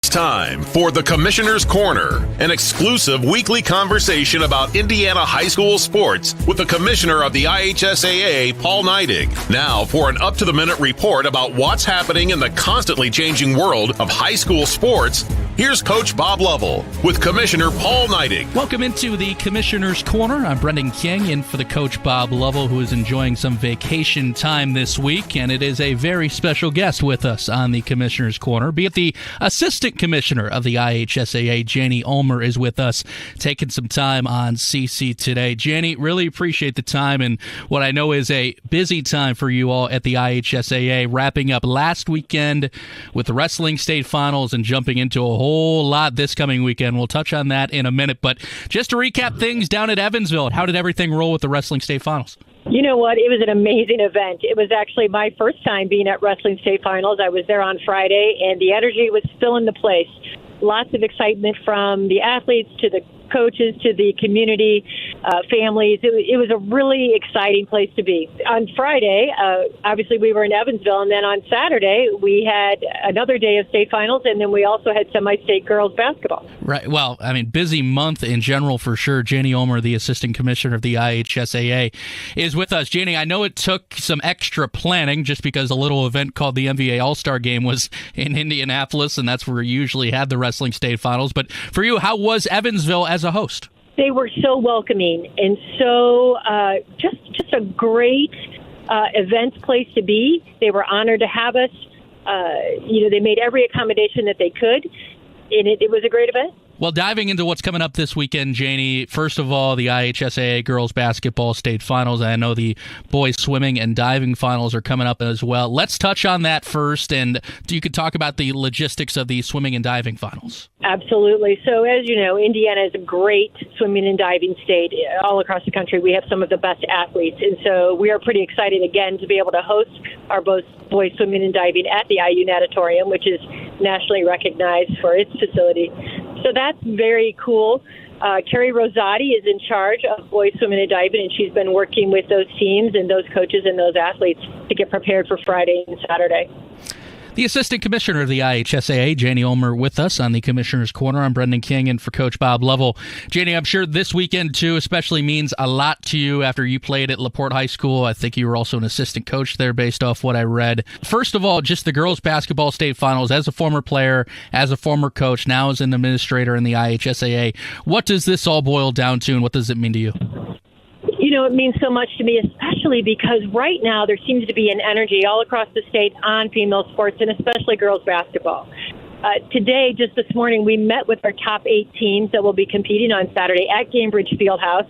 It's time for the Commissioner's Corner, an exclusive weekly conversation about Indiana high school sports with the Commissioner of the IHSAA, Paul Neidig. Now for an up-to-the-minute report about what's happening in the constantly changing world of high school sports, here's Coach Bob Lovell with Commissioner Paul Neidig. Welcome into the Commissioner's Corner. I'm Brendan King, in for the Coach Bob Lovell, who is enjoying some vacation time this week, and it is a very special guest with us on the Commissioner's Corner, be it the Assistant Commissioner of the IHSAA, Janie Ulmer, is with us, taking some time on CC today. Janie, really appreciate the time and what I know is a busy time for you all at the IHSAA, wrapping up last weekend with the Wrestling State Finals and jumping into a whole lot this coming weekend. We'll touch on that in a minute, but just to recap things down at Evansville, how did everything roll with the Wrestling State Finals? You know what? It was an amazing event. It was actually my first time being at Wrestling State Finals. I was there on Friday, and the energy was still in the place. Lots of excitement from the athletes to the coaches to the community, families. It was a really exciting place to be. On Friday, obviously we were in Evansville, and then on Saturday we had another day of state finals, and then we also had semi-state girls basketball. Right. Well, I mean, busy month in general for sure. Janie Ulmer, the Assistant Commissioner of the IHSAA, is with us. Janie, I know it took some extra planning just because a little event called the MVA All-Star Game was in Indianapolis, and that's where we usually had the Wrestling State Finals. But for you, how was Evansville as a host? They were so welcoming and so just a great event place to be. They were honored to have us. They made every accommodation that they could, and it was a great event. Well, diving into what's coming up this weekend, Janie, first of all, the IHSAA Girls Basketball State Finals. I know the boys swimming and diving finals are coming up as well. Let's touch on that first, and you could talk about the logistics of the swimming and diving finals. Absolutely. So, as you know, Indiana is a great swimming and diving state. All across the country, we have some of the best athletes, and so we are pretty excited, again, to be able to host our boys swimming and diving at the IU Natatorium, which is nationally recognized for its facility. So that's very cool. Carrie Rosati is in charge of boys swimming and diving, and she's been working with those teams and those coaches and those athletes to get prepared for Friday and Saturday. The Assistant Commissioner of the IHSAA, Janie Ulmer, with us on the Commissioner's Corner. I'm Brendan King, and for Coach Bob Lovell. Janie, I'm sure this weekend, too, especially means a lot to you after you played at LaPorte High School. I think you were also an assistant coach there based off what I read. First of all, just the girls' basketball state finals. As a former player, as a former coach, now as an administrator in the IHSAA, what does this all boil down to, and what does it mean to you? You know, it means so much to me, especially because right now there seems to be an energy all across the state on female sports, and especially girls basketball. Today, just this morning, we met with our top 8 teams that will be competing on Saturday at Cambridge Fieldhouse.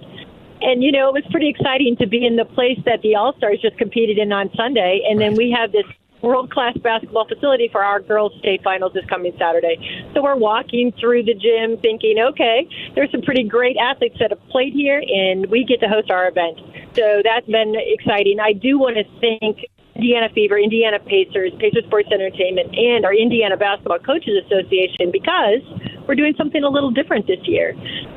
And, you know, it was pretty exciting to be in the place that the All-Stars just competed in on Sunday. And then we have this world-class basketball facility for our girls' state finals this coming Saturday. So we're walking through the gym thinking, okay, there's some pretty great athletes that have played here, and we get to host our event. So that's been exciting. I do want to thank Indiana Fever, Indiana Pacers, Pacers Sports Entertainment, and our Indiana Basketball Coaches Association, because we're doing something a little different this year.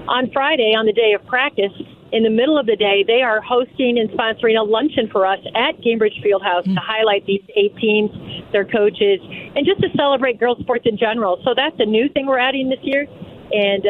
On Friday, on the day of practice, in the middle of the day, they are hosting and sponsoring a luncheon for us at Cambridge Fieldhouse to highlight these 8 teams, their coaches, and just to celebrate girls sports in general. So that's a new thing we're adding this year, and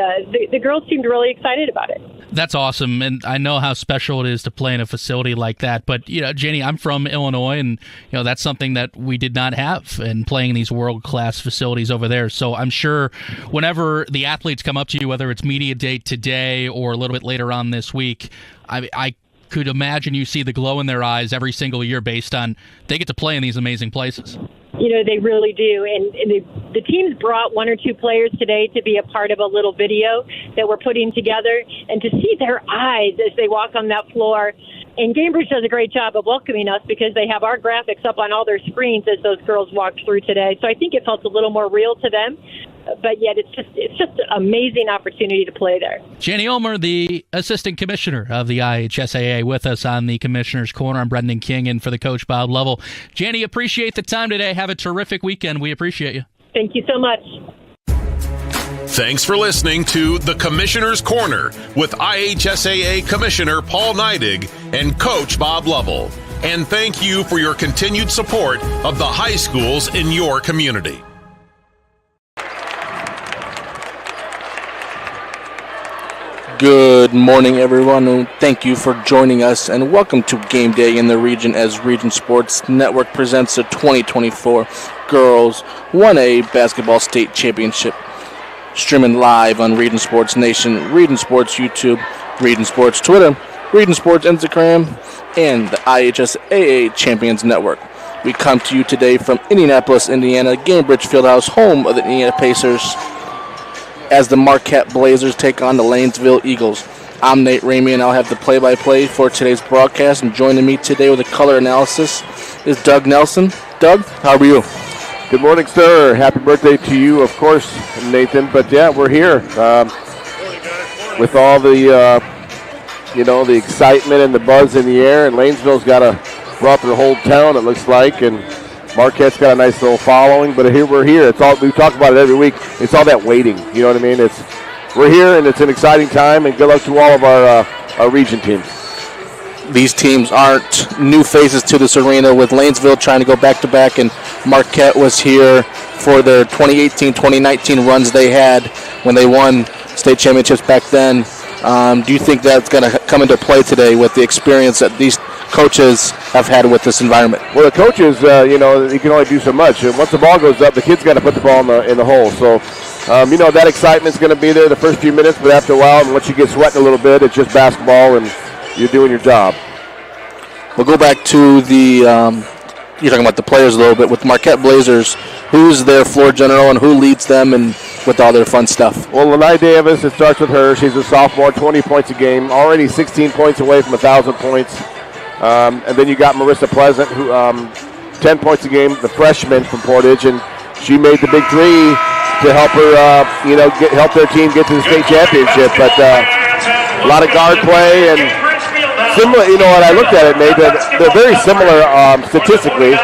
the girls seemed really excited about it. That's awesome, and I know how special it is to play in a facility like that. But, you know, Janie, I'm from Illinois, and, you know, that's something that we did not have in playing in these world-class facilities over there. So I'm sure whenever the athletes come up to you, whether it's media day today or a little bit later on this week, I could imagine you see the glow in their eyes every single year based on they get to play in these amazing places. You know, they really do. And the teams brought 1 or 2 players today to be a part of a little video that we're putting together, and to see their eyes as they walk on that floor. And Cambridge does a great job of welcoming us because they have our graphics up on all their screens as those girls walked through today. So I think it felt a little more real to them. But yet it's just an amazing opportunity to play there. Janie Ulmer, the Assistant Commissioner of the IHSAA, with us on the Commissioner's Corner. I'm Brendan King, and for the Coach Bob Lovell. Janie, appreciate the time today. Have a terrific weekend. We appreciate you. Thank you so much. Thanks for listening to the Commissioner's Corner with IHSAA Commissioner Paul Neidig and Coach Bob Lovell. And thank you for your continued support of the high schools in your community. Good morning, everyone, and thank you for joining us, and welcome to Game Day in the Region as Region Sports Network presents the 2024 Girls 1A Basketball State Championship. Streaming live on Region Sports Nation, Region Sports YouTube, Region Sports Twitter, Region Sports Instagram, and the IHSAA Champions Network. We come to you today from Indianapolis, Indiana, Gainbridge Fieldhouse, home of the Indiana Pacers, as the Marquette Blazers take on the Lanesville Eagles. I'm Nate Ramey, and I'll have the play-by-play for today's broadcast. And joining me today with a color analysis is Doug Nelson. Doug, how are you? Good morning, sir. Happy birthday to you, of course, Nathan. But yeah, we're here with all the, the excitement and the buzz in the air. And Lanesville's brought their whole town, it looks like, and Marquette's got a nice little following. But here we're here. It's all we talk about it every week. It's all that waiting. You know what I mean? We're here, and it's an exciting time. And good luck to all of our region teams. These teams aren't new faces to this arena, with Lanesville trying to go back-to-back, and Marquette was here for their 2018-2019 runs they had when they won state championships back then. Do you think that's going to come into play today with the experience that these coaches have had with this environment? Well, the coaches, you can only do so much. And once the ball goes up, the kid's got to put the ball in the hole. So, that excitement's going to be there the first few minutes, but after a while, and once you get sweating a little bit, it's just basketball, and you're doing your job. We'll go back to you're talking about the players a little bit. With Marquette Blazers, who's their floor general and who leads them and with all their fun stuff? Well, Lanai Davis, it starts with her. She's a sophomore, 20 points a game, already 16 points away from 1,000 points. And then you got Marissa Pleasant, who 10 points a game, the freshman from Portage, and she made the big three to help her, help their team get to the state championship. But a lot of guard play and similar. When I looked at it, Nate, they're very similar statistically.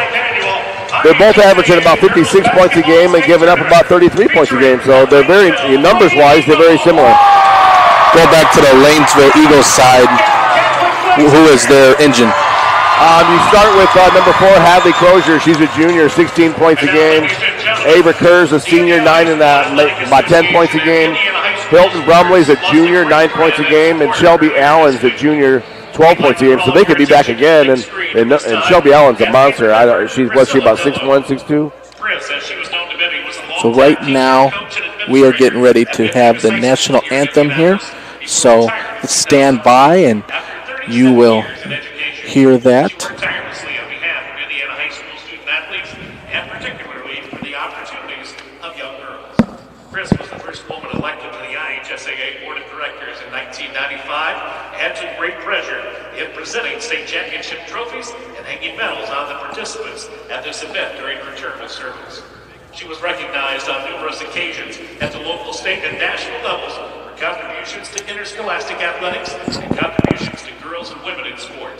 They're both averaging about 56 points a game and giving up about 33 points a game. So they're very, numbers-wise, they're very similar. Go back to the Lanesville Eagles side. Who is their engine? You start with number 4, Hadley Crozier. She's a junior, 16 points a game. Ava Kerr's a senior, about 10 points a game. Hilton Brumley's a junior, 9 points a game. And Shelby Allen's a junior, 12 points a game. So they could be back again. And Shelby Allen's a monster. Was she about 6'1", 6'2"? So right now, we are getting ready to have the national anthem here. So let's stand by, and you will hear that. Tirelessly on behalf of Indiana high school student athletes, and particularly for the opportunities of young girls. Chris was the first woman elected to the IHSAA Board of Directors in 1995, and took great pleasure in presenting state championship trophies and hanging medals on the participants at this event during her term of service. She was recognized on numerous occasions at the local, state, and national levels for contributions to interscholastic athletics and contributions to girls and women in sport.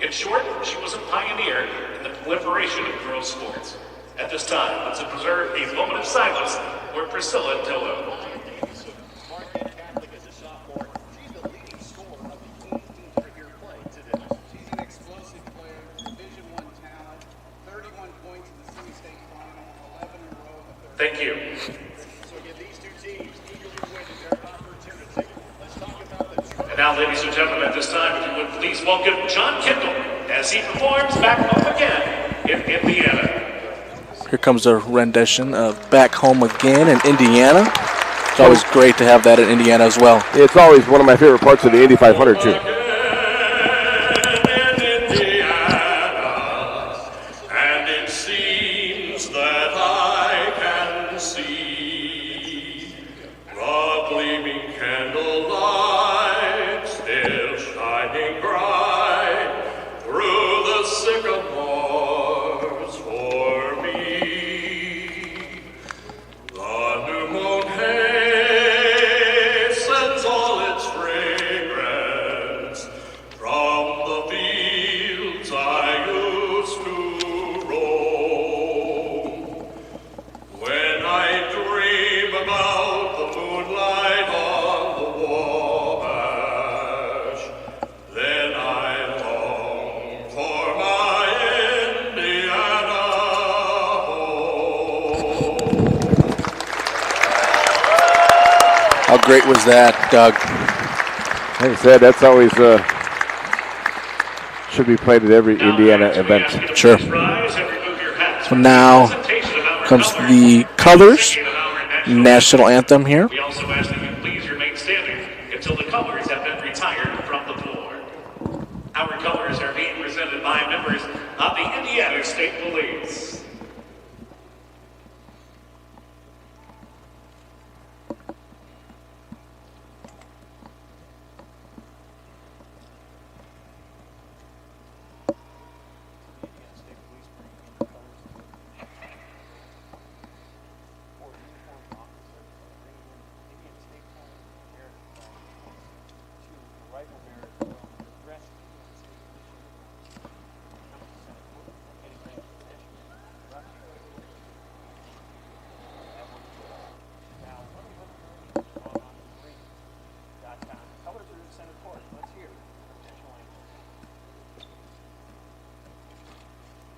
In short, she was a pioneer in the proliferation of girls' sports. At this time, let's observe a moment of silence for Priscilla Tillo. Marquette Catholic is a sophomore. She's the leading scorer of the 18 are here playing today. She's an explosive player, Division I talent, 31 points in the semi-state final, 11 in a row. Thank you. So again, these two teams eagerly waiting their opportunity. Let's talk about the And now, ladies and gentlemen, at this time, if you would please welcome John Kendall as he performs Back Home Again in Indiana. Here comes a rendition of Back Home Again in Indiana. It's always great to have that in Indiana as well. It's always one of my favorite parts of the Indy 500, too. How great was that, Doug? I said, that's always should be played at every Indiana event. Sure. So now comes the colors, national anthem here. We also ask that you please remain standing until the colors have been retired from the floor. Our colors are being presented by members of the Indiana State Police.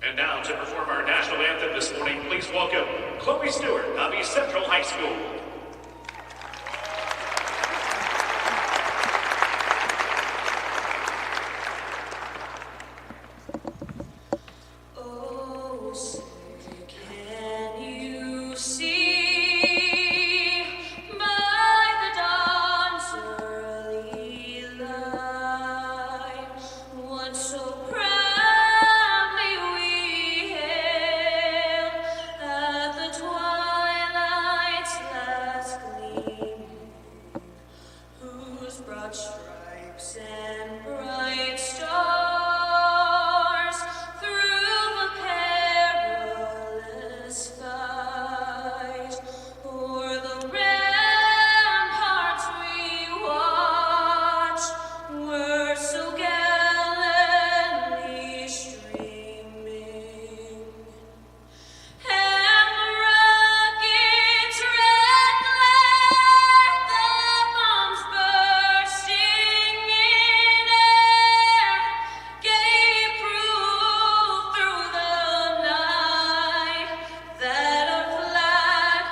And now to perform our national anthem this morning, please welcome Chloe Stewart of East Central High School. Oh, say, can you see by the dawn's early light what so proudly we hailed at the twilight's last gleam, whose broad stripes and bright stars through the perilous fight o'er the ramparts we watched were so gallantly streaming, and the rocket's red glare, the bombs bursting in air, gave proof through the night that our flag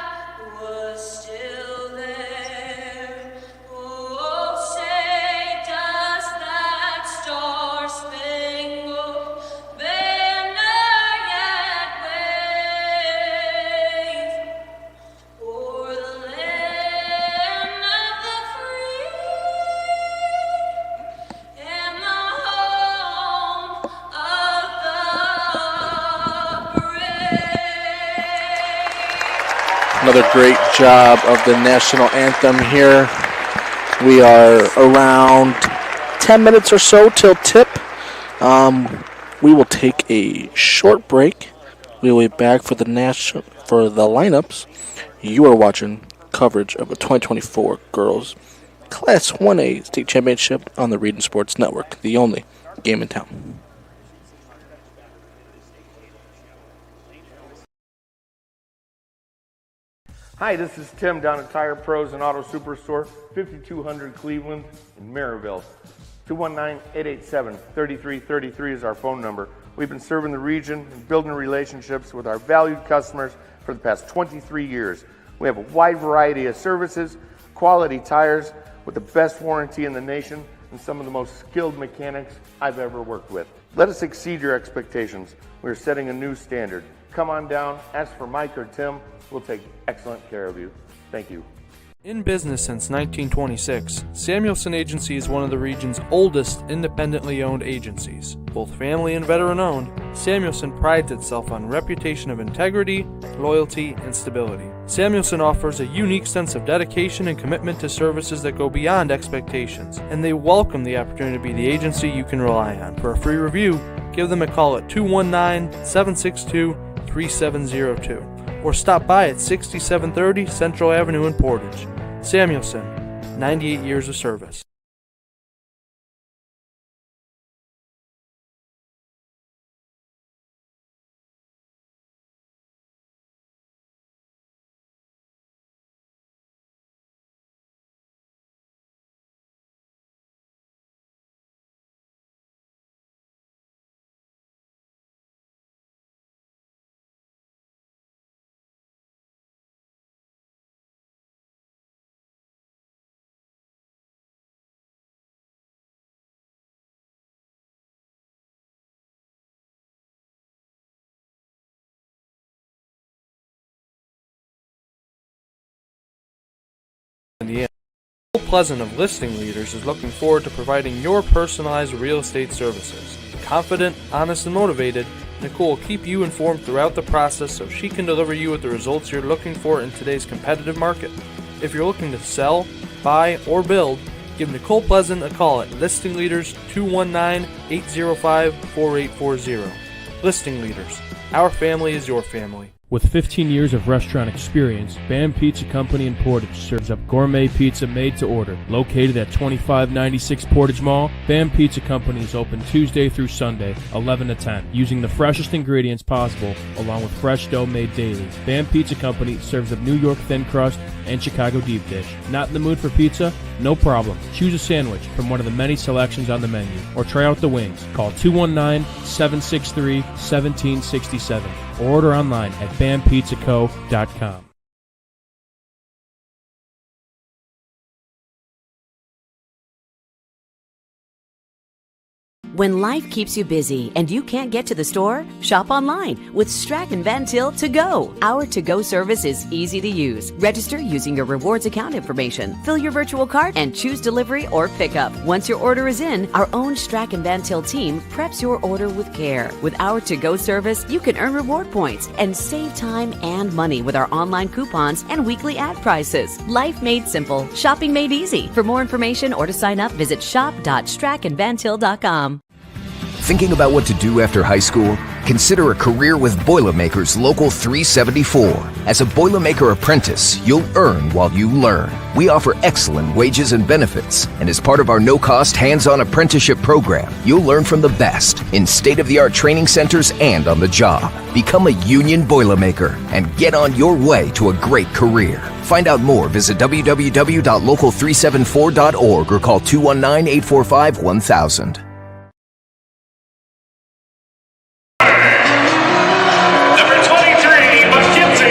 was still there. Oh, say, does that star-spangled banner yet wave o'er the land of the free and the home of the brave? Another great job of the national anthem here. We are around 10 minutes or so till tip. We will take a short break. We will be back for the lineups. You are watching coverage of the 2024 Girls Class 1A State Championship on the Region Sports Network, the only game in town. Hi, this is Tim down at Tire Pros and Auto Superstore, 5200 Cleveland in Maryville. 219-887-3333 is our phone number. We've been serving the region and building relationships with our valued customers for the past 23 years. We have a wide variety of services, quality tires with the best warranty in the nation, and some of the most skilled mechanics I've ever worked with. Let us exceed your expectations. We're setting a new standard. Come on down, ask for Mike or Tim. We'll take excellent care of you. Thank you. In business since 1926, Samuelson Agency is one of the region's oldest independently owned agencies. Both family and veteran owned, Samuelson prides itself on a reputation of integrity, loyalty, and stability. Samuelson offers a unique sense of dedication and commitment to services that go beyond expectations, and they welcome the opportunity to be the agency you can rely on. For a free review, give them a call at 219-762-3702 or stop by at 6730 Central Avenue in Portage. Samuelson, 98 years of service. Indiana. Nicole Pleasant of Listing Leaders is looking forward to providing your personalized real estate services. Confident, honest, and motivated, Nicole will keep you informed throughout the process so she can deliver you with the results you're looking for in today's competitive market. If you're looking to sell, buy, or build, give Nicole Pleasant a call at Listing Leaders 219-805-4840. Listing Leaders. Our family is your family. With 15 years of restaurant experience, BAM Pizza Company in Portage serves up gourmet pizza made to order. Located at 2596 Portage Mall, BAM Pizza Company is open Tuesday through Sunday, 11 to 10, using the freshest ingredients possible, along with fresh dough made daily. BAM Pizza Company serves up New York thin crust and Chicago deep dish. Not in the mood for pizza? No problem. Choose a sandwich from one of the many selections on the menu, or try out the wings. Call 219-763-1767, or order online at bampizzaco.com. When life keeps you busy and you can't get to the store, shop online with Strack & Van Til To Go. Our to-go service is easy to use. Register using your rewards account information, fill your virtual cart, and choose delivery or pickup. Once your order is in, our own Strack & Van Til team preps your order with care. With our to-go service, you can earn reward points and save time and money with our online coupons and weekly ad prices. Life made simple, shopping made easy. For more information or to sign up, visit shop.strackandvantil.com. Thinking about what to do after high school? Consider a career with Boilermakers Local 374. As a Boilermaker apprentice, you'll earn while you learn. We offer excellent wages and benefits, and as part of our no-cost hands-on apprenticeship program, you'll learn from the best in state-of-the-art training centers and on the job. Become a union Boilermaker and get on your way to a great career. Find out more, visit www.local374.org or call 219-845-1000.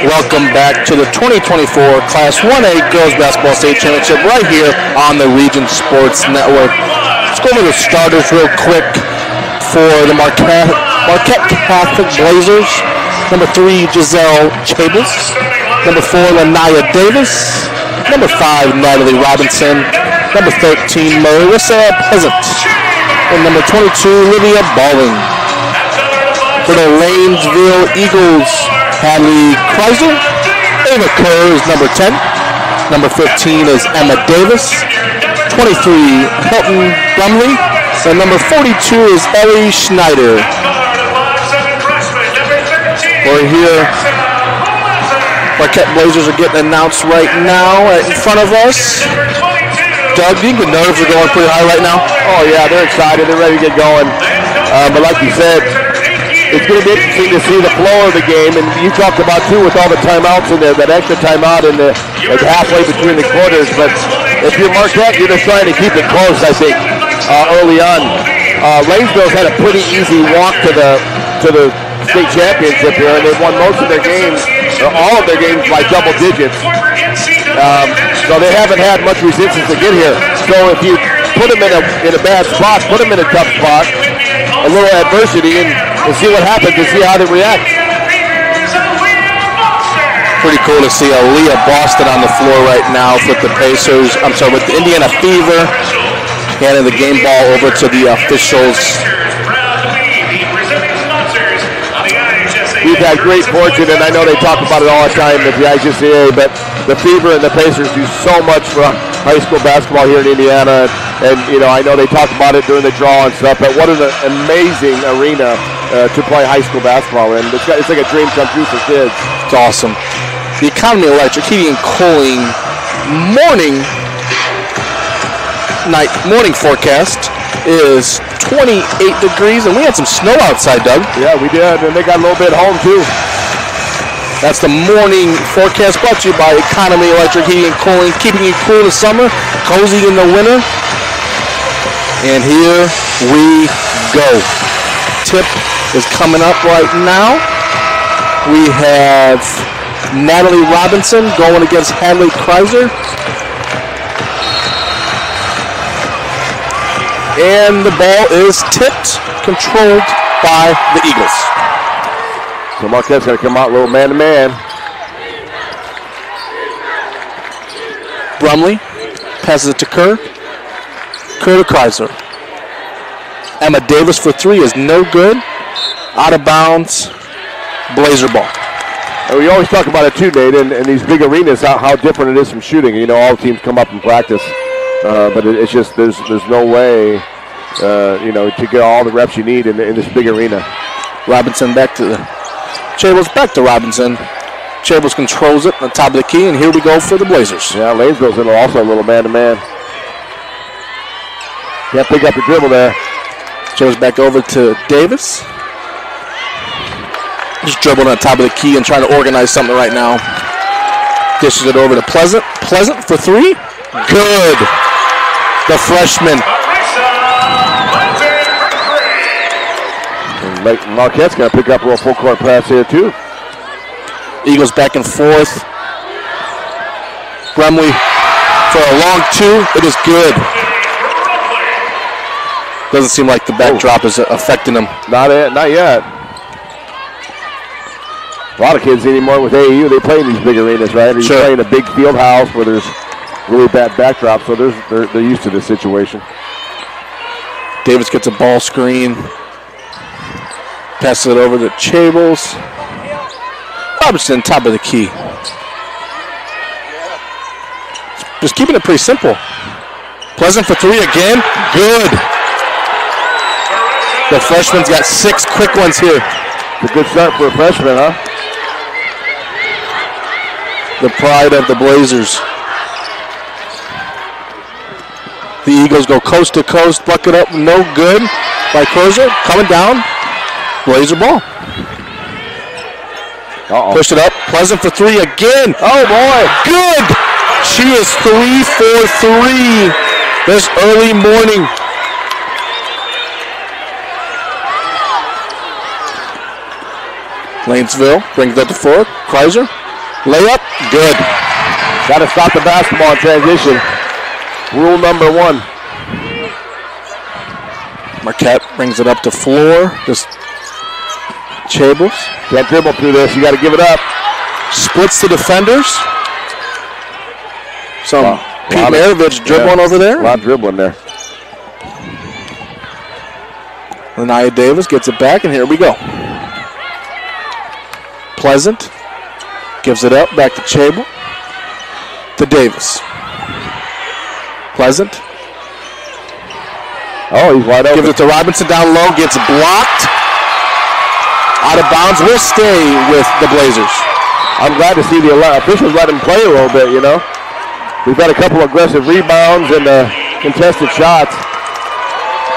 Welcome back to the 2024 Class 1A Girls Basketball State Championship right here on the Region Sports Network. Let's go over the starters real quick for the Marquette Catholic Blazers. Number 3, Giselle Chablis. Number 4, Lanaya Davis. Number 5, Natalie Robinson. Number 13, Marissa Pleasant. And number 22, Lydia Balling. For the Lanesville Eagles, Hadley Chrysler. Ava Kerr is number 10. Number 15 is Emma Davis. 23, Hilton Brumley. And number 42 is Ellie Schneider. We're here. Marquette Blazers are getting announced right now in front of us. Doug, do you think the nerves are going pretty high right now? Oh, yeah, they're excited. They're ready to get going. But like you said, it's going to be interesting to see the flow of the game, and you talked about, too, with all the timeouts and that extra timeout and the halfway between the quarters. But if you're Marquette, you're just trying to keep it close, I think, early on. Lanesville's had a pretty easy walk to the state championship here, and they've won most of their games, or all of their games, by double digits. So they haven't had much resistance to get here. So if you put them in a bad spot, put them in a tough spot, a little adversity, and see what happens and see how they react. Pretty cool to see Aaliyah Boston on the floor right now with the Pacers. With the Indiana Fever, handing the game ball over to the officials. We've had great fortune, and I know they talk about it all the time at the IHSAA, but the Fever and the Pacers do so much for high school basketball here in Indiana. And, I know they talk about it during the draw and stuff, but what an amazing arena to play high school basketball in. It's like a dream come true for kids. It's awesome. The Economy Electric Heating and Cooling morning forecast is 28 degrees, and we had some snow outside, Doug. Yeah, we did, and they got a little bit home, too. That's the morning forecast brought to you by Economy Electric Heating and Cooling, keeping you cool this summer, cozy in the winter. And here we go. Tip is coming up right now. We have Natalie Robinson going against Hadley Chrysler. And the ball is tipped, controlled by the Eagles. So Marquette's going to come out a little man-to-man. Brumley passes it to Kerr. Kerr to Chrysler. Emma Davis for three is no good. Out of bounds. Blazer ball. And we always talk about it too, Nate, in these big arenas, how different it is from shooting. You know, all the teams come up and practice, but it's just there's no way, to get all the reps you need in this big arena. Robinson back to Chables, back to Robinson. Chables controls it on the top of the key, and here we go for the Blazers. Yeah, Lanesville's in also a little man-to-man. Can't pick up the dribble there. Chables back over to Davis. Just dribbling on top of the key and trying to organize something right now. Dishes it over to Pleasant. Pleasant for three. Good. The freshman. And Marquette's going to pick up a little full court press here too. Eagles back and forth. Brumley for a long two. It is good. Doesn't seem like the backdrop is affecting them. Not yet. A lot of kids anymore with AAU, they play in these big arenas, right? Or you play in a big field house where there's really bad backdrop, so they're used to this situation. Davis gets a ball screen. Passes it over to Chables. Robertson, top of the key. Just keeping it pretty simple. Pleasant for three again. Good. The freshman's got 6 quick ones here. It's a good start for a freshman, huh? The pride of the Blazers. The Eagles go coast to coast, bucket up, no good by Crozier. Coming down, Blazer ball. Pushed it up, Pleasant for three again. Oh boy, good. She is 3 for 3 this early morning. Lanesville brings it up to 4. Chrysler, layup, good. Got to stop the basketball in transition. Rule number 1. Marquette brings it up to floor. Just Chables. Can't dribble through this. You got to give it up. Splits the defenders. Some Pete Maravich dribbling over there. A lot of dribbling there. Lanaya Davis gets it back, and here we go. Pleasant gives it up, back to Chable. To Davis. Pleasant. Oh, he's wide open. Gives it to Robinson down low, gets blocked. Out of bounds, will stay with the Blazers. I'm glad to see the officials let him play a little bit, you know. We've got a couple aggressive rebounds and contested shots.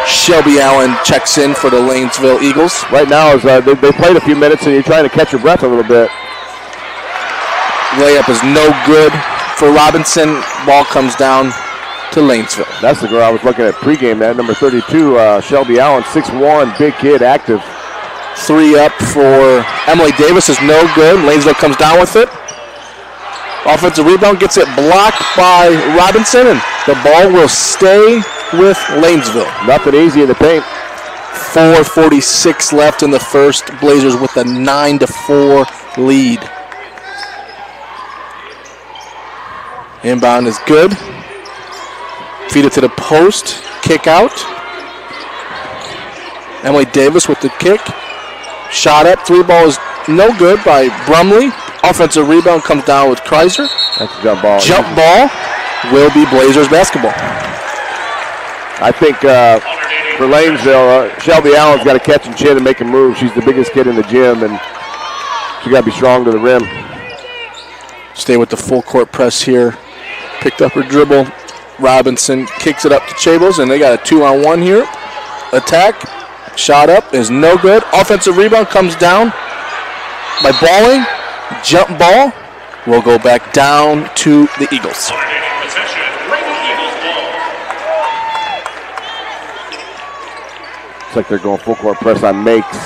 Shelby Allen checks in for the Lanesville Eagles. Right now, they played a few minutes and you're trying to catch your breath a little bit. Layup is no good for Robinson. Ball comes down to Lanesville. That's the girl I was looking at pregame, that number 32, Shelby Allen, 6'1", big kid, active. 3 up for Emily Davis is no good. Lanesville comes down with it. Offensive rebound gets it blocked by Robinson, and the ball will stay with Lanesville. Nothing easy in the paint. 4:46 left in the first. Blazers with a 9-4 lead. Inbound is good. Feed it to the post. Kick out. Emily Davis with the kick. Shot up. 3 ball is no good by Brumley. Offensive rebound comes down with Chrysler. That's a jump ball. Jump ball will be Blazers basketball. I think for Lanesville, Shelby Allen's got to catch and chin and make a move. She's the biggest kid in the gym, and she got to be strong to the rim. Stay with the full court press here. Picked up her dribble. Robinson kicks it up to Chables, and they got a 2-on-1 here. Attack. Shot up is no good. Offensive rebound comes down by Balling. Jump ball will go back down to the Eagles. Looks like they're going full court press on makes.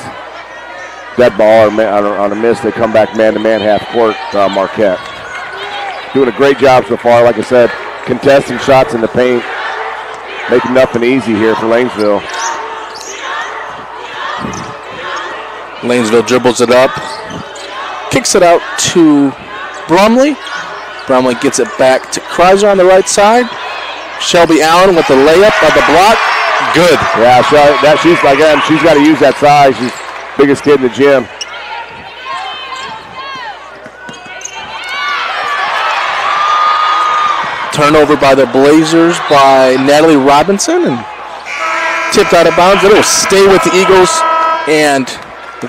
Dead ball on a miss. They come back man-to-man half court, Marquette. Doing a great job so far, like I said, contesting shots in the paint. Making nothing easy here for Lanesville. Lanesville dribbles it up. Kicks it out to Brumley. Brumley gets it back to Kreiser on the right side. Shelby Allen with the layup of the block. Good. Yeah, she's got to use that size. She's the biggest kid in the gym. Turnover by the Blazers by Natalie Robinson and tipped out of bounds. It will stay with the Eagles. And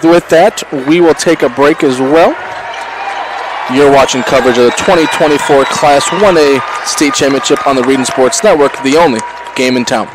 with that, we will take a break as well. You're watching coverage of the 2024 Class 1A State Championship on the Region Sports Network, the only game in town.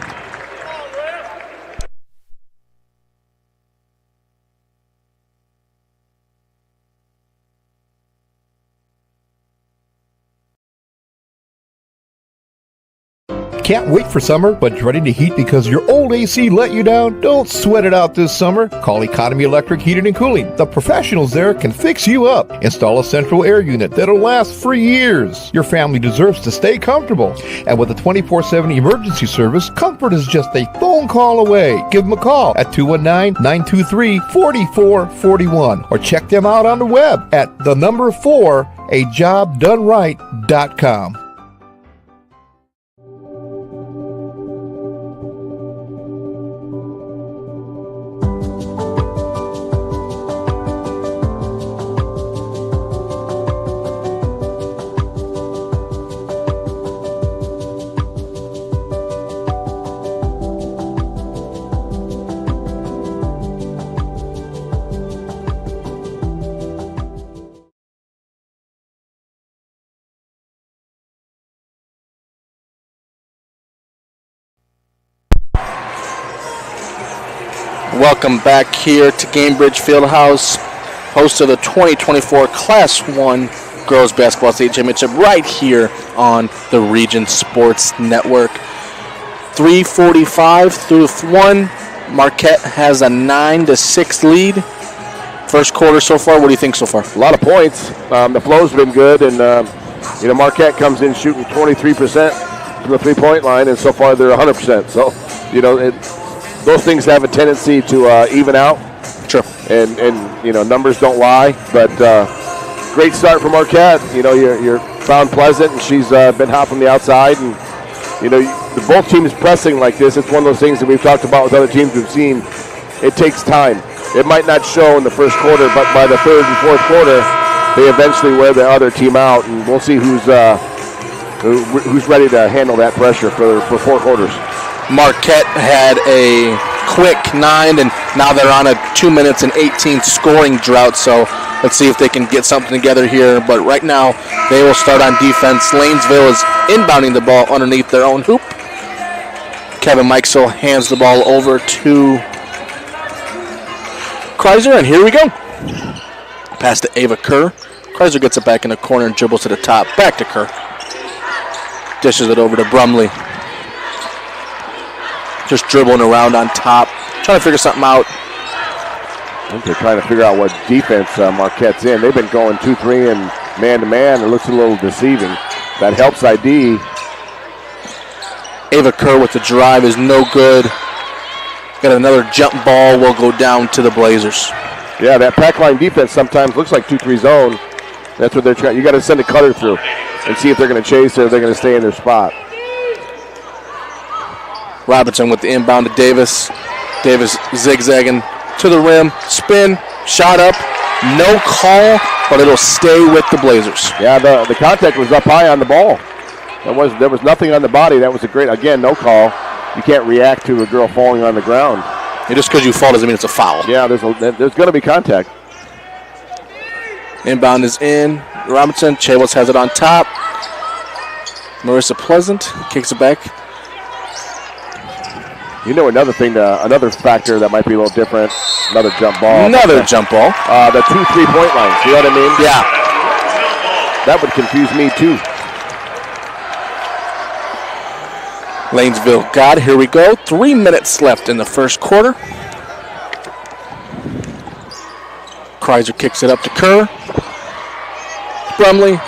Can't wait for summer, but dreading the heat because your old AC let you down? Don't sweat it out this summer. Call Economy Electric Heating and Cooling. The professionals there can fix you up. Install a central air unit that'll last for years. Your family deserves to stay comfortable. And with a 24/7 emergency service, comfort is just a phone call away. Give them a call at 219-923-4441 or check them out on the web at 4ajobdoneright.com. Welcome back here to Gamebridge Fieldhouse, host of the 2024 Class 1 Girls Basketball State Championship right here on the Region Sports Network. 3:45 through 1. Marquette has a 9-6 lead. First quarter so far, what do you think so far? A lot of points. The flow's been good, and Marquette comes in shooting 23% from the three-point line, and so far they're 100%. So, those things have a tendency to even out. Sure. And numbers don't lie. But great start for Marquette. You're found Pleasant, and she's been hot from the outside. And the both teams pressing like this. It's one of those things that we've talked about with other teams we've seen. It takes time. It might not show in the first quarter, but by the third and fourth quarter, they eventually wear the other team out, and we'll see who's ready to handle that pressure for 4 quarters. Marquette had a quick 9, and now they're on a 2 minutes and 18 scoring drought, so let's see if they can get something together here. But right now, they will start on defense. Lanesville is inbounding the ball underneath their own hoop. Kevin Mikesell hands the ball over to Kreiser, and here we go. Pass to Ava Kerr. Kreiser gets it back in the corner and dribbles to the top. Back to Kerr. Dishes it over to Brumley. Just dribbling around on top, trying to figure something out. I think they're trying to figure out what defense Marquette's in. They've been going 2-3 and man-to-man. It looks a little deceiving. That helps ID. Ava Kerr with the drive is no good. Got another jump ball, will go down to the Blazers. Yeah, that pack line defense sometimes looks like 2-3 zone. That's what they're trying. You got to send a cutter through and see if they're going to chase or if they're going to stay in their spot. Robinson with the inbound to Davis. Davis zigzagging to the rim. Spin, shot up. No call, but it'll stay with the Blazers. Yeah, the contact was up high on the ball. There was nothing on the body. That was a great, again, no call. You can't react to a girl falling on the ground. Yeah, just because you fall doesn't mean it's a foul. Yeah, there's going to be contact. Inbound is in. Robinson, Chavos has it on top. Marissa Pleasant kicks it back. Another thing, another factor that might be a little different. Another jump ball. Jump ball. The 2 3-point lines. You know what I mean? Yeah. That would confuse me too. Lanesville got it. Here we go. 3 minutes left in the first quarter. Kreiser kicks it up to Kerr. Brumley.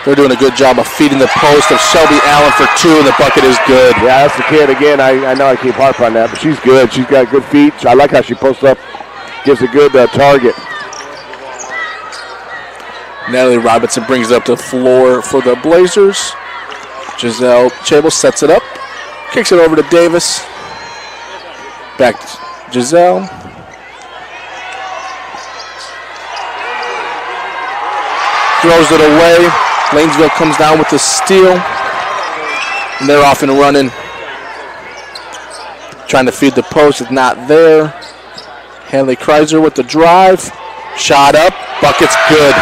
They're doing a good job of feeding the post of Shelby Allen for 2, and the bucket is good. Yeah, that's the kid. Again, I know I keep harping on that, but she's good. She's got good feet. I like how she posts up, gives a good target. Natalie Robinson brings it up to the floor for the Blazers. Giselle Chable sets it up. Kicks it over to Davis. Back to Giselle. Throws it away. Lanesville comes down with the steal. And they're off and running. Trying to feed the post. It's not there. Hanley Kreiser with the drive. Shot up. Bucket's good.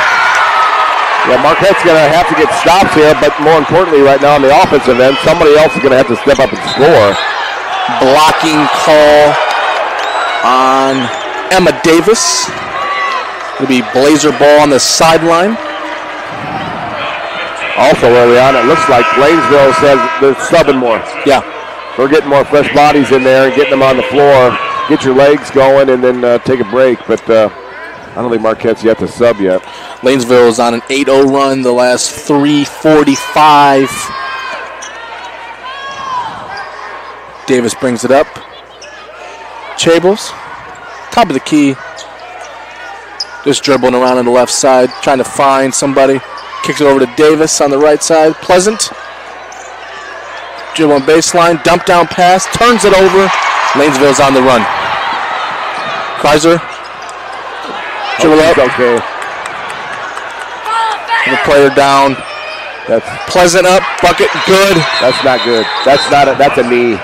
Yeah, Marquette's going to have to get stops here, but more importantly right now on the offensive end, somebody else is going to have to step up and score. Blocking call on Emma Davis. It'll be Blazer ball on the sideline. Also early on, it looks like Lanesville says they're subbing more. Yeah. They're getting more fresh bodies in there and getting them on the floor. Get your legs going and then take a break, but I don't think Marquette's yet to sub yet. Lanesville is on an 8-0 run the last 3:45. Davis brings it up. Chables, top of the key. Just dribbling around on the left side, trying to find somebody. Kicks it over to Davis on the right side. Pleasant. Dribbling baseline, dump down pass, turns it over. Lanesville's on the run. Kreiser. Dribble up. Okay. The player down. That's Pleasant up. Bucket good. That's not good. That's a knee.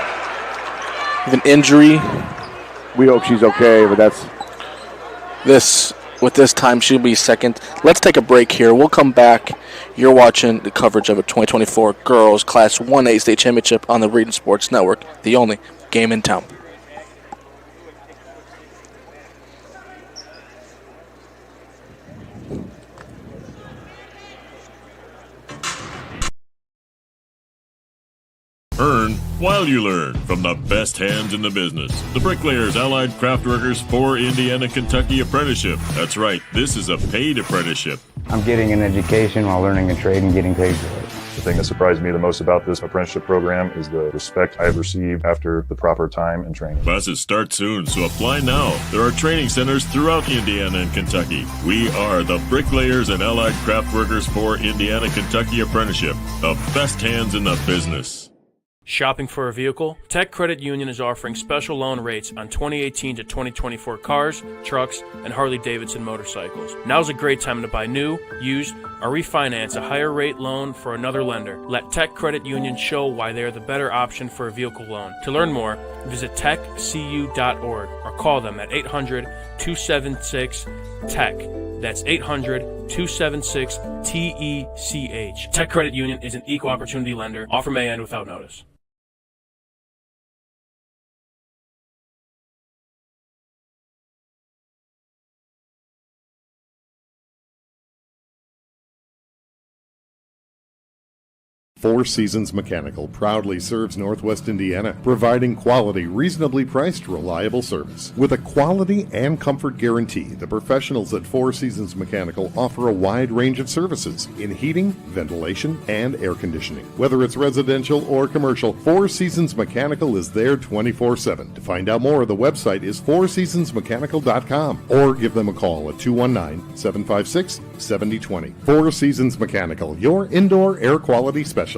An injury. We hope she's okay, but that's with this time she'll be second. Let's take a break here. We'll come back. You're watching the coverage of a 2024 Girls Class 1A State Championship on the Region Sports Network, the only game in town. Earn while you learn from the best hands in the business. The Bricklayers Allied Craft Workers for Indiana, Kentucky Apprenticeship. That's right, this is a paid apprenticeship. I'm getting an education while learning a trade and getting paid for it. The thing that surprised me the most about this apprenticeship program is the respect I've received after the proper time and training. Classes start soon, so apply now. There are training centers throughout Indiana and Kentucky. We are the Bricklayers and Allied Craft Workers for Indiana, Kentucky Apprenticeship. The best hands in the business. Shopping for a vehicle? Tech Credit Union is offering special loan rates on 2018 to 2024 cars, trucks, and Harley-Davidson motorcycles. Now's a great time to buy new, used, or refinance a higher rate loan for another lender. Let Tech Credit Union show why they are the better option for a vehicle loan. To learn more, visit techcu.org or call them at 800-276-TECH. That's 800-276-TECH. Tech Credit Union is an equal opportunity lender. Offer may end without notice. Four Seasons Mechanical proudly serves Northwest Indiana, providing quality, reasonably priced, reliable service. With a quality and comfort guarantee, the professionals at Four Seasons Mechanical offer a wide range of services in heating, ventilation, and air conditioning. Whether it's residential or commercial, Four Seasons Mechanical is there 24/7. To find out more, the website is fourseasonsmechanical.com or give them a call at 219-756-7020. Four Seasons Mechanical, your indoor air quality specialist.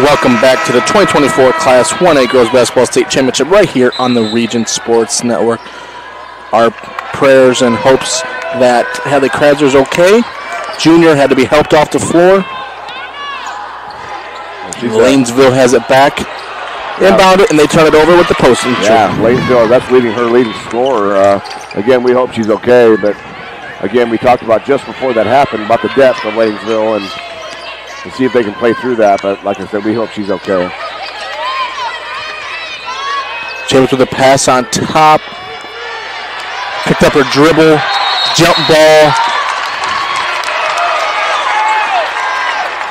Welcome back to the 2024 Class 1A Girls Basketball State Championship right here on the Region Sports Network. Our prayers and hopes that Hadley Kreiser's okay. Junior had to be helped off the floor. Lanesville has it back. Inbound it, and they turn it over with the post. Yeah, Lanesville, that's leading her leading scorer. Again, we hope she's okay, but again, we talked about just before that happened about the depth of Lanesville and see if they can play through that, but like I said, we hope she's okay. Chambers with a pass on top. Picked up her dribble. Jump ball.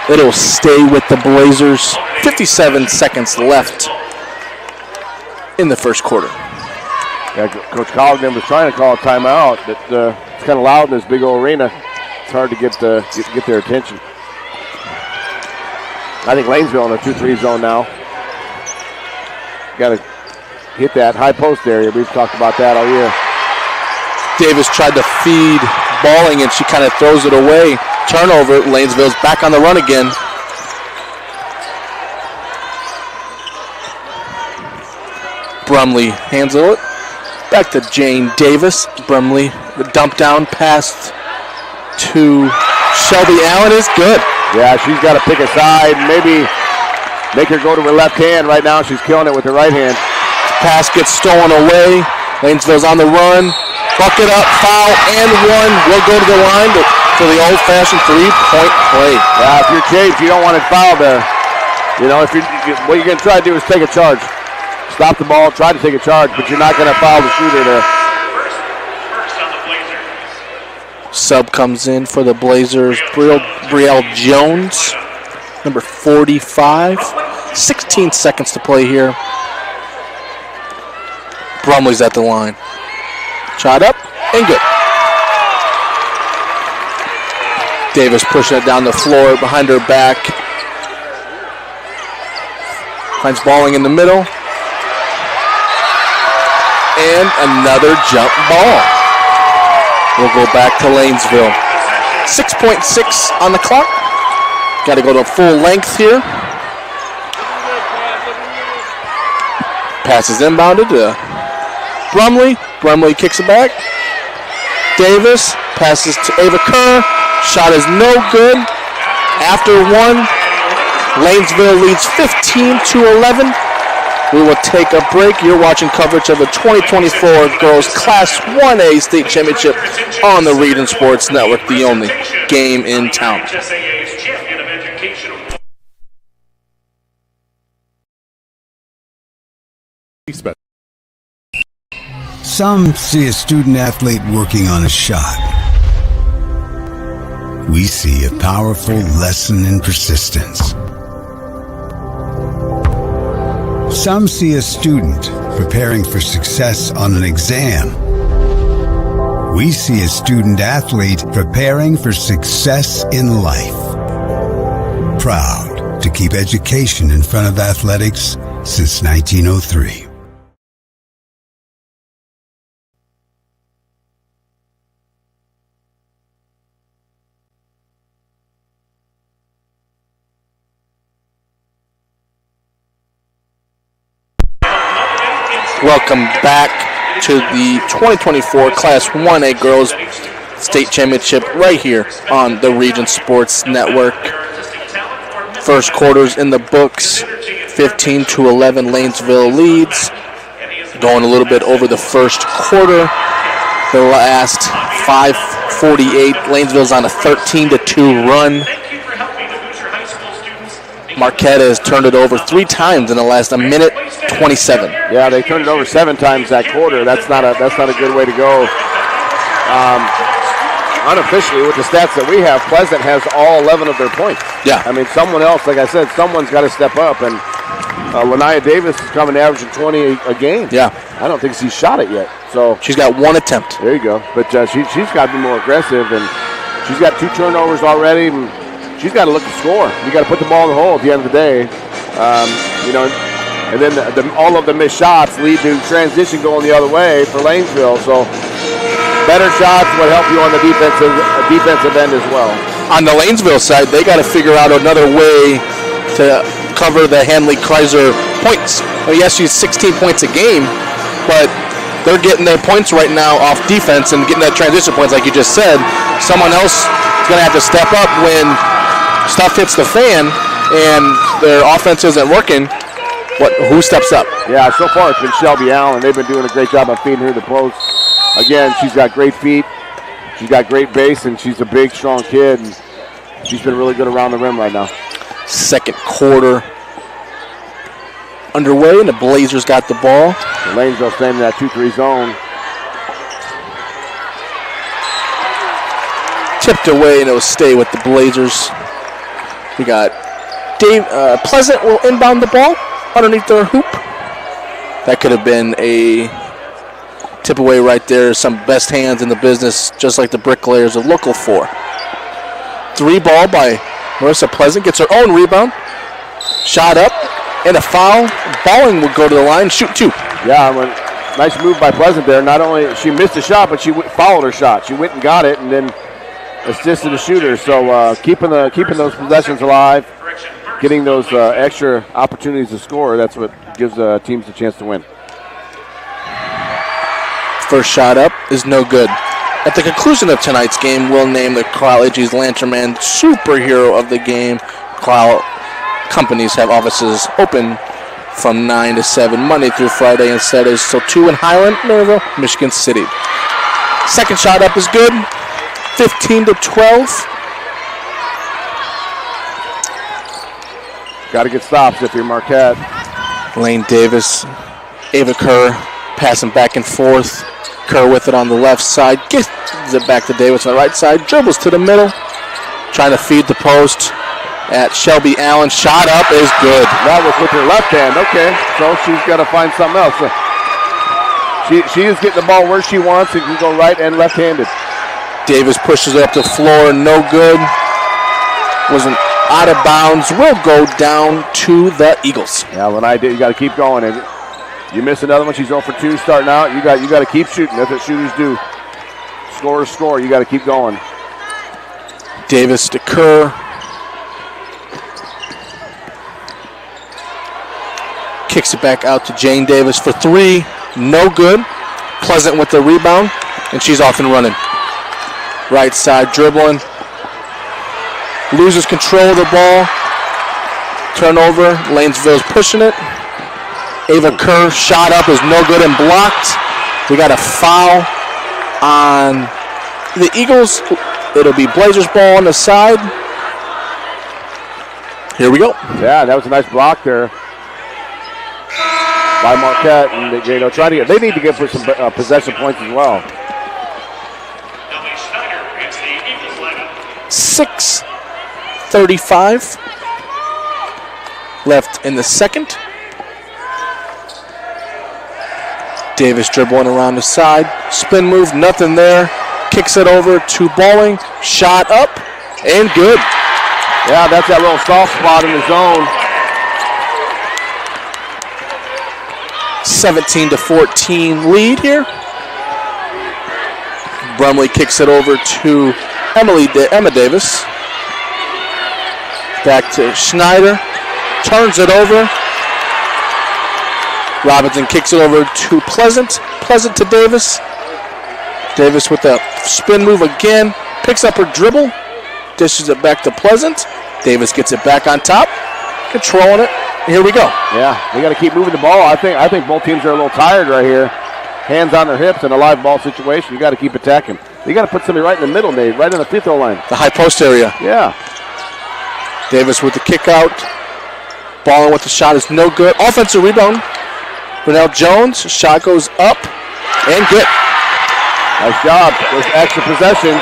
It'll stay with the Blazers. 57 seconds left in the first quarter. Yeah, Coach Colligan was trying to call a timeout, but it's kind of loud in this big old arena. It's hard to get their attention. I think Lanesville in a 2-3 zone now. Got to hit that high post area. We've talked about that all year. Davis tried to feed Balling, and she kind of throws it away. Turnover. Lanesville's back on the run again. Brumley handles it. Back to Jane Davis. Brumley, the dump down pass to Shelby Allen is good. Yeah, she's got to pick a side, maybe make her go to her left hand. Right now she's killing it with her right hand. Pass gets stolen away. Lanesville's on the run. Bucket up, foul, and one. Will go to the line for the old-fashioned three-point play. Yeah, if you're Chase, you don't want it fouled there. You know, what you're going to try to do is take a charge. Stop the ball, try to take a charge, but you're not going to foul the shooter there. First on the Blazers. Sub comes in for the Blazers, Brielle Jones, number 45. 16 seconds to play here. Brumley's at the line. Shot up and good. Davis pushing it down the floor behind her back. Finds Balling in the middle. And another jump ball. We'll go back to Lanesville. 6.6 on the clock. Got to go to full length here. Pass is inbounded to Brumley. Brumley kicks it back. Davis passes to Ava Kerr. Shot is no good. After one, Lanesville leads 15-11. We will take a break. You're watching coverage of the 2024 Girls Class 1A State Championship on the Region Sports Network, the only game in town. IHSAA's Champion of Education Award. Some see a student athlete working on a shot. We see a powerful lesson in persistence. Some see a student preparing for success on an exam. We see a student athlete preparing for success in life. Proud to keep education in front of athletics since 1903. Welcome back to the 2024 Class 1A Girls State Championship right here on the Region Sports Network. First quarter's in the books. 15-11 Lanesville leads. Going a little bit over the first quarter. The last 5:48, Lanesville's on a 13-2 run. Marquette has turned it over 3 times in the last minute 27. Yeah, they turned it over 7 times that quarter. That's not a good way to go. Unofficially, with the stats that we have, Pleasant has all 11 of their points. Yeah. I mean, someone else, like I said, someone's got to step up. And Lania Davis is coming averaging 20 a game. Yeah. I don't think she's shot it yet. So she's got 1 attempt. There you go. But she's got to be more aggressive, and she's got 2 turnovers already. And she's got to look to score. You got to put the ball in the hole at the end of the day. And then all of the missed shots lead to transition going the other way for Lanesville. So better shots will help you on the defensive end as well. On the Lanesville side, they got to figure out another way to cover the Hanley-Kreiser points. Well, yes, she's 16 points a game, but they're getting their points right now off defense and getting that transition points like you just said. Someone else is going to have to step up when stuff hits the fan and their offense isn't working. Who steps up? Yeah, so far it's been Shelby Allen. They've been doing a great job of feeding her the post. Again, she's got great feet. She's got great base, and she's a big, strong kid. And she's been really good around the rim right now. Second quarter underway, and the Blazers got the ball. Lanesville staying in that 2-3 zone. Tipped away, and it'll stay with the Blazers. We got Pleasant will inbound the ball underneath their hoop. That could have been a Tip away right there. Some best hands in the business, just like the bricklayers are looking for. 3 ball by Marissa Pleasant. Gets her own rebound. Shot up. And a foul. Balling will go to the line. Shoot 2. Yeah, nice move by Pleasant there. Not only she missed a shot, but she followed her shot. She went and got it and then assisted the shooter. So keeping those possessions alive, getting those extra opportunities to score, that's what gives teams a chance to win. First shot up is no good. At the conclusion of tonight's game, we'll name the Carlisle AG's Lanternman Superhero of the Game. Carlisle companies have offices open from 9 to 7, Monday through Friday, and Saturdays till 2 in Highland, Maryville, Michigan City. Second shot up is good. 15 to 12. Got to get stops if you're Marquette. Lane Davis, Ava Kerr passing back and forth. Kerr with it on the left side. Gives it back to Davis on the right side. Dribbles to the middle. Trying to feed the post at Shelby Allen. Shot up is good. That was with her left hand. Okay, so she's got to find something else. She is getting the ball where she wants. It can go right and left-handed. Davis pushes it up the floor. No good. Wasn't out of bounds. Will go down to the Eagles. Yeah, when I did, you got to keep going. And you miss another one. She's 0 for 2 starting out. You got to keep shooting. That's what shooters do. Score to score. You got to keep going. Davis to Kerr. Kicks it back out to Jane Davis for 3. No good. Pleasant with the rebound, and she's off and running. Right side dribbling. Loses control of the ball. Turnover. Lanesville's pushing it. Ava Kerr shot up is no good and blocked. We got a foul on the Eagles. It'll be Blazers ball on the side. Here we go. Yeah, that was a nice block there by Marquette, and try to get. They need to get for some possession points as well. 6:35 left in the second. Davis dribbling around the side. Spin move, nothing there. Kicks it over to Balling. Shot up and good. Yeah, that's that little soft spot in the zone. 17-14 lead here. Brumley kicks it over to Emma Davis. Back to Schneider. Turns it over. Robinson kicks it over to Pleasant. Pleasant to Davis. Davis with a spin move again. Picks up her dribble. Dishes it back to Pleasant. Davis gets it back on top. Controlling it. Here we go. Yeah, we got to keep moving the ball. I think both teams are a little tired right here. Hands on their hips in a live ball situation. You got to keep attacking. You got to put somebody right in the middle, Nate, right on the free throw line. The high post area. Yeah. Davis with the kick out. Balling with the shot is no good. Offensive rebound. Brunel Jones. Shot goes up and good. Nice job. Those extra possessions.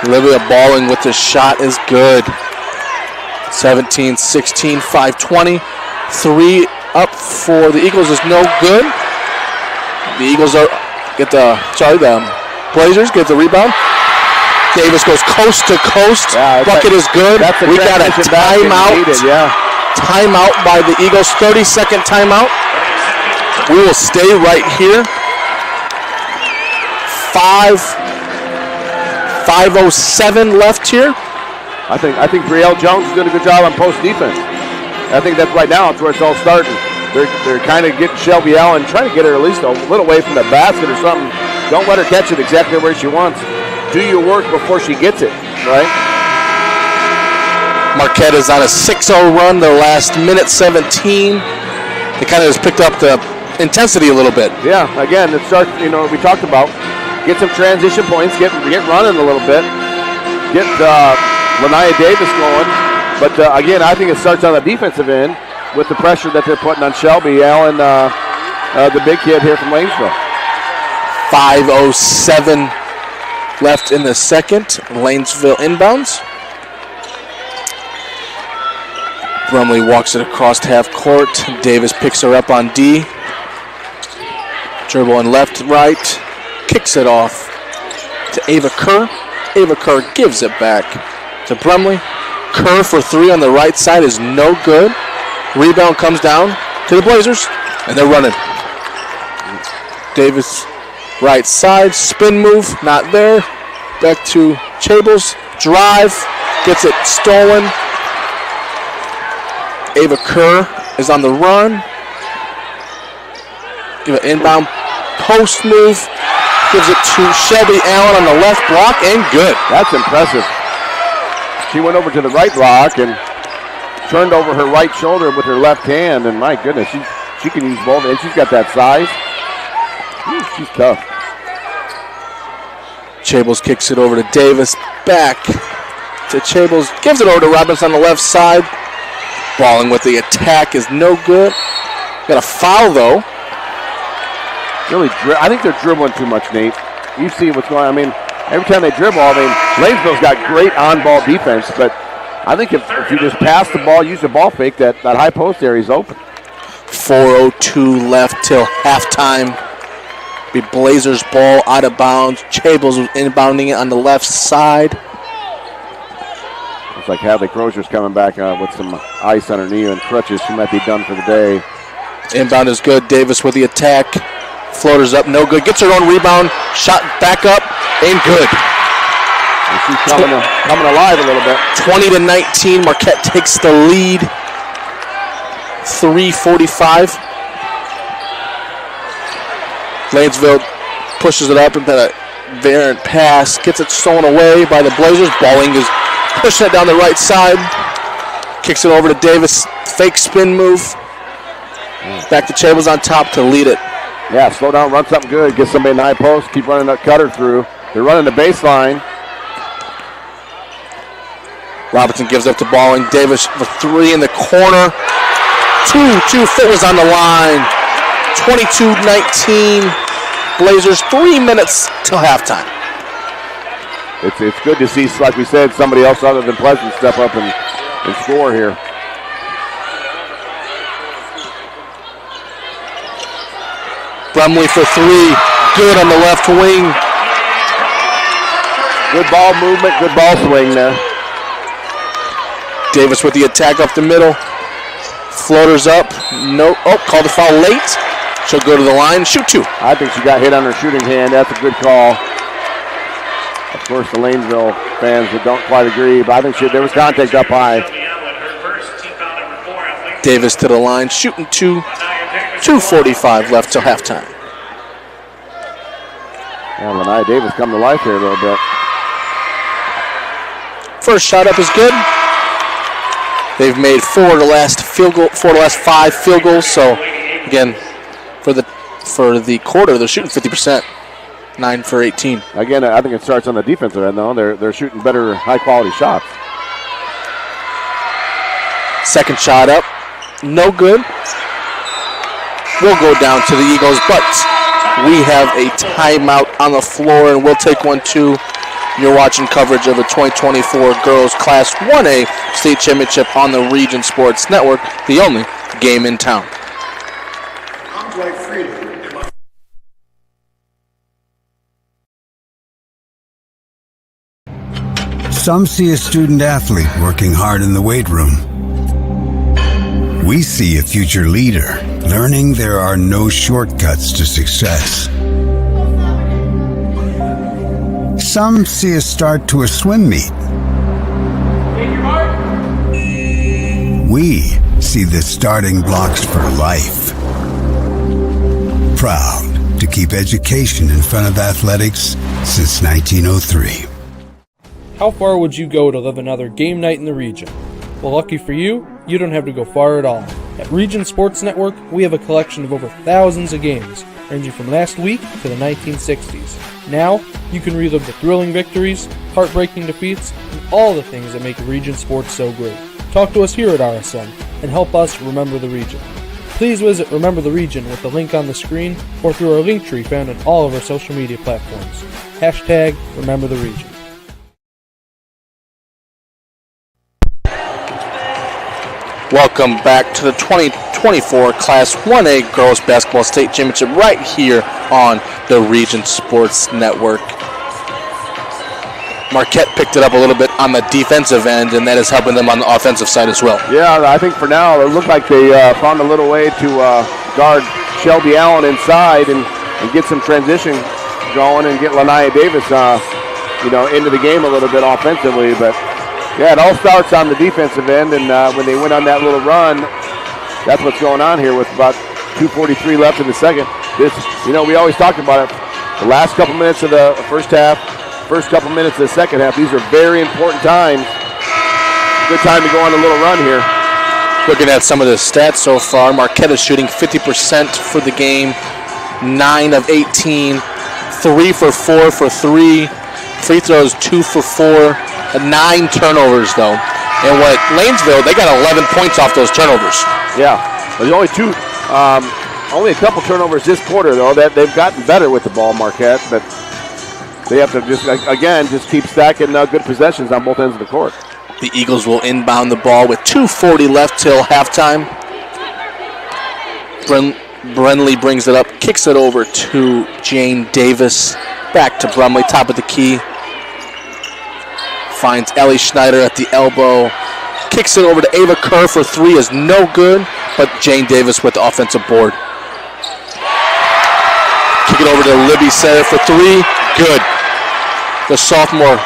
Olivia Balling with the shot is good. 17-16, 5:20. 3 up for the Eagles is no good. The Eagles the Blazers get the rebound. Davis goes coast to coast. Yeah, bucket is good. We got a timeout. Timeout by the Eagles. 30-second timeout. We will stay right here. 5:07 left here. I think Brielle Jones is doing a good job on post defense. I think that's right now. That's where it's all starting. They're kind of getting Shelby Allen, trying to get her at least a little away from the basket or something. Don't let her catch it exactly where she wants. Do your work before she gets it, right? Marquette is on a 6-0 run. The last minute 17. They kind of just picked up the intensity a little bit. Yeah, again, it starts, we talked about. Get some transition points, get running a little bit. Get Lania Davis going. But again, I think it starts on the defensive end with the pressure that they're putting on Shelby Allen, the big kid here from Lanesville. 5:07 left in the second. Lanesville inbounds. Brumley walks it across half court. Davis picks her up on D. Dribbling left, right, kicks it off to Ava Kerr. Ava Kerr gives it back to Brumley. Kerr for three on the right side is no good. Rebound comes down to the Blazers, and they're running. Davis, right side, spin move, not there. Back to Chables, drive, gets it stolen. Ava Kerr is on the run. Give an inbound post move. Gives it to Shelby Allen on the left block, and good. That's impressive. She went over to the right block and turned over her right shoulder with her left hand, and my goodness, she can use both, and she's got that size. She's tough. Chables kicks it over to Davis. Back to Chables. Gives it over to Robbins on the left side. Balling with the attack is no good. Got a foul, though. Really, I think they're dribbling too much, Nate. You see what's going on. I mean, every time they dribble, Lanesville's got great on-ball defense, but I think if you just pass the ball, use the ball fake, that high post area is open. 4:02 left till halftime. Be Blazers ball out of bounds. Chables was inbounding it on the left side. Looks like Hadley Crozier's coming back with some ice on her knee and crutches. She might be done for the day. Inbound is good. Davis with the attack. Floater's up, no good. Gets her own rebound. Shot back up, and good. And she's coming alive a little bit. 20-19. Marquette takes the lead. 3:45. Lanesville pushes it up and then a variant pass. Gets it stolen away by the Blazers. Balling is pushing it down the right side. Kicks it over to Davis. Fake spin move. Back to Chables on top to lead it. Yeah, slow down, run something good. Get somebody in the high post. Keep running that cutter through. They're running the baseline. Robinson gives up to Balling. Davis for three in the corner. Two-foot was on the line. 22-19. Blazers 3 minutes till halftime. It's good to see, like we said, somebody else other than Pleasant step up and score here. Brumley for three. Good on the left wing. Good ball movement, good ball swing there. Davis with the attack up the middle. Floaters up. No. Oh, called the foul late. She'll go to the line. Shoot two. I think she got hit on her shooting hand. That's a good call. Of course, the Lanesville fans that don't quite agree, but I think there was contact up high. Davis to the line. Shooting two. 2:45 left till halftime. Yeah, Lanai Davis come to life here a little bit. First shot up is good. They've made four of the last 5 field goals. So again, for the quarter, they're shooting 50%. 9 for 18. Again, I think it starts on the defensive end, though. They're shooting better, high-quality shots. Second shot up, no good. We'll go down to the Eagles, but we have a timeout on the floor, and we'll take one too. You're watching coverage of the 2024 Girls Class 1A State Championship on the Region Sports Network, the only game in town. Some see a student athlete working hard in the weight room. We see a future leader learning there are no shortcuts to success. Some see a start to a swim meet. We see the starting blocks for life. Proud to keep education in front of athletics since 1903. How far would you go to live another game night in the region? Well, lucky for you, you don't have to go far at all. At Region Sports Network, we have a collection of over thousands of games, ranging from last week to the 1960s. Now, you can relive the thrilling victories, heartbreaking defeats, and all the things that make Region Sports so great. Talk to us here at RSN and help us remember the region. Please visit Remember the Region with the link on the screen or through our link tree found on all of our social media platforms. Hashtag Remember the Region. Welcome back to the 2024 Class 1A Girls Basketball State Championship right here on the Region Sports Network. Marquette picked it up a little bit on the defensive end, and that is helping them on the offensive side as well. Yeah, I think for now it looked like they found a little way to guard Shelby Allen inside and get some transition going and get Lania Davis into the game a little bit offensively. But yeah, it all starts on the defensive end, and when they went on that little run, that's what's going on here with about 2:43 left in the second. We always talked about it. The last couple minutes of the first half, first couple minutes of the second half, these are very important times. Good time to go on a little run here. Looking at some of the stats so far, Marquette is shooting 50% for the game, 9 of 18, 3 for 4 for 3, free throws 2 for 4, 9 turnovers though. And what Lanesville, they got 11 points off those turnovers. Yeah, there's only only a couple turnovers this quarter though. That they've gotten better with the ball, Marquette, but they have to just keep stacking good possessions on both ends of the court. The Eagles will inbound the ball with 2:40 left till halftime. Brenly brings it up, kicks it over to Jane Davis. Back to Brumley, top of the key. Finds Ellie Schneider at the elbow. Kicks it over to Ava Kerr for 3 is no good, but Jane Davis with the offensive board. Kick it over to Libby Setter for 3, good. The sophomore.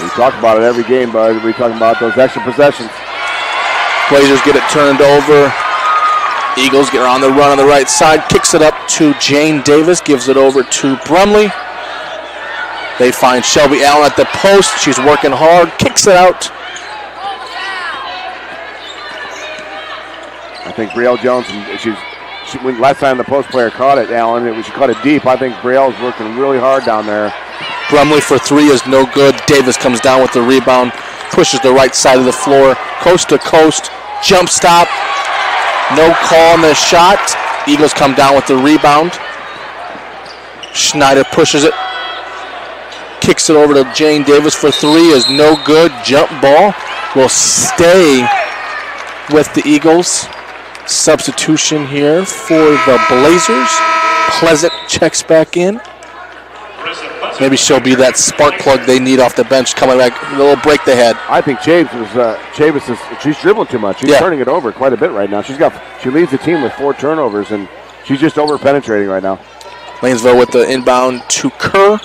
We talk about it every game, bud. We're talking about those extra possessions. Blazers get it turned over. Eagles get on the run on the right side. Kicks it up to Jane Davis. Gives it over to Brumley. They find Shelby Allen at the post. She's working hard. Kicks it out. I think Brielle Jones, when last time the post player caught it, Allen, she caught it deep. I think Brielle's working really hard down there. Brumley for 3 is no good. Davis comes down with the rebound. Pushes the right side of the floor. Coast to coast. Jump stop. No call on the shot. Eagles come down with the rebound. Schneider pushes it. Kicks it over to Jane Davis for 3 is no good. Jump ball will stay with the Eagles. Substitution here for the Blazers. Pleasant checks back in. Maybe she'll be that spark plug they need off the bench coming back. The little break they had. I think she's dribbling too much. She's turning it over quite a bit right now. She leads the team with 4 turnovers, and she's just over penetrating right now. Lanesville with the inbound to Kerr.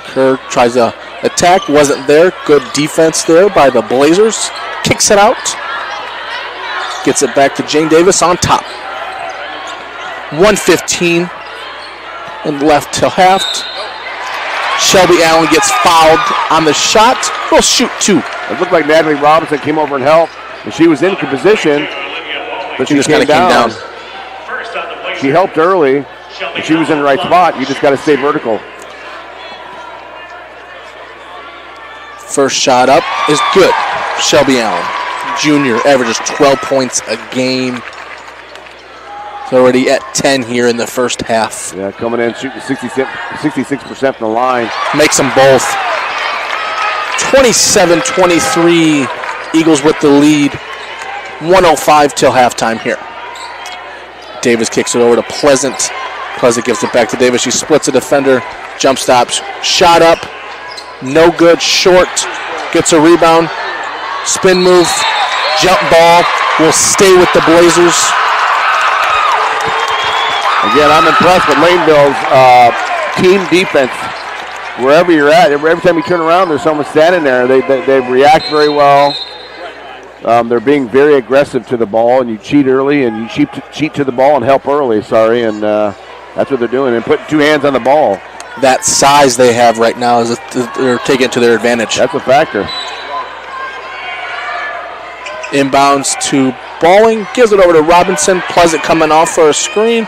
Kerr tries to attack, wasn't there. Good defense there by the Blazers. Kicks it out. Gets it back to Jane Davis on top. 1:15 and left till half. Shelby Allen gets fouled on the shot. Will shoot 2. It looked like Natalie Robinson came over and helped, and she was in position, but she just came down. She helped early, and she was in the right spot. You just got to stay vertical. First shot up is good. Shelby Allen, junior, averages 12 points a game. He's already at 10 here in the first half. Yeah, coming in shooting 66% from the line. Makes them both. 27-23, Eagles with the lead. 1:05 till halftime here. Davis kicks it over to Pleasant. Pleasant gives it back to Davis. She splits a defender. Jump stops. Shot up. No good. Short. Gets a rebound. Spin move. Jump ball. Will stay with the Blazers. Again, I'm impressed with Laneville's team defense. Wherever you're at, every time you turn around, there's someone standing there. They react very well. They're being very aggressive to the ball, and you cheat early, and you cheat to the ball and help early. And that's what they're doing, and putting 2 hands on the ball. That size they have right now is they're taking it to their advantage. That's a factor. Inbounds to Balling, gives it over to Robinson. Pleasant coming off for a screen.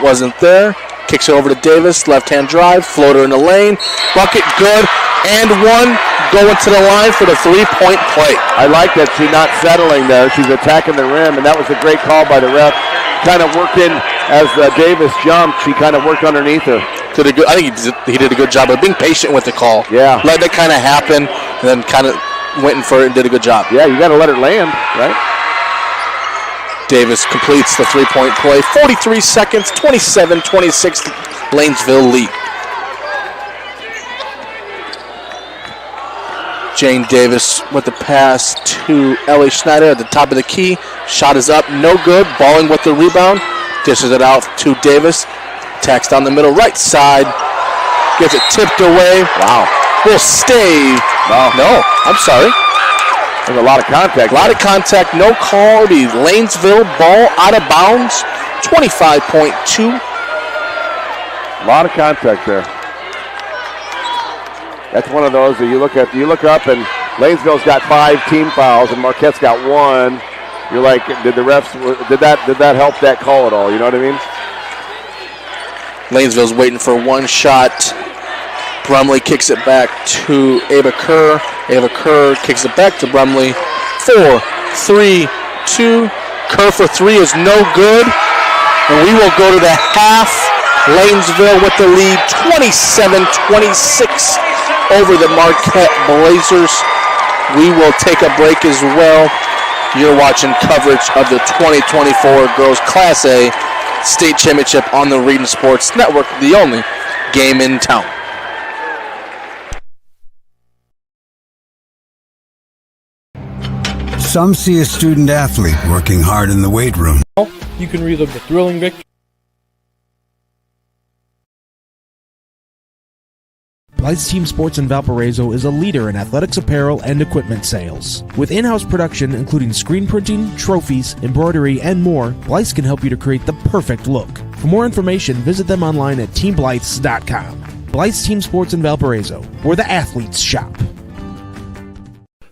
Wasn't there. Kicks it over to Davis. Left-hand drive. Floater in the lane. Bucket good. And 1 going to the line for the 3-point play. I like that she's not settling there. She's attacking the rim, and that was a great call by the ref. Kind of working as Davis jumped. She kind of worked underneath her. I think he did a good job of being patient with the call. Yeah. Letting it kind of happen, and then kind of went for it and did a good job. Yeah, you got to let it land, right? Davis completes the three-point play. 43 seconds, 27-26, Lanesville lead. Jane Davis with the pass to Ellie Schneider at the top of the key. Shot is up, no good. Balling with the rebound. Dishes it out to Davis. Attacks down the middle, right side. Gets it tipped away. Wow. Will stay. Wow. No, I'm sorry. There's a lot of contact. A lot of contact. No call. The Lanesville ball out of bounds. 25.2. A lot of contact there. That's one of those that you look up and Lanesville's got 5 team fouls and Marquette's got 1. You're like, did the refs, did that help that call at all? You know what I mean? Lanesville's waiting for one shot. Brumley kicks it back to Ava Kerr. Ava Kerr kicks it back to Brumley. 4, 3, 2. Kerr for 3 is no good. And we will go to the half. Lanesville with the lead, 27-26 over the Marquette Blazers. We will take a break as well. You're watching coverage of the 2024 Girls Class A State Championship on the Region Sports Network, the only game in town. Some see a student athlete working hard in the weight room. You can relive the thrilling victory. Blythe's Team Sports in Valparaiso is a leader in athletics apparel and equipment sales. With in-house production including screen printing, trophies, embroidery, and more, Blythe's can help you to create the perfect look. For more information, visit them online at teamblythes.com. Blythe's Team Sports in Valparaiso, where the athletes shop.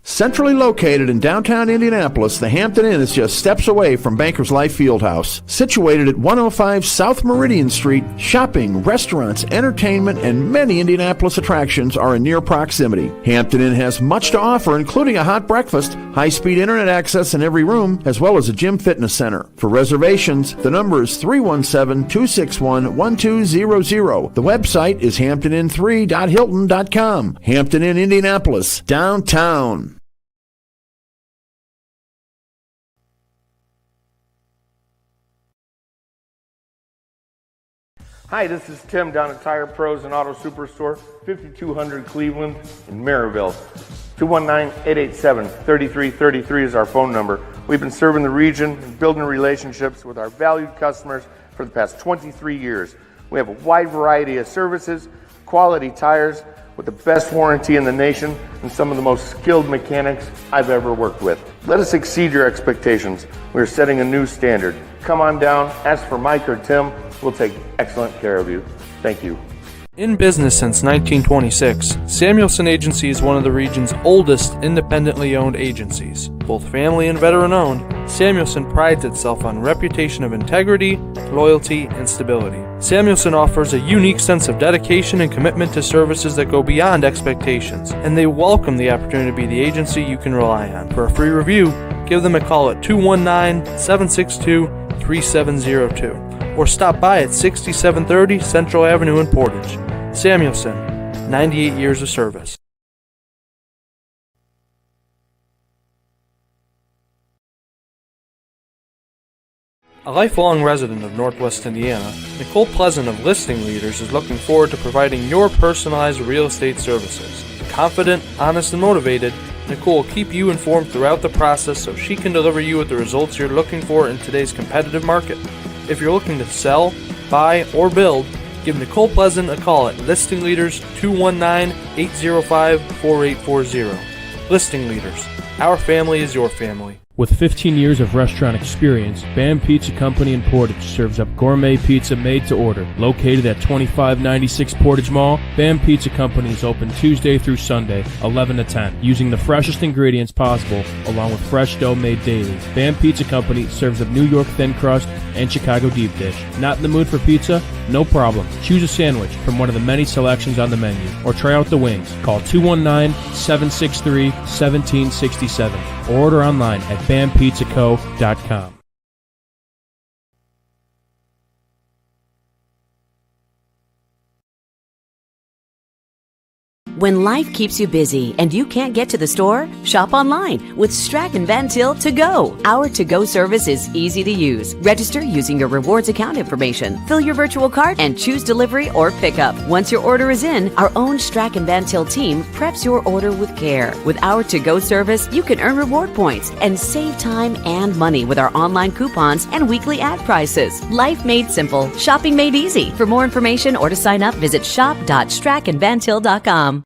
Centrally located in downtown Indianapolis, the Hampton Inn is just steps away from Bankers Life Fieldhouse. Situated at 105 South Meridian Street, shopping, restaurants, entertainment, and many Indianapolis attractions are in near proximity. Hampton Inn has much to offer, including a hot breakfast, high-speed internet access in every room, as well as a gym fitness center. For reservations, the number is 317-261-1200. The website is hamptonin3.hilton.com. Hampton Inn, Indianapolis, downtown. Hi, this is Tim down at Tire Pros and Auto Superstore, 5200 Cleveland in Maryville. 219-887-3333 is our phone number. We've been serving the region and building relationships with our valued customers for the past 23 years. We have a wide variety of services, quality tires with the best warranty in the nation, and some of the most skilled mechanics I've ever worked with. Let us exceed your expectations. We're setting a new standard. Come on down, ask for Mike or Tim. We'll take excellent care of you. Thank you. In business since 1926, Samuelson Agency is one of the region's oldest independently owned agencies. Both family and veteran owned, Samuelson prides itself on a reputation of integrity, loyalty, and stability. Samuelson offers a unique sense of dedication and commitment to services that go beyond expectations, and they welcome the opportunity to be the agency you can rely on. For a free review, give them a call at 219-762-3702. Or stop by at 6730 Central Avenue in Portage. Samuelson, 98 years of service. A lifelong resident of Northwest Indiana, Nicole Pleasant of Listing Leaders is looking forward to providing your personalized real estate services. Confident, honest, and motivated, Nicole will keep you informed throughout the process so she can deliver you with the results you're looking for in today's competitive market. If you're looking to sell, buy, or build, give Nicole Pleasant a call at Listing Leaders 219-805-4840. Listing Leaders. Our family is your family. With 15 years of restaurant experience, BAM Pizza Company in Portage serves up gourmet pizza made to order. Located at 2596 Portage Mall, BAM Pizza Company is open Tuesday through Sunday, 11 to 10, using the freshest ingredients possible, along with fresh dough made daily. BAM Pizza Company serves up New York thin crust and Chicago deep dish. Not in the mood for pizza? No problem. Choose a sandwich from one of the many selections on the menu, or try out the wings. Call 219-763-1767, or order online at bampizzaco.com. When life keeps you busy and you can't get to the store, shop online with Strachan Van Til To Go. Our to-go service is easy to use. Register using your rewards account information, fill your virtual card, and choose delivery or pickup. Once your order is in, our own Strachan Van Til team preps your order with care. With our to-go service, you can earn reward points and save time and money with our online coupons and weekly ad prices. Life made simple, shopping made easy. For more information or to sign up, visit shop.strachanvantil.com.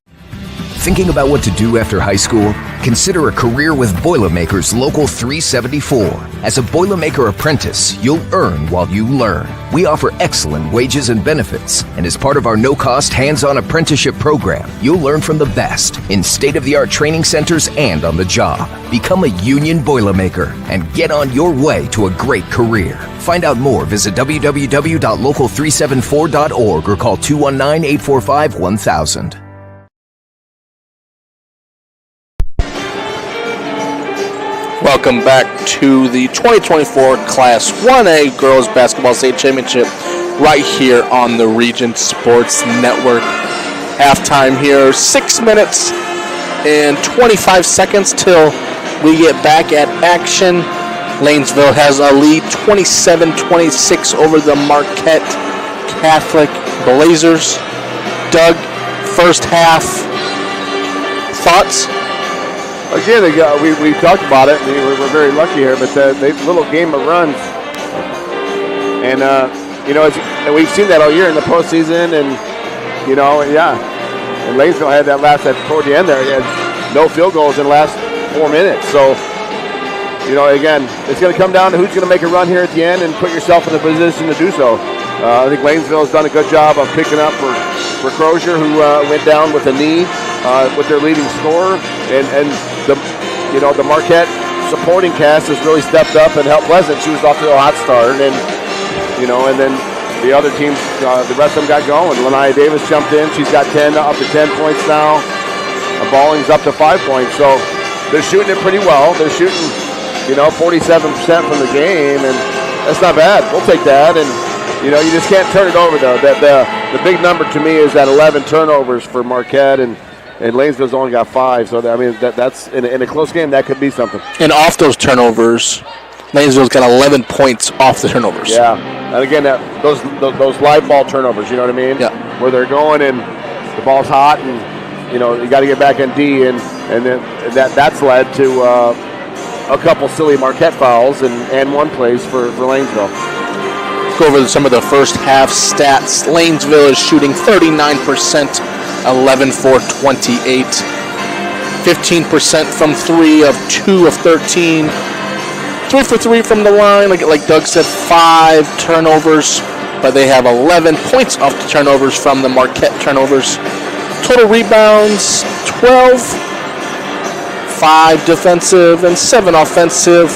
Thinking about what to do after high school? Consider a career with Boilermakers Local 374. As a Boilermaker apprentice, you'll earn while you learn. We offer excellent wages and benefits, and as part of our no-cost hands-on apprenticeship program, you'll learn from the best in state-of-the-art training centers and on the job. Become a union Boilermaker and get on your way to a great career. Find out more, visit www.local374.org or call 219-845-1000. Welcome back to the 2024 Class 1A Girls Basketball State Championship right here on the Region Sports Network. Halftime here, 6 minutes and 25 seconds till we get back at action. Lanesville has a lead 27-26 over the Marquette Catholic Blazers. Doug, first half, thoughts? Again, we talked about it. We're very lucky here, but they little game of runs, and and we've seen that all year in the postseason, and and Lanesville had that toward the end there. He had no field goals in the last 4 minutes. So, again, it's going to come down to who's going to make a run here at the end and put yourself in a position to do so. I think Lanesville has done a good job of picking up for Crozier, who went down with a knee with their leading scorer, and the Marquette supporting cast has really stepped up and helped Pleasant. She was off to a hot start, and then the other teams, the rest of them got going. Lanaya Davis jumped in; she's got up to 10 points now. Balling's up to 5 points, so they're shooting it pretty well. They're shooting, 47% from the game, and that's not bad. We'll take that, and you just can't turn it over though. The big number to me is that 11 turnovers for Marquette, and Lanesville's only got 5, so that's in a close game. That could be something. And off those turnovers, Lanesville's got 11 points off the turnovers. Yeah, and again, those live ball turnovers, you know what I mean? Yeah. Where they're going and the ball's hot, and you got to get back in D, and then that's led to a couple silly Marquette fouls and one place for Lanesville. Let's go over some of the first half stats. Lanesville is shooting 39%. 11 for 28, 15% from 3 of 2 of 13, 3 for 3 from the line, like Doug said, 5 turnovers, but they have 11 points off the turnovers from the Marquette turnovers. Total rebounds, 12, 5 defensive and 7 offensive.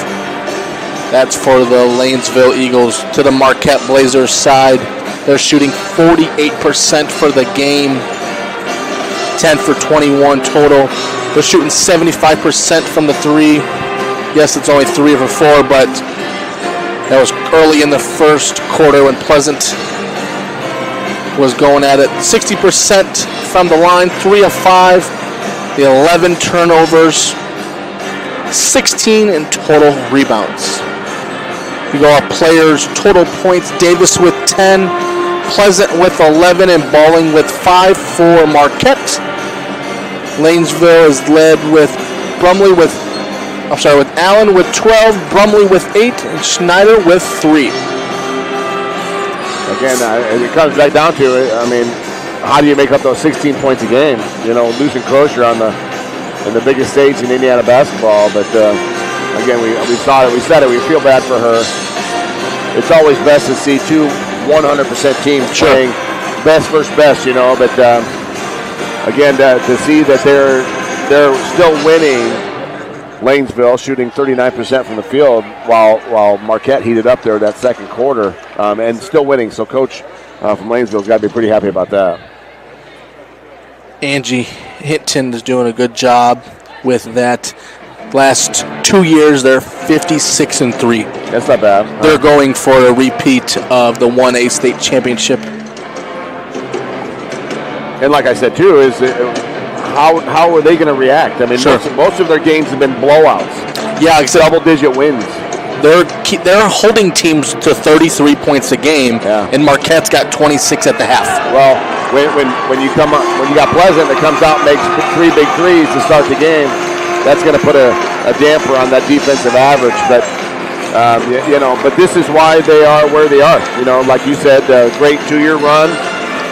That's for the Lanesville Eagles. To the Marquette Blazers side, they're shooting 48% for the game. 10 for 21 total. They're shooting 75% from the 3. Yes, it's only 3 for 4, but that was early in the first quarter when Pleasant was going at it. 60% from the line, 3 of 5. The 11 turnovers, 16 in total rebounds. You go off players, total points. Davis with 10, Pleasant with 11, and Balling with 5 for Marquette. Lanesville is led with Allen with 12, Brumley with 8, and Schneider with 3. Again, it comes right down to it. I mean, how do you make up those 16 points a game? Losing Crozier in the biggest stage in Indiana basketball. But again, we saw it. We said it. We feel bad for her. It's always best to see 2 100% teams playing best versus best, But again, to see that they're still winning. Lanesville shooting 39% from the field, while Marquette heated up there that second quarter, and still winning. So Coach from Lanesville's got to be pretty happy about that. Angie Hinton is doing a good job with that. Last 2 years, they're 56-3. That's not bad. They're going for a repeat of the 1A state championship. And like I said, too, is how are they going to react? I mean, most of their games have been blowouts. Yeah, like I said, double-digit wins. They're holding teams to 33 points a game, and Marquette's got 26 at the half. Well, when you got Pleasant that comes out and makes 3 big threes to start the game, that's going to put a damper on that defensive average. But but this is why they are where they are. Like you said, a great 2-year run.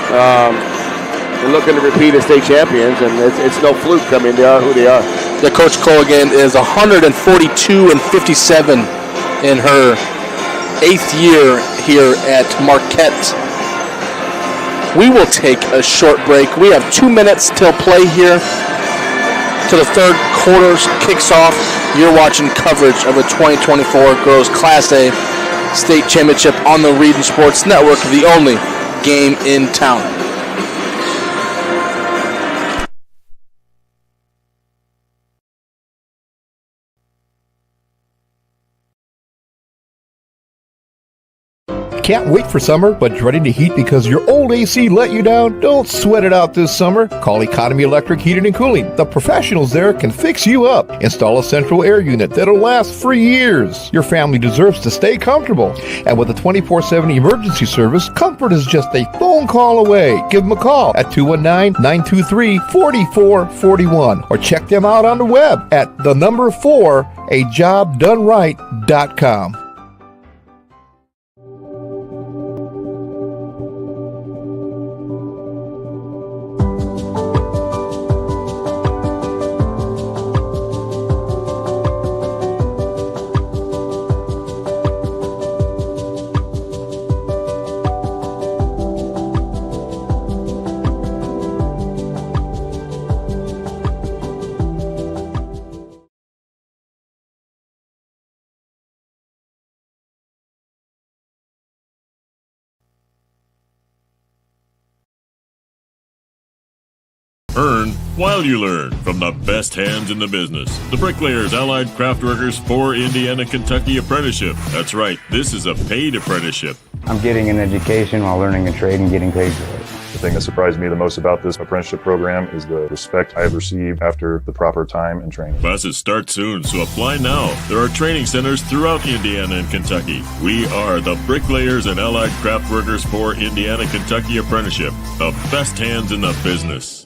They're looking to repeat as state champions, and it's no fluke. I mean, they are who they are. The Coach Colligan is 142-57 in her 8th year here at Marquette. We will take a short break. We have 2 minutes till play here. To the third quarter kicks off. You're watching coverage of the 2024 Girls Class A State Championship on the Region Sports Network, the only game in town. Can't wait for summer, but dreading the heat because your old AC let you down? Don't sweat it out this summer. Call Economy Electric Heating and Cooling. The professionals there can fix you up. Install a central air unit that'll last for years. Your family deserves to stay comfortable. And with a 24/7 emergency service, comfort is just a phone call away. Give them a call at 219-923-4441 or check them out on the web at 4ajobdoneright.com. Earn while you learn from the best hands in the business. The Bricklayers Allied Craftworkers for Indiana, Kentucky Apprenticeship. That's right, this is a paid apprenticeship. I'm getting an education while learning a trade and getting paid for it. The thing that surprised me the most about this apprenticeship program is the respect I have received after the proper time and training. Classes start soon, so apply now. There are training centers throughout Indiana and Kentucky. We are the Bricklayers and Allied Craftworkers for Indiana, Kentucky Apprenticeship. The best hands in the business.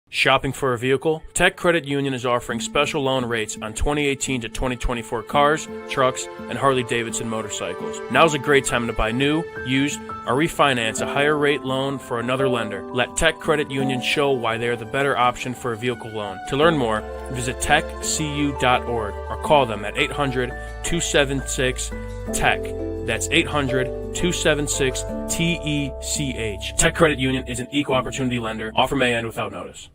Shopping for a vehicle? Tech Credit Union is offering special loan rates on 2018 to 2024 cars, trucks, and Harley-Davidson motorcycles. Now's a great time to buy new, used, or refinance a higher rate loan for another lender. Let Tech Credit Union show why they are the better option for a vehicle loan. To learn more, visit techcu.org or call them at 800-276-TECH. That's 800-276-TECH. Tech Credit Union is an equal opportunity lender. Offer may end without notice.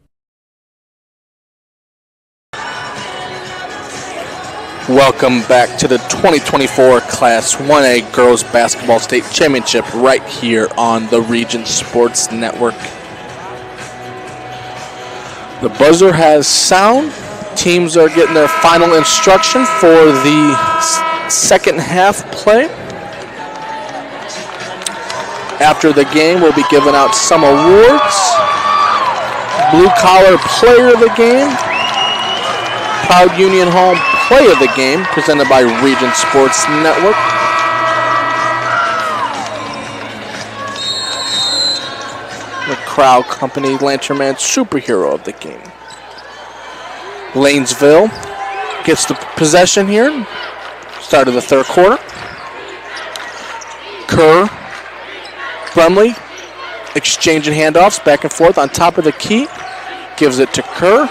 Welcome back to the 2024 Class 1A Girls Basketball State Championship right here on the Region Sports Network. The buzzer has sound. Teams are getting their final instruction for the second half play. After the game, we'll be giving out some awards. Blue Collar Player of the Game. Proud Union Home Play of the Game, presented by Region Sports Network. The Crowd Company Lanternman Superhero of the Game. Lanesville gets the possession here. Start of the third quarter. Kerr, Brumley, exchanging handoffs back and forth on top of the key. Gives it to Kerr.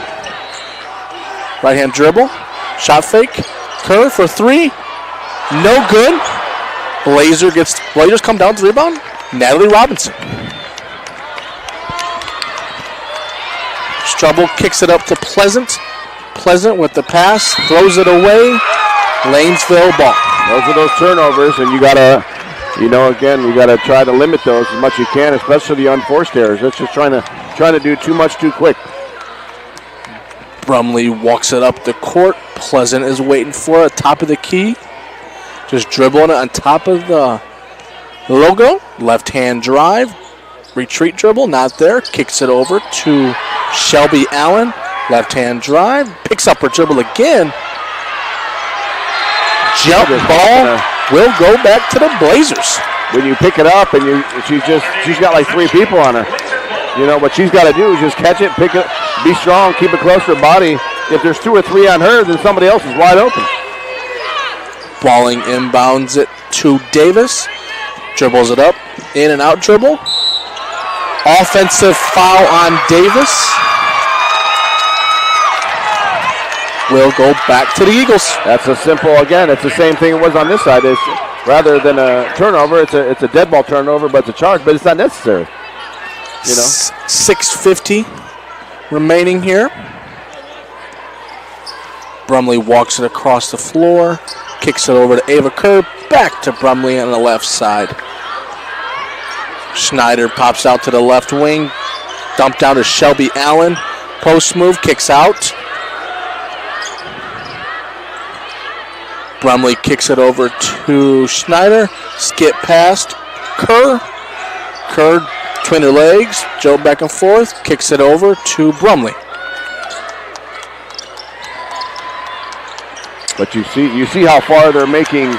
Right hand dribble. Shot fake. Kerr for three. No good. Blazers come down to rebound. Natalie Robinson. Strubble kicks it up to Pleasant. Pleasant with the pass. Throws it away. Lanesville ball. Those are those turnovers, and you got to, you got to try to limit those as much as you can, especially the unforced errors. That's just trying to do too much too quick. Brumley walks it up the court. Pleasant is waiting for it, top of the key. Just dribbling it on top of the logo. Left-hand drive. retreat dribble, not there. Kicks it over to Shelby Allen. Left-hand drive, picks up her dribble again. Jump ball will go back to the Blazers. When you pick it up and she's got like 3 people on her. You know, what she's got to do is just catch it, pick it, be strong, keep it close to her body. If there's 2 or 3 on her, then somebody else is wide open. Balling inbounds it to Davis. Dribbles it up, in and out dribble. Offensive foul on Davis. Will go back to the Eagles. That's a simple, again, it's the same thing it was on this side. It's, rather than a turnover, it's a dead ball turnover, but it's a charge, but it's not necessary. You know? 6:50 remaining here. Brumley walks it across the floor, kicks it over to Ava Kerr, back to Brumley on the left side. Schneider pops out to the left wing, dumped down to Shelby Allen. Post move, kicks out. Brumley kicks it over to Schneider. Skip past Kerr. Kerr between her legs. Joe back and forth. Kicks it over to Brumley. But you see how far they're making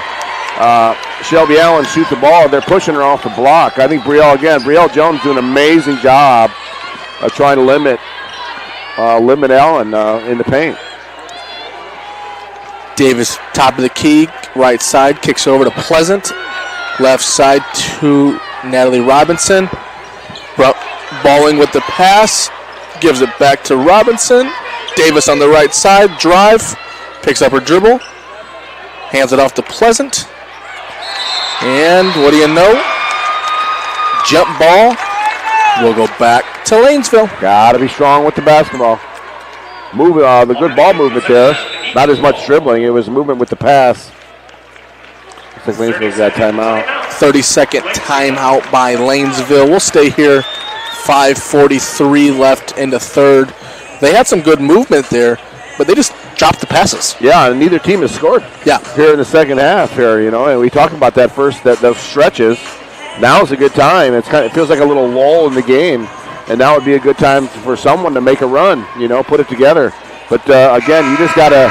Shelby Allen shoot the ball. They're pushing her off the block. I think Brielle Jones doing an amazing job of trying to limit Allen in the paint. Davis, top of the key, right side, kicks over to Pleasant. Left side to Natalie Robinson. Balling with the pass, gives it back to Robinson. Davis on the right side, drive, picks up her dribble, hands it off to Pleasant. And what do you know? Jump ball will go back to Lanesville. Got to be strong with the basketball. The good ball movement there. Not as much dribbling. It was movement with the pass. I think Lanesville's got timeout. 30-second timeout by Lanesville. We'll stay here. 5:43 left in the third. They had some good movement there, but they just dropped the passes. Yeah, and neither team has scored. Yeah, here in the second half here, you know, and we talked about that those stretches. Now is a good time. It feels like a little lull in the game, and now would be a good time for someone to make a run, you know, put it together. But again, you just got to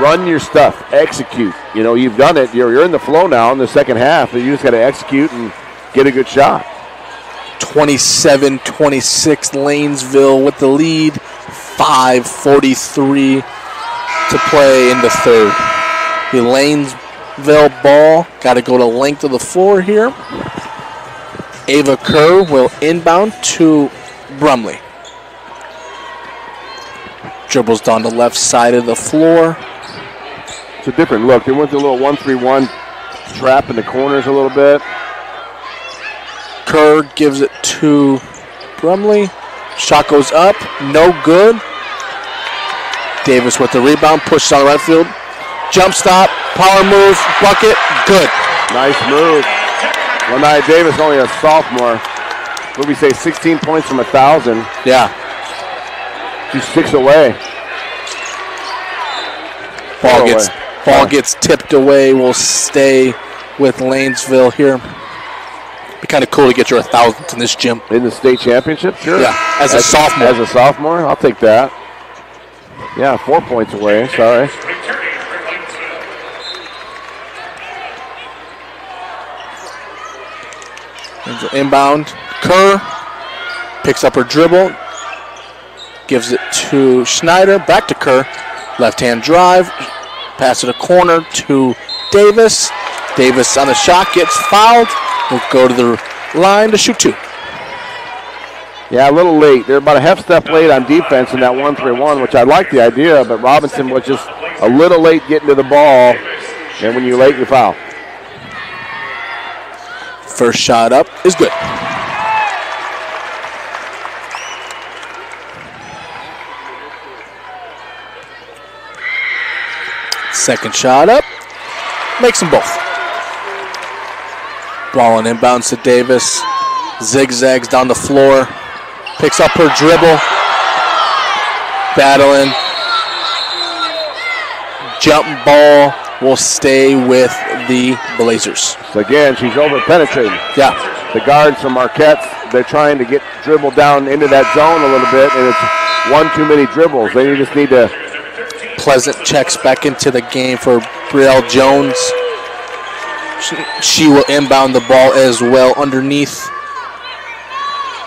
run your stuff, execute. You know, you've done it. You're in the flow now in the second half, and you just got to execute and get a good shot. 27-26, Lanesville with the lead. 5:43 to play in the third. The Lanesville ball got to go to length of the floor here. Ava Kerr will inbound to Brumley. Dribbles down the left side of the floor. It's a different look. They went to a little 1-3-1 trap in the corners a little bit. Kerr gives it to Brumley. Shot goes up. No good. Davis with the rebound. Pushes on the right field. Jump stop. Power move. Bucket. Good. Nice move. Lanaya Davis, only a sophomore. What do we say, 16 points from 1,000? Yeah. She's 6 away. Ball gets tipped away. We'll stay with Lanesville here. Be kind of cool to get your 1,000th in this gym. In the state championship? Sure. Yeah, as a sophomore. As a sophomore? I'll take that. Yeah, 4 points away. Sorry. Inbound. Kerr picks up her dribble. Gives it to Schneider. Back to Kerr. Left-hand drive. Pass to the corner to Davis. Davis on the shot gets fouled. Will go to the line to shoot 2. Yeah, a little late. They're about a half step late on defense in that 1-3-1, which I like the idea, but Robinson was just a little late getting to the ball, and when you're late, you foul. First shot up is good. Second shot up. Makes them both. Ball and inbounds to Davis. Zigzags down the floor. Picks up her dribble. Battling. Jump ball will stay with the Blazers. So again, she's over penetrating. Yeah. The guards from Marquette, they're trying to get dribbled down into that zone a little bit, and it's one too many dribbles. They just need to. Pleasant checks back into the game for Brielle Jones. She will inbound the ball as well underneath.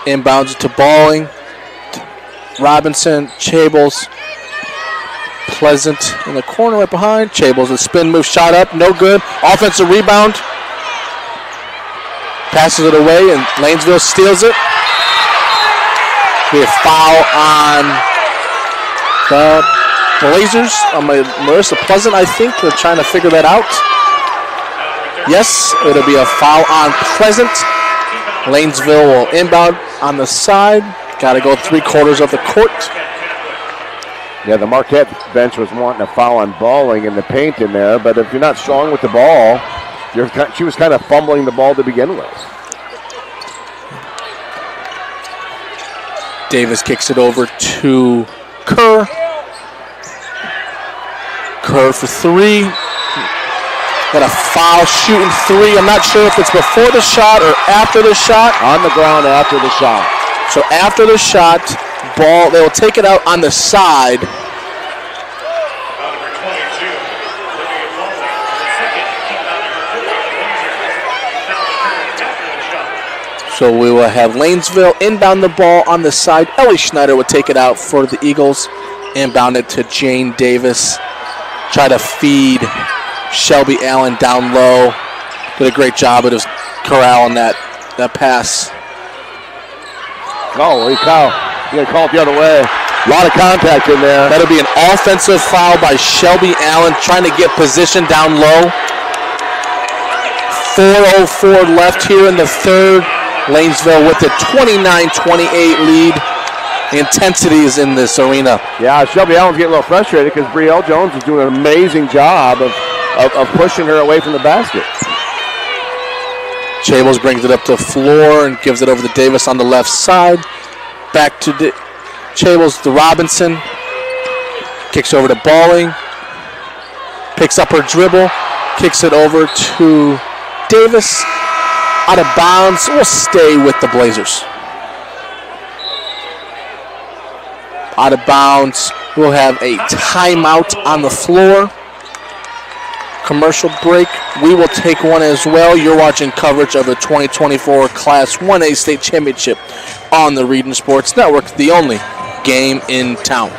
Inbounds it to Balling. Robinson, Chables. Pleasant in the corner right behind. Chables, a spin move, shot up, no good. Offensive rebound. Passes it away, and Lanesville steals it. We have foul on the Blazers. Marissa Pleasant, I think. They're trying to figure that out. Yes, it'll be a foul on Pleasant. Lanesville will inbound on the side. Got to go 3/4 of the court. Yeah, the Marquette bench was wanting a foul on Balling in the paint in there, but if you're not strong with the ball, she was kind of fumbling the ball to begin with. Davis kicks it over to Kerr. Kerr for three. Got a foul shooting three. I'm not sure if it's before the shot or after the shot. On the ground after the shot. So after the shot, ball, they will take it out on the side. So we will have Lanesville inbound the ball on the side. Ellie Schneider would take it out for the Eagles. Inbound it to Jane Davis. Try to feed Shelby Allen down low. Did a great job of corralling that pass. Oh, he called it the other way. A lot of contact in there. That'll be an offensive foul by Shelby Allen trying to get position down low. 4:04 left here in the third. Lanesville with the 29-28 lead. The intensity is in this arena. Yeah, Shelby Allen's getting a little frustrated because Brielle Jones is doing an amazing job of pushing her away from the basket. Chables brings it up to the floor and gives it over to Davis on the left side. Back to Chables to Robinson. Kicks over to Balling. Picks up her dribble. Kicks it over to Davis. Out of bounds. We'll stay with the Blazers. Out of bounds. We'll have a timeout on the floor. Commercial break. We will take one as well. You're watching coverage of the 2024 Class 1A State Championship on the Region Sports Network, the only game in town.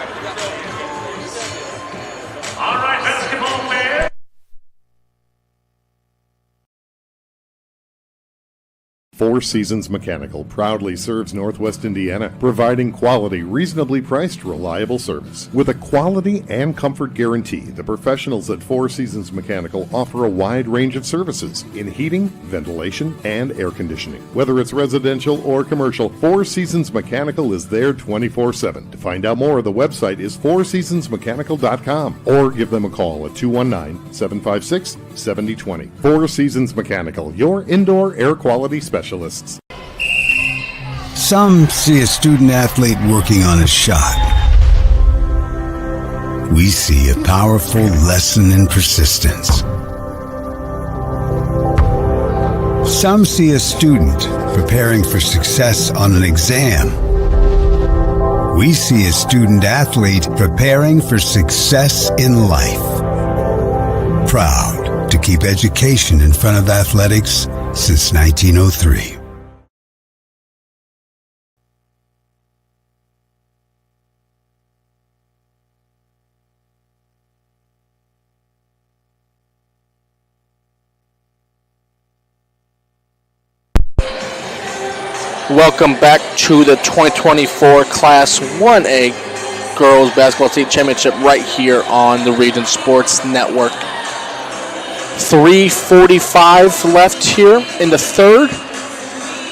Four Seasons Mechanical proudly serves Northwest Indiana, providing quality, reasonably priced, reliable service. With a quality and comfort guarantee, the professionals at Four Seasons Mechanical offer a wide range of services in heating, ventilation, and air conditioning. Whether it's residential or commercial, Four Seasons Mechanical is there 24/7. To find out more, the website is fourseasonsmechanical.com or give them a call at 219-756-7020. Four Seasons Mechanical, your indoor air quality specialist. Some see a student athlete working on a shot. We see a powerful lesson in persistence. Some see a student preparing for success on an exam. We see a student athlete preparing for success in life. Proud to keep education in front of athletics since 1903. Welcome back to the 2024 Class 1A Girls Basketball State Championship right here on the Region Sports Network. 3:45 left here in the third.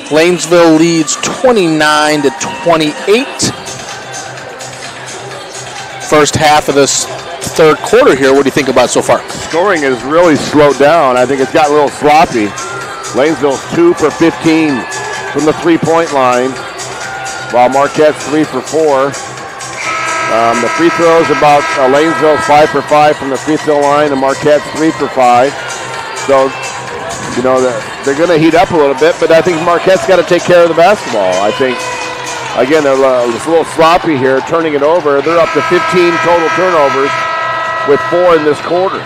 Lanesville leads 29-28. First half of this third quarter here. What do you think about so far? Scoring has really slowed down. I think it's got a little sloppy. Lanesville's 2 for 15 from the three-point line, while Marquette's 3 for 4. The free throws about Lanesville's 5 for 5 from the free throw line, and Marquette's 3 for 5. So you know, they're going to heat up a little bit, but I think Marquette's got to take care of the basketball. I think, again, they're a little sloppy here, turning it over. They're up to 15 total turnovers with 4 in this quarter.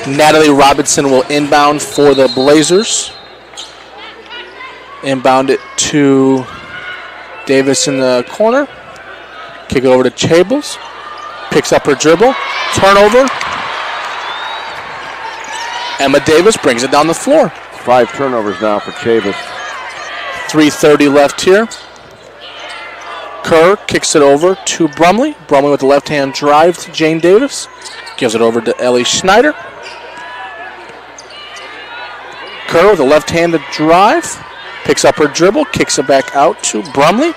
Natalie Robinson will inbound for the Blazers. Inbound it to Davis in the corner. Kick it over to Chables. Picks up her dribble. Turnover. Emma Davis brings it down the floor. 5 turnovers now for Chavis. 3:30 left here. Kerr kicks it over to Brumley. Brumley with the left-hand drive to Jane Davis. Gives it over to Ellie Schneider. Kerr with a left-handed drive. Picks up her dribble. Kicks it back out to Brumley.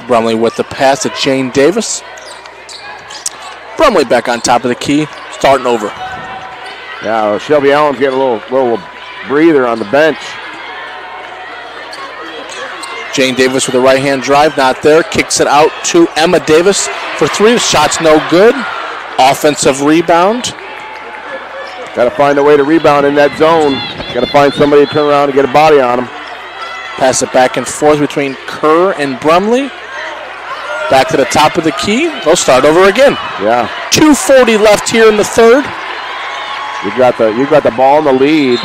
Brumley with the pass to Jane Davis. Brumley back on top of the key. Starting over. Yeah, Shelby Allen's getting a little breather on the bench. Jane Davis with a right-hand drive, not there. Kicks it out to Emma Davis for 3. Shot's no good. Offensive rebound. Got to find a way to rebound in that zone. Got to find somebody to turn around and get a body on him. Pass it back and forth between Kerr and Brumley. Back to the top of the key. They'll start over again. Yeah. 2:40 left here in the third. You got the ball in the lead.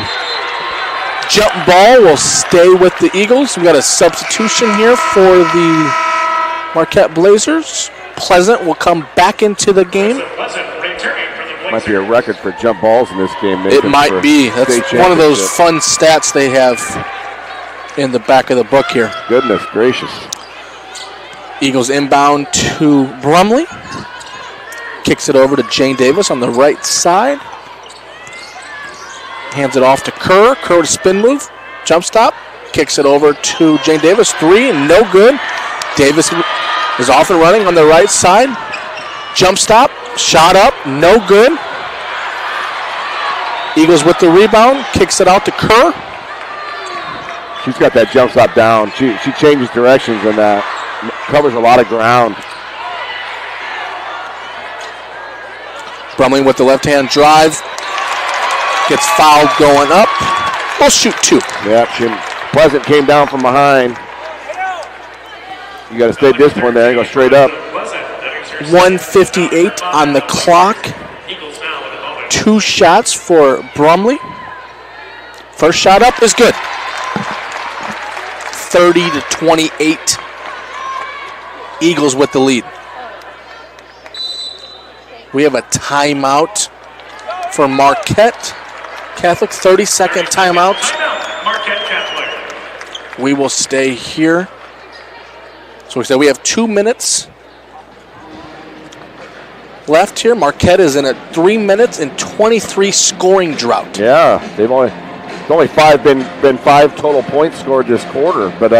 Jump ball will stay with the Eagles. We got a substitution here for the Marquette Blazers. Pleasant will come back into the game. Might be a record for jump balls in this game. It might be. That's one of those fun stats they have in the back of the book here. Goodness gracious. Eagles inbound to Brumley. Kicks it over to Jane Davis on the right side. Hands it off to Kerr. Kerr with a spin move. Jump stop. Kicks it over to Jane Davis. 3, no good. Davis is off and running on the right side. Jump stop. Shot up. No good. Eagles with the rebound. Kicks it out to Kerr. She's got that jump stop down. She changes directions and covers a lot of ground. Brumley with the left-hand drive. Gets fouled going up. We'll shoot 2. Yep, Pleasant came down from behind. You got to stay disciplined there and go straight up. 1:58 on the clock. 2 shots for Brumley. First shot up is good. 30-28. Eagles with the lead. We have a timeout for Marquette Catholic. 30-second timeout. Marquette Catholic. We will stay here. So we have 2 minutes left here. Marquette is in a 3 minutes and 23 scoring drought. Yeah, it's only 5 been 5 total points scored this quarter. But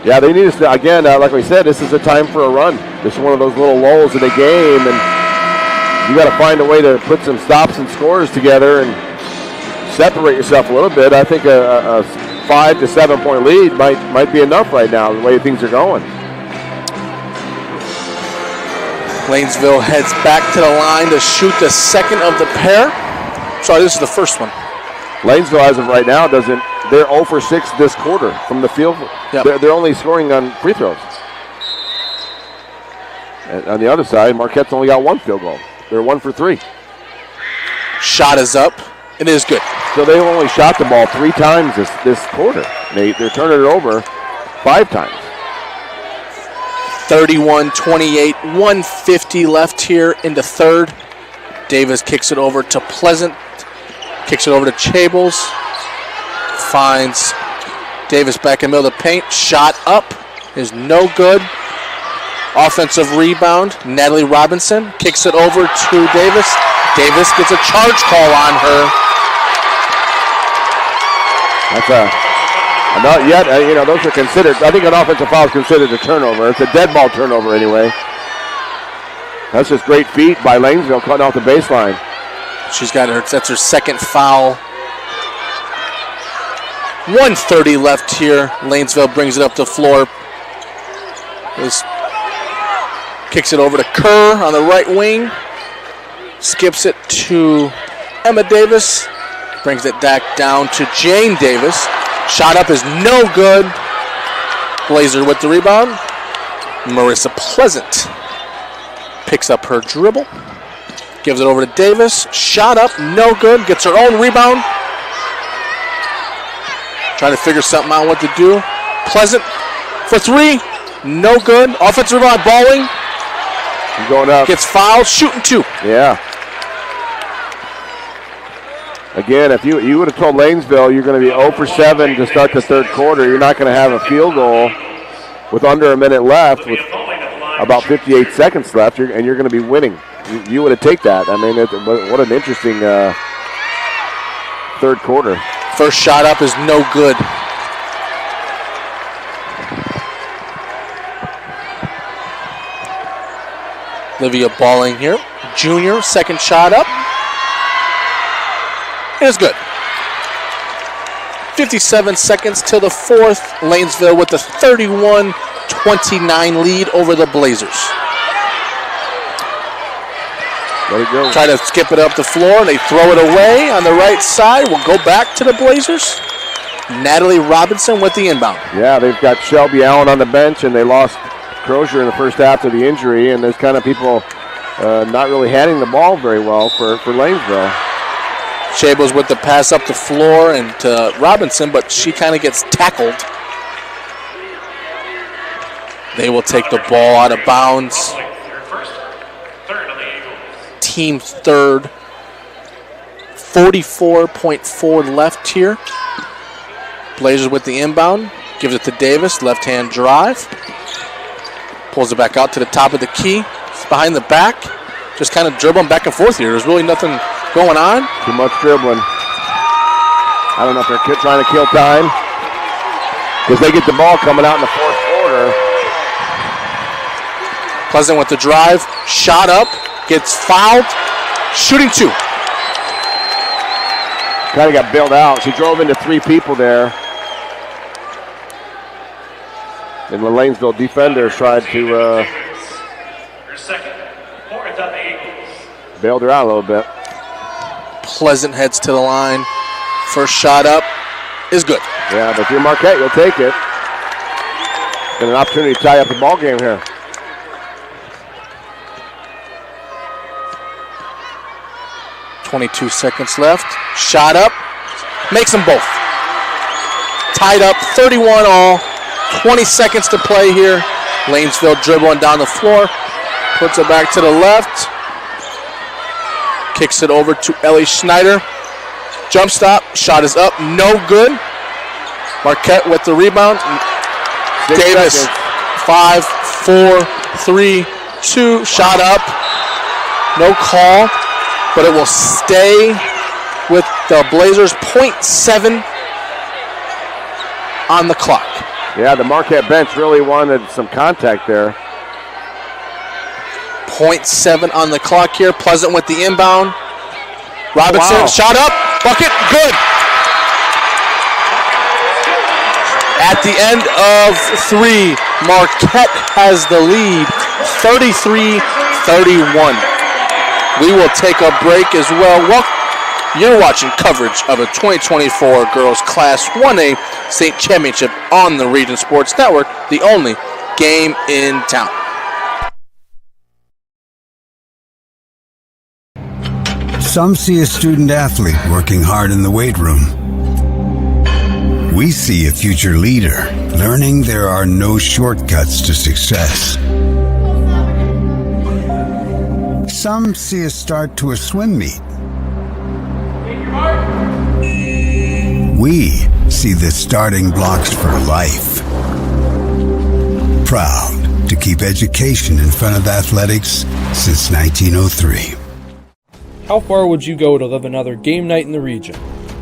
yeah, they need to again. Like we said, this is a time for a run. This is one of those little lulls in the game, and you got to find a way to put some stops and scores together and separate yourself a little bit. I think a 5 to 7 point lead might be enough right now, the way things are going. Lanesville heads back to the line to shoot the second of the pair. Sorry, this is the first one. Lanesville, as of right now, they're 0 for 6 this quarter from the field. Yep. They're only scoring on free throws. And on the other side, Marquette's only got 1 field goal. They're 1 for 3. Shot is up. It is good. So they've only shot the ball 3 times this quarter. They're turning it over 5 times. 31-28, 1:50 left here in the third. Davis kicks it over to Pleasant. Kicks it over to Chables. Finds Davis back in the middle of the paint. Shot up is no good. Offensive rebound. Natalie Robinson kicks it over to Davis. Davis gets a charge call on her. That's not yet. Those are considered. I think an offensive foul is considered a turnover. It's a dead ball turnover anyway. That's just great feet by Lanesville cutting off the baseline. That's her second foul. 1:30 left here. Lanesville brings it up the floor. Kicks it over to Kerr on the right wing. Skips it to Emma Davis. Brings it back down to Jane Davis. Shot up is no good. Blazer with the rebound. Marissa Pleasant picks up her dribble. Gives it over to Davis. Shot up, no good. Gets her own rebound. Trying to figure something out what to do. Pleasant for three. No good. Offensive rebound, Balling. He's going up. Gets fouled, shooting two. Yeah. Again, if you would have told Lanesville you're going to be 0 for 7 to start the third quarter, you're not going to have a field goal with under a minute left, with about 58 seconds left, and you're going to be winning. You would have taken that. I mean, what an interesting third quarter. First shot up is no good. Olivia Balling here. Junior, second shot up. Is good. 57 seconds till the fourth. Lanesville with the 31-29 lead over the Blazers. Let it go. Try to skip it up the floor, and they throw it away on the right side. We'll go back to the Blazers. Natalie Robinson with the inbound. Yeah, they've got Shelby Allen on the bench, and they lost Crozier in the first half of the injury, and there's kind of people not really handling the ball very well for Lanesville. Shables with the pass up the floor and to Robinson, but she kind of gets tackled. They will take the ball out of bounds. Team third. 44.4 left here. Blazers with the inbound. Gives it to Davis. Left-hand drive. Pulls it back out to the top of the key. It's behind the back. Just kind of dribbling back and forth here. There's really nothing going on. Too much dribbling. I don't know if they're trying to kill time, because they get the ball coming out in the fourth quarter. Pleasant with the drive. Shot up. Gets fouled. Shooting two. Kind of got bailed out. She drove into three people there. And the Lanesville defenders tried to bailed her out a little bit. Pleasant heads to the line. First shot up is good. Yeah, but if you're Marquette, you'll take it. Got an opportunity to tie up the ball game here. .22 seconds left. Shot up. Makes them both. Tied up 31 all. 20 seconds to play here. Lanesville dribbling down the floor. Puts it back to the left. Kicks it over to Ellie Schneider. Jump stop. Shot is up. No good. Marquette with the rebound. Davis. 5, 4, 3, 2. Shot up. No call. But it will stay with the Blazers. .7 on the clock. Yeah, the Marquette bench really wanted some contact there. .7 on the clock here. Pleasant with the inbound. Robinson, wow. Shot up. Bucket, good. At the end of three, Marquette has the lead, 33-31. We will take a break as well. You're watching coverage of a 2024 Girls Class 1A State Championship on the Region Sports Network, the only game in town. Some see a student athlete working hard in the weight room. We see a future leader learning there are no shortcuts to success. Some see a start to a swim meet. We see the starting blocks for life. Proud to keep education in front of athletics since 1903. How far would you go to live another game night in the region?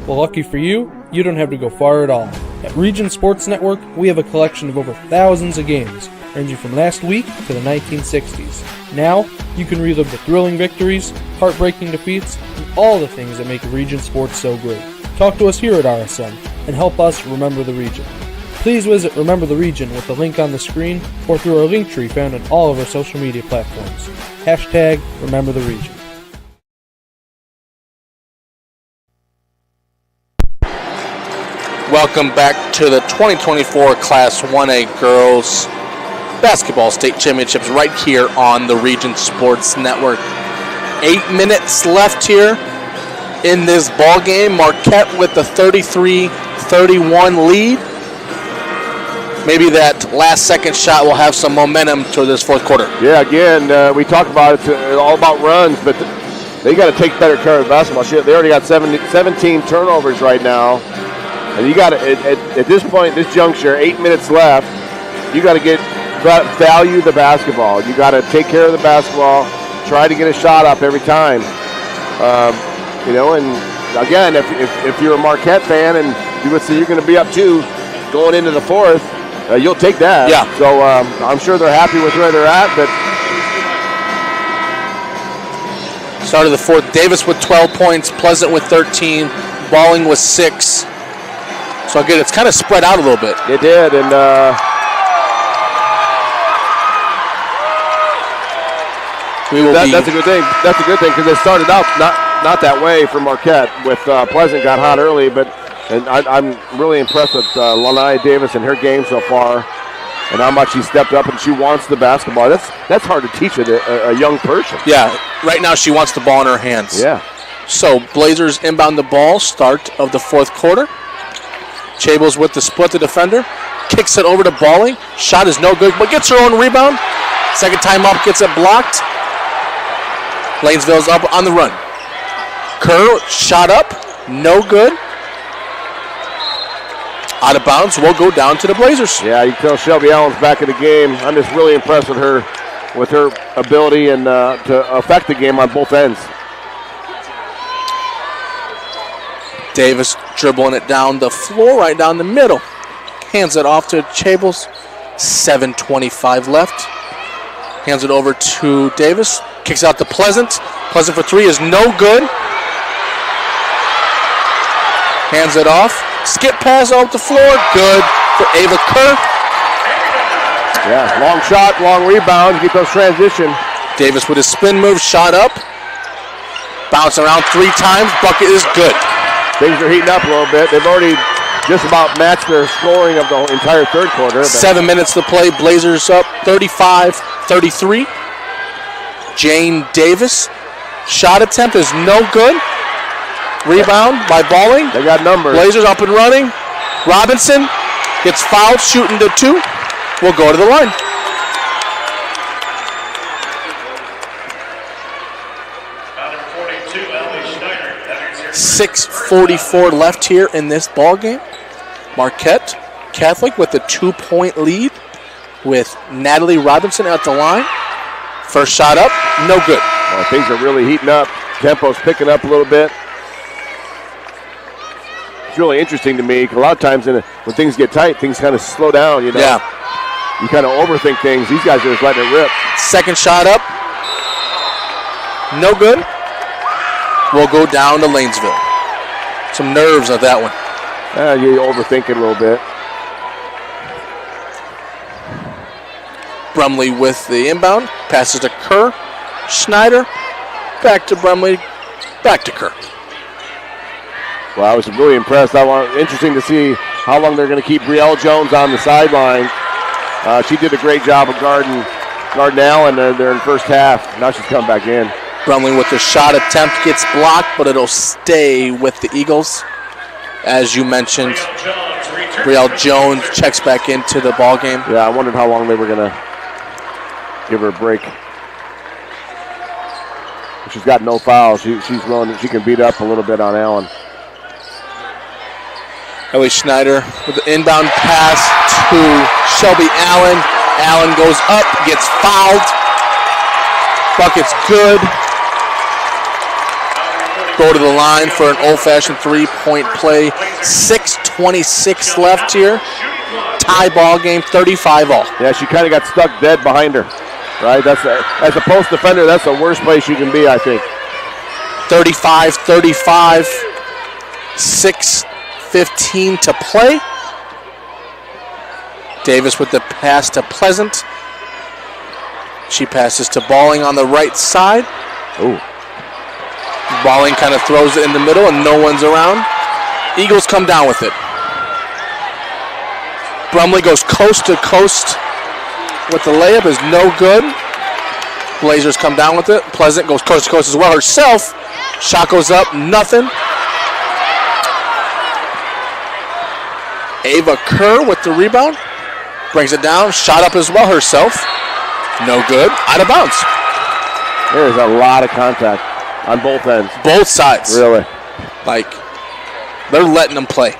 Well, lucky for you, you don't have to go far at all. At Region Sports Network, we have a collection of over thousands of games, ranging from last week to the 1960s. Now, you can relive the thrilling victories, heartbreaking defeats, and all the things that make Region Sports so great. Talk to us here at RSN and help us remember the region. Please visit Remember the Region with the link on the screen or through our link tree found on all of our social media platforms. #RememberTheRegion. Welcome back to the 2024 Class 1A Girls Basketball State Championships right here on the Region Sports Network. 8 minutes left here in this ball game. Marquette with the 33-31 lead. Maybe that last second shot will have some momentum to this fourth quarter. Yeah, again, we talk about it, all about runs, but they got to take better care of the basketball. They already got 17 turnovers right now. And you got to, at this point, this juncture, 8 minutes left, you got to value the basketball. You got to take care of the basketball, try to get a shot up every time. And again, if you're a Marquette fan and you would say you're going to be up 2 going into the fourth, you'll take that. Yeah. So I'm sure they're happy with where they're at, but. Start of the fourth, Davis with 12 points, Pleasant with 13, Balling with 6. So again, it's kind of spread out a little bit. It did, and that's a good thing. That's a good thing because it started out not that way for Marquette. With Pleasant got hot early, and I'm really impressed with Lanai Davis and her game so far, and how much she stepped up and she wants the basketball. That's hard to teach a young person. Yeah, right now she wants the ball in her hands. Yeah. So Blazers inbound the ball, start of the fourth quarter. Chables with the split the defender, kicks it over to Balling. Shot is no good, but gets her own rebound. Second time up, gets it blocked. Lanesville's up on the run. Kerr, shot up, no good. Out of bounds, will go down to the Blazers. Yeah, you can tell Shelby Allen's back in the game. I'm just really impressed with her ability and to affect the game on both ends. Davis dribbling it down the floor, right down the middle. Hands it off to Chables. 7:25 left. Hands it over to Davis. Kicks out to Pleasant. Pleasant for 3 is no good. Hands it off. Skip pass off the floor. Good for Ava Kerr. Yeah, long shot, long rebound. Get those transition. Davis with his spin move. Shot up. Bounce around 3 times. Bucket is good. Things are heating up a little bit. They've already just about matched their scoring of the entire third quarter. 7 minutes to play. Blazers up 35-33. Jane Davis. Shot attempt is no good. Rebound by Balling. They got numbers. Blazers up and running. Robinson gets fouled, shooting to 2. Will go to the line. Number 42, Ellie Schneider. 6:44 left here in this ball game. Marquette Catholic with a 2-point lead with Natalie Robinson at the line. First shot up, no good. Well, things are really heating up. Tempo's picking up a little bit. It's really interesting to me. A lot of times when things get tight, things kind of slow down, you know. Yeah. You kind of overthink things. These guys are just letting it rip. Second shot up, no good. Will go down to Lanesville. Some nerves of that one. You overthink it a little bit. Brumley with the inbound. Passes to Kerr. Schneider. Back to Brumley. Back to Kerr. Well, I was really impressed. Interesting to see how long they're going to keep Brielle Jones on the sideline. She did a great job of guarding Allen there in the first half. Now she's come back in. Brumley with the shot attempt gets blocked, but it'll stay with the Eagles. As you mentioned, Brielle Jones checks back into the ball game. Yeah, I wondered how long they were going to give her a break. She's got no fouls. She's willing. She can beat up a little bit on Allen. Ellie Schneider with the inbound pass to Shelby Allen. Allen goes up, gets fouled. Bucket's good. Go to the line for an old-fashioned 3-point play. 6:26 left here. Tie ball game, 35-all. Yeah, she kind of got stuck dead behind her. Right? As a post defender, that's the worst place you can be, I think. 35-35. 6:15 to play. Davis with the pass to Pleasant. She passes to Balling on the right side. Ooh. Balling kind of throws it in the middle and no one's around. Eagles come down with it. Brumley goes coast to coast with the layup, is no good. Blazers come down with it. Pleasant goes coast to coast as well herself. Shot goes up, nothing. Ava Kerr with the rebound. Brings it down, shot up as well herself. No good, out of bounds. There's a lot of contact on both ends. Both sides. Really. Like, they're letting them play.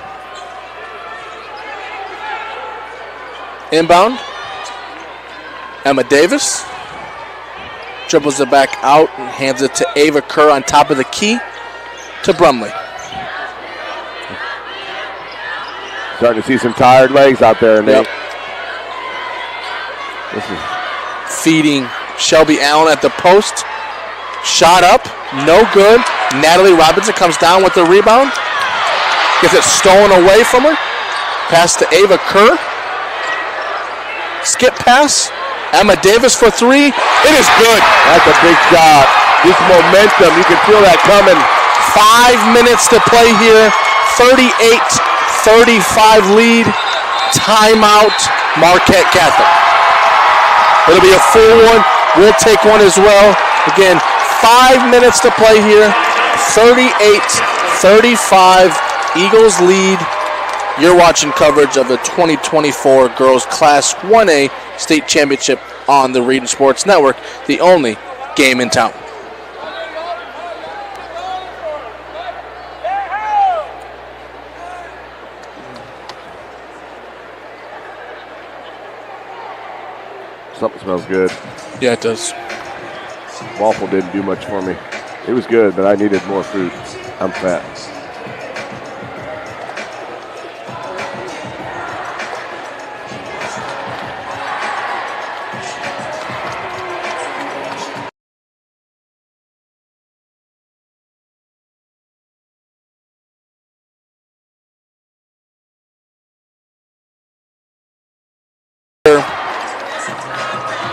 Inbound. Emma Davis dribbles it back out and hands it to Ava Kerr on top of the key to Brumley. Starting to see some tired legs out there, Nate. This is feeding Shelby Allen at the post. Shot up, no good. Natalie Robinson comes down with the rebound. Gets it stolen away from her. Pass to Ava Kerr. Skip pass. Emma Davis for three. It is good. That's a big shot. This momentum, you can feel that coming. 5 minutes to play here. 38-35 lead. Timeout, Marquette Catholic. It'll be a full one. We'll take one as well. Again, 5 minutes to play here. 38-35. Eagles lead. You're watching coverage of the 2024 Girls Class 1A State Championship on the Region Sports Network, the only game in town. Something smells good. Yeah, it does. Waffle didn't do much for me. It was good, but I needed more food. I'm fat.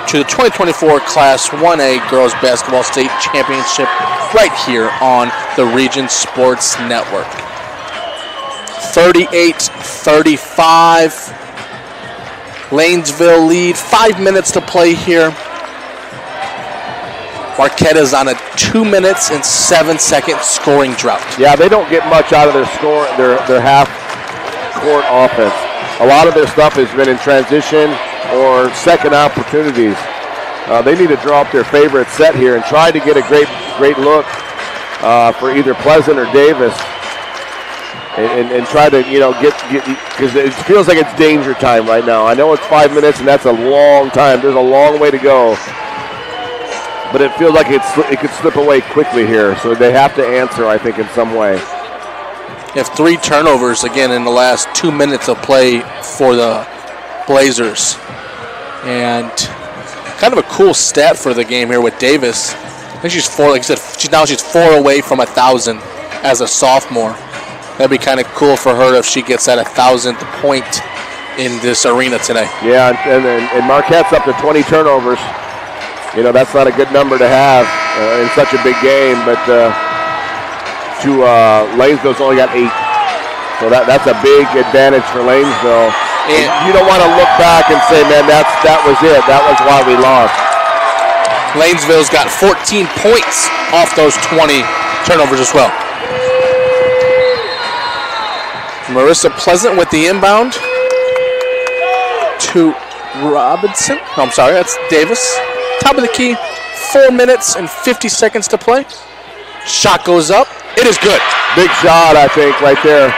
To the 2024 Class 1A Girls Basketball State Championship right here on the Region Sports Network. 38-35. Lanesville lead. 5 minutes to play here. Marquette is on a 2 minutes and 7 second scoring drought. Yeah, they don't get much out of their score, their half court offense. A lot of their stuff has been in transition or second opportunities. They need to draw up their favorite set here and try to get a great look for either Pleasant or Davis, and try to get because it feels like it's danger time right now. I know it's 5 minutes and that's a long time. There's a long way to go, but it feels like it could slip away quickly here. So they have to answer, I think, in some way. You have 3 turnovers again in the last 2 minutes of play for the Blazers. And kind of a cool stat for the game here with Davis. I think she's 4, like I said, she's 4 away from 1,000 as a sophomore. That'd be kind of cool for her if she gets that 1,000th point in this arena today. Yeah, and Marquette's up to 20 turnovers. You know, that's not a good number to have in such a big game, but Lanesville's only got 8. So that's a big advantage for Lanesville. And you don't want to look back and say, man, that was it. That was why we lost. Lanesville's got 14 points off those 20 turnovers as well. Marissa Pleasant with the inbound to Robinson. No, I'm sorry, that's Davis. Top of the key, 4 minutes and 50 seconds to play. Shot goes up. It is good. Big shot, I think, right there.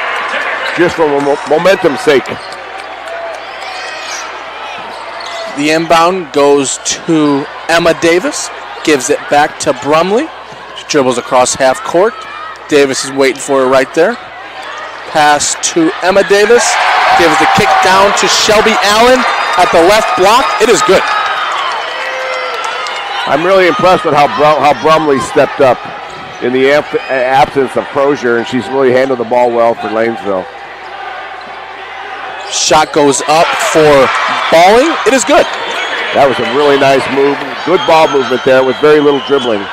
Just for momentum's sake. The inbound goes to Emma Davis. Gives it back to Brumley. She dribbles across half court. Davis is waiting for her right there. Pass to Emma Davis. Gives the kick down to Shelby Allen at the left block. It is good. I'm really impressed with how Brumley stepped up in the absence of Crozier, and she's really handled the ball well for Lanesville. Shot goes up for Balling. It is good. That was a really nice move. Good ball movement there with very little dribbling.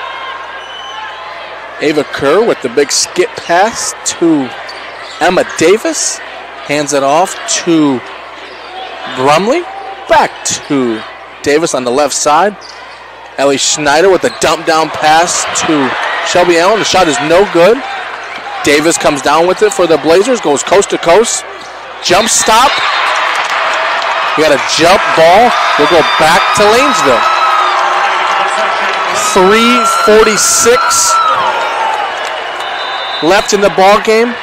Ava Kerr with the big skip pass to Emma Davis. Hands it off to Brumley. Back to Davis on the left side. Ellie Schneider with a dump down pass to Shelby Allen. The shot is no good. Davis comes down with it for the Blazers. Goes coast to coast. Jump stop. We got a jump ball. We'll go back to Lanesville. 3:46 left in the ball game.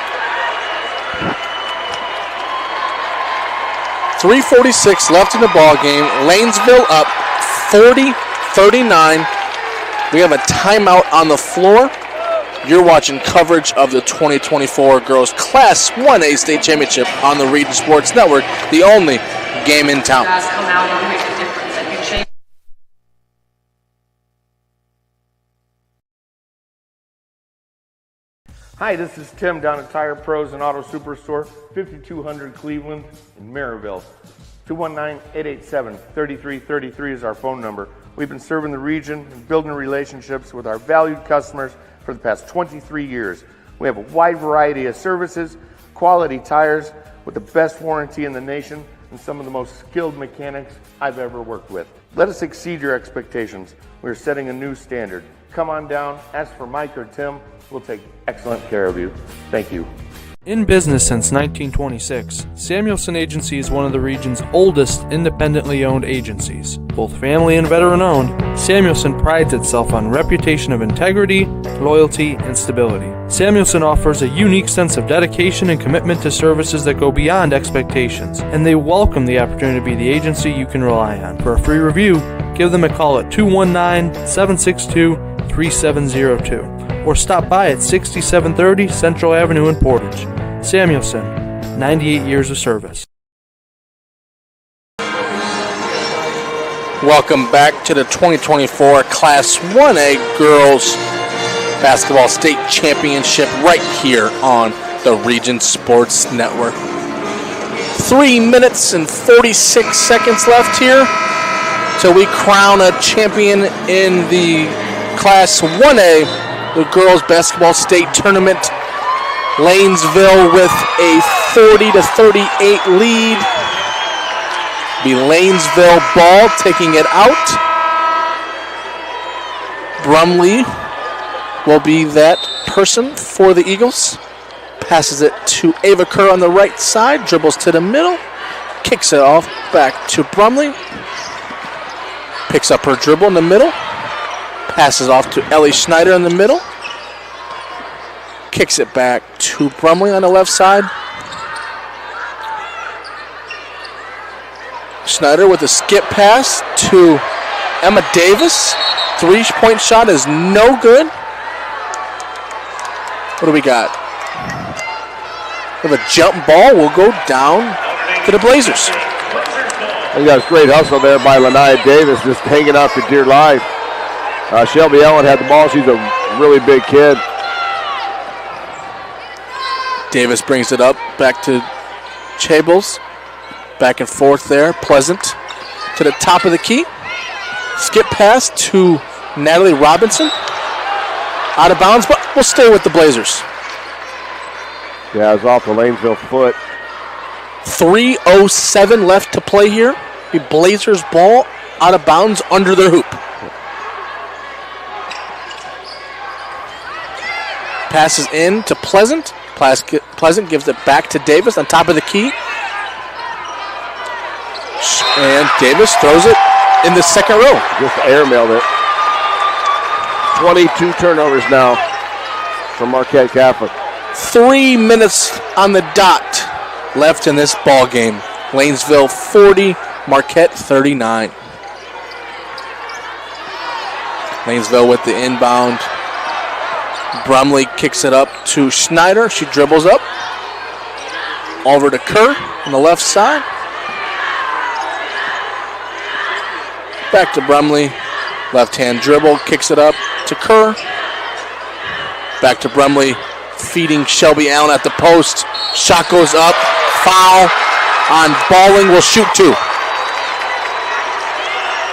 3:46 left in the ball game. Lanesville up 40-39. We have a timeout on the floor. You're watching coverage of the 2024 Girls Class 1A State Championship on the Region Sports Network, the only game in town. Hi, this is Tim down at Tire Pros and Auto Superstore, 5200 Cleveland in Maryville. 219-887-3333 is our phone number. We've been serving the region and building relationships with our valued customers for the past 23 years. We have a wide variety of services, quality tires with the best warranty in the nation, and some of the most skilled mechanics I've ever worked with. Let us exceed your expectations. We're setting a new standard. Come on down, ask for Mike or Tim. We'll take excellent care of you. Thank you. In business since 1926, Samuelson Agency is one of the region's oldest independently owned agencies. Both family and veteran owned, Samuelson prides itself on reputation of integrity, loyalty, and stability. Samuelson offers a unique sense of dedication and commitment to services that go beyond expectations, and they welcome the opportunity to be the agency you can rely on. For a free review, give them a call at 219-762-3702 or stop by at 6730 Central Avenue in Portage. Samuelson, 98 years of service. Welcome back to the 2024 Class 1A Girls Basketball State Championship right here on the Region Sports Network. 3 minutes and 46 seconds left here till we crown a champion in the Class 1A, the Girls Basketball State Tournament. Lanesville with a 40-38 lead. Be Lanesville ball taking it out. Brumley will be that person for the Eagles. Passes it to Ava Kerr on the right side. Dribbles to the middle. Kicks it off back to Brumley. Picks up her dribble in the middle. Passes off to Ellie Schneider in the middle. Kicks it back to Brumley on the left side. Schneider with a skip pass to Emma Davis. 3-point shot is no good. What do we got? We have a jump ball. Will go down to the Blazers. You got a great hustle there by Lanaya Davis, just hanging out for dear life. Shelby Allen had the ball. She's a really big kid. Davis brings it up back to Chables. Back and forth there. Pleasant to the top of the key. Skip pass to Natalie Robinson. Out of bounds, but we'll stay with the Blazers. Yeah, it was off the Lanesville foot. 3:07 left to play here. The Blazers ball out of bounds under their hoop. Passes in to Pleasant. Pleasant gives it back to Davis on top of the key. And Davis throws it in the second row. Just airmailed it. 22 turnovers now from Marquette Catholic. 3 minutes on the dot left in this ball game. Lanesville 40, Marquette 39. Lanesville with the inbound. Brumley kicks it up to Schneider. She dribbles up. Over to Kerr on the left side. Back to Brumley. Left-hand dribble. Kicks it up to Kerr. Back to Brumley. Feeding Shelby Allen at the post. Shot goes up. Foul on Balling. Will shoot two.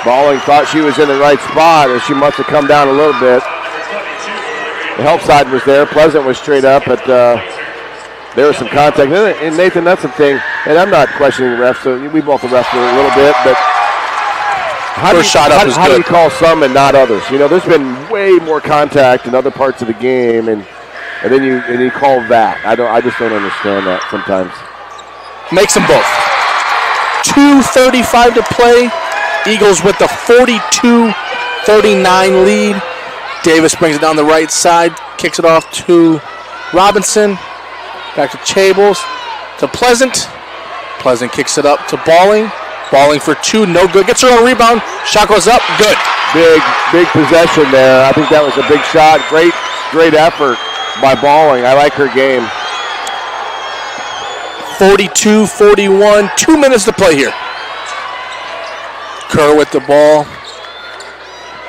Balling thought she was in the right spot, or she must have come down a little bit. The help side was there. Pleasant was straight up, but there was some contact. And Nathan, that's the thing. And I'm not questioning the refs. So we both the refs a little bit, but how do you call some and not others? You know, there's been way more contact in other parts of the game, and then you call that. I just don't understand that sometimes. Makes them both. 2:35 to play. Eagles with the 42-39 lead. Davis brings it down the right side, kicks it off to Robinson. Back to Chables, to Pleasant. Pleasant kicks it up to Balling. Balling for two, no good. Gets her on a rebound. Shot goes up, good. Big possession there. I think that was a big shot. Great effort by Balling. I like her game. 42-41, 2 minutes to play here. Kerr with the ball.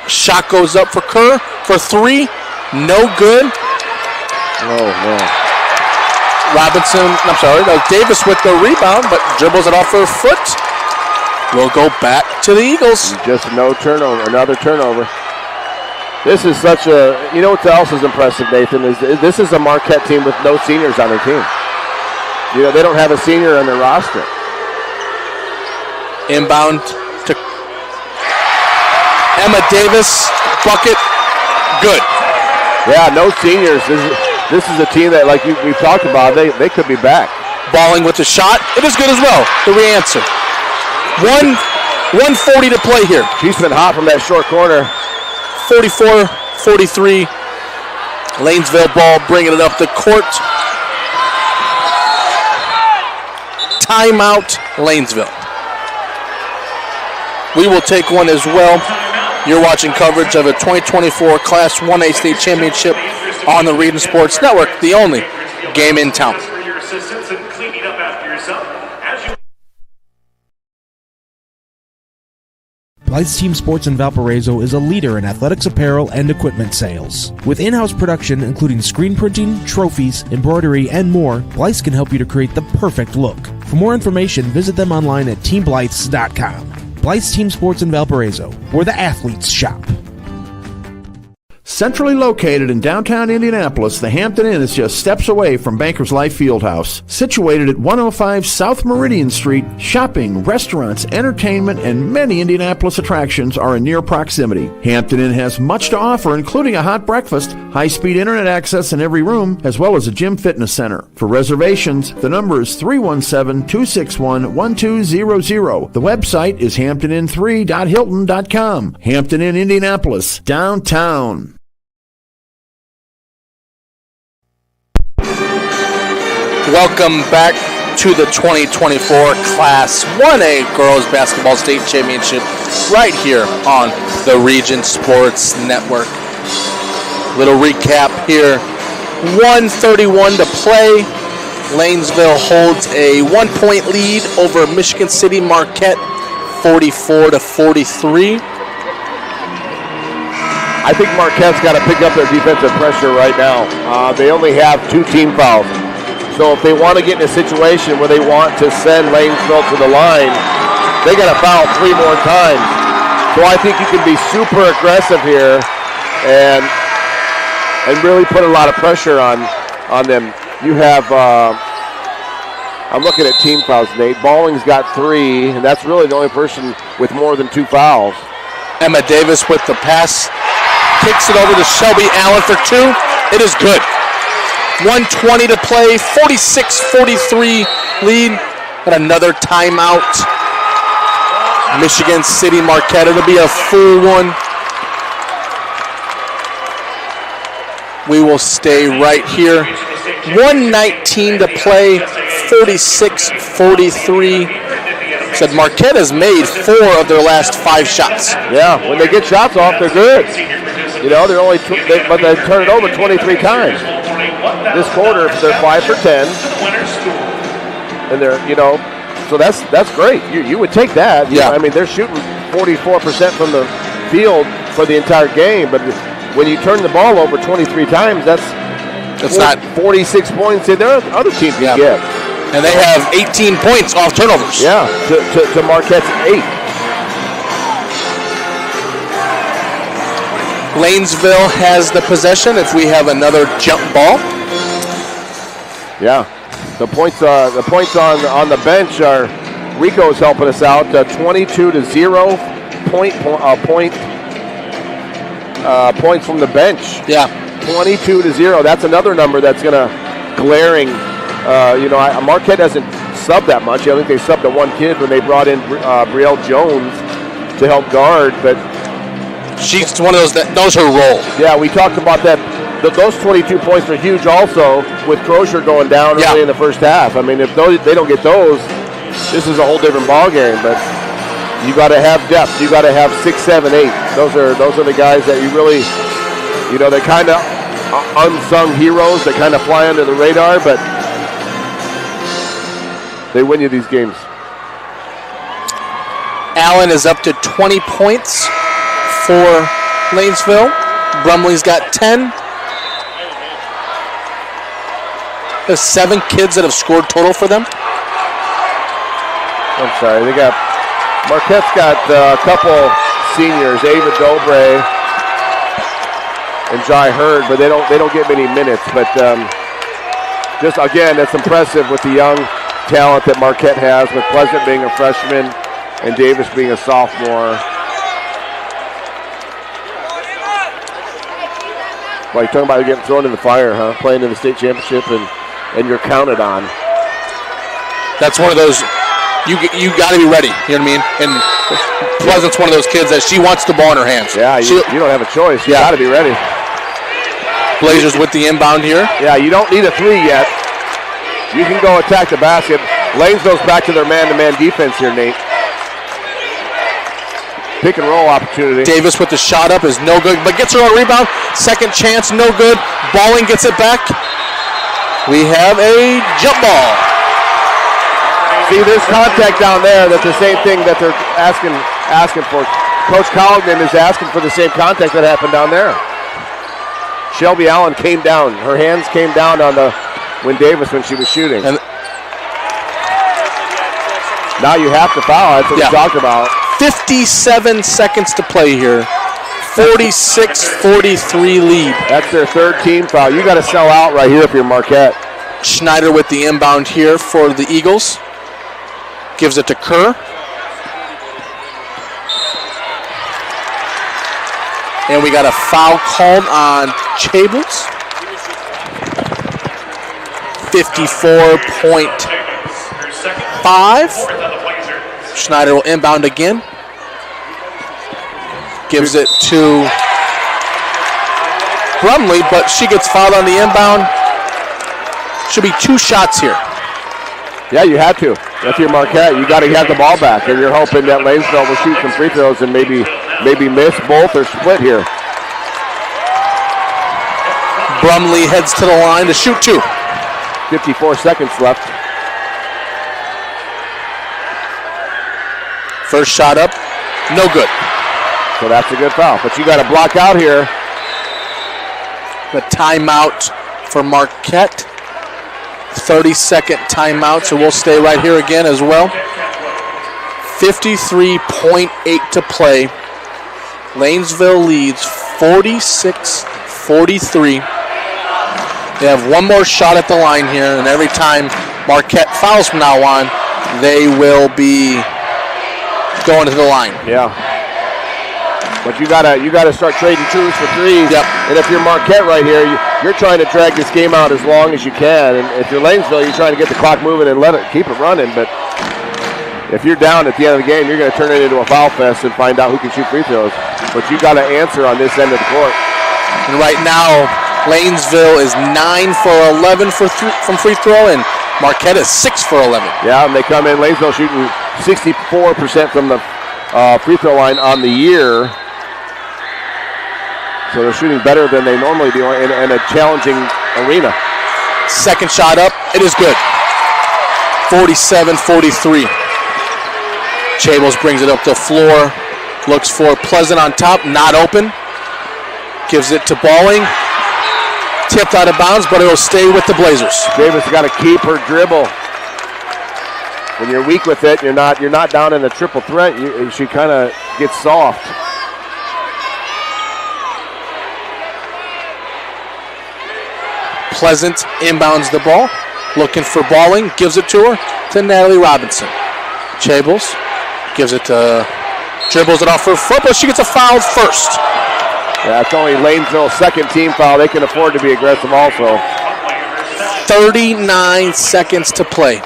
Shot goes up for Kerr for three, no good. Oh, man. Davis with the rebound, but dribbles it off her foot. We'll go back to the Eagles. Just no turnover, another turnover. This is such a, you know what else is impressive, Nathan, is this is a Marquette team with no seniors on their team. You know, they don't have a senior on their roster. Inbound to Emma Davis, bucket, good. Yeah, no seniors. This is a team that, like we've talked about, they could be back. Balling with the shot, it is good as well. The re-answer. 1:40 to play here. She's been hot from that short corner. 44-43. Lanesville ball bringing it up the court. Timeout, Lanesville. We will take one as well. You're watching coverage of a 2024 Class 1A State Championship on the Region Sports Network, the only game in town. Blythe's Team Sports in Valparaiso is a leader in athletics apparel and equipment sales. With in-house production including screen printing, trophies, embroidery, and more, Blythe's can help you to create the perfect look. For more information, visit them online at teamblythes.com. Blythe's Team Sports in Valparaiso, where the athletes shop. Centrally located in downtown Indianapolis, the Hampton Inn is just steps away from Bankers Life Fieldhouse. Situated at 105 South Meridian Street, shopping, restaurants, entertainment, and many Indianapolis attractions are in near proximity. Hampton Inn has much to offer, including a hot breakfast, high-speed internet access in every room, as well as a gym fitness center. For reservations, the number is 317-261-1200. The website is hamptonin3.hilton.com. Hampton Inn, Indianapolis, downtown. Welcome back to the 2024 Class 1A Girls Basketball State Championship right here on the Region Sports Network. Little recap here. 1:31 to play. Lanesville holds a 1-point lead over Michigan City Marquette, 44-43. I think Marquette's got to pick up their defensive pressure right now. They only have 2 team fouls. So if they want to get in a situation where they want to send Lanesville to the line, they got to foul 3 more times. So I think you can be super aggressive here and really put a lot of pressure on them. You have, I'm looking at team fouls, Nate. Balling's got 3, and that's really the only person with more than 2 fouls. Emma Davis with the pass. Kicks it over to Shelby Allen for 2. It is good. 1:20 to play, 46-43 lead. And another timeout. Michigan City Marquette. It'll be a full one. We will stay right here. 1:19 to play, 46-43. Said Marquette has made 4 of their last 5 shots. Yeah, when they get shots off, they're good. You know, they're only, but they turn it over 23 times. This quarter, they're 5 for 10, and they're, you know, so that's great. You would take that. Yeah. I mean, they're shooting 44% from the field for the entire game, but when you turn the ball over 23 times, that's not 46 points that their other team can get. And they have 18 points off turnovers. Yeah, to Marquette's 8. Lanesville has the possession if we have another jump ball. Yeah. The points on the bench are Rico's helping us out. 22-0 points from the bench. Yeah. 22-0. That's another number that's going to glaring. Marquette doesn't sub that much. I think they subbed to one kid when they brought in Brielle Jones to help guard, but she's one of those that knows her role. Yeah, we talked about that. Those 22 points are huge also with Crozier going down early in the first half. I mean, if they don't get those, this is a whole different ballgame, but you got to have depth. You got to have 6, 7, 8. Those are the guys that you really, they're kind of unsung heroes that kind of fly under the radar, but they win you these games. Allen is up to 20 points for Lanesville. Brumley's got 10. There's 7 kids that have scored total for them. I'm sorry, Marquette's got a couple seniors, Ava Dobre and Jai Hurd, but they don't get many minutes. But just again, it's impressive with the young talent that Marquette has, with Pleasant being a freshman and Davis being a sophomore. Well, you're talking about getting thrown in the fire, huh? Playing in the state championship and you're counted on. That's one of those, you got to be ready, you know what I mean? And Pleasant's one of those kids that she wants the ball in her hands. Yeah, you don't have a choice. You got to be ready. Blazers with the inbound here. Yeah, you don't need a 3 yet. You can go attack the basket. Lanesville's back to their man-to-man defense here, Nate. Pick and roll opportunity. Davis with the shot up is no good, but gets her a rebound. Second chance, no good. Balling gets it back. We have a jump ball. See, there's contact down there. That's the same thing that they're asking for. Coach Collignan is asking for the same contact that happened down there. Shelby Allen came down. Her hands came down on when she was shooting. And now you have to foul. That's what we talked about. 57 seconds to play here. 46-43 lead. That's their third team foul. You got to sell out right here if you're Marquette. Schneider with the inbound here for the Eagles. Gives it to Kerr. And we got a foul called on Chables. 54.5. Schneider will inbound again. Gives it to Brumley, but she gets fouled on the inbound. Should be 2 shots here. Yeah, you had to. If you're Marquette, you got to have the ball back, and you're hoping that Lanesville will shoot some free throws and maybe miss both or split here. Brumley heads to the line to shoot 2. 54 seconds left. First shot up, no good. So that's a good foul, but you got to block out here. The timeout for Marquette. 30-second timeout, so we'll stay right here again as well. 53.8 to play. Lanesville leads 46-43. They have one more shot at the line here, and every time Marquette fouls from now on, they will be going to the line. Yeah. But you gotta start trading twos for threes. Yep. And if you're Marquette right here, you're trying to drag this game out as long as you can. And if you're Lanesville, you're trying to get the clock moving and keep it running. But if you're down at the end of the game, you're going to turn it into a foul fest and find out who can shoot free throws. But you got to answer on this end of the court. And right now, Lanesville is 9 for 11 from free throw, and Marquette is 6 for 11. Yeah, and they come in. Lanesville shooting 64% from the free throw line on the year. So they're shooting better than they normally do in a challenging arena. Second shot up, it is good. 47-43. Chables brings it up the floor. Looks for Pleasant on top, not open. Gives it to Balling. Tipped out of bounds, but it will stay with the Blazers. Davis got to keep her dribble. When you're weak with it, you're not down in the triple threat. She kind of gets soft. Pleasant inbounds the ball. looking for balling, gives it to her, to Natalie Robinson. Chables gives it to, dribbles it off her foot, but she gets a foul first. Yeah, it's only Lanesville's second team foul. They can afford to be aggressive also. 39 seconds to play.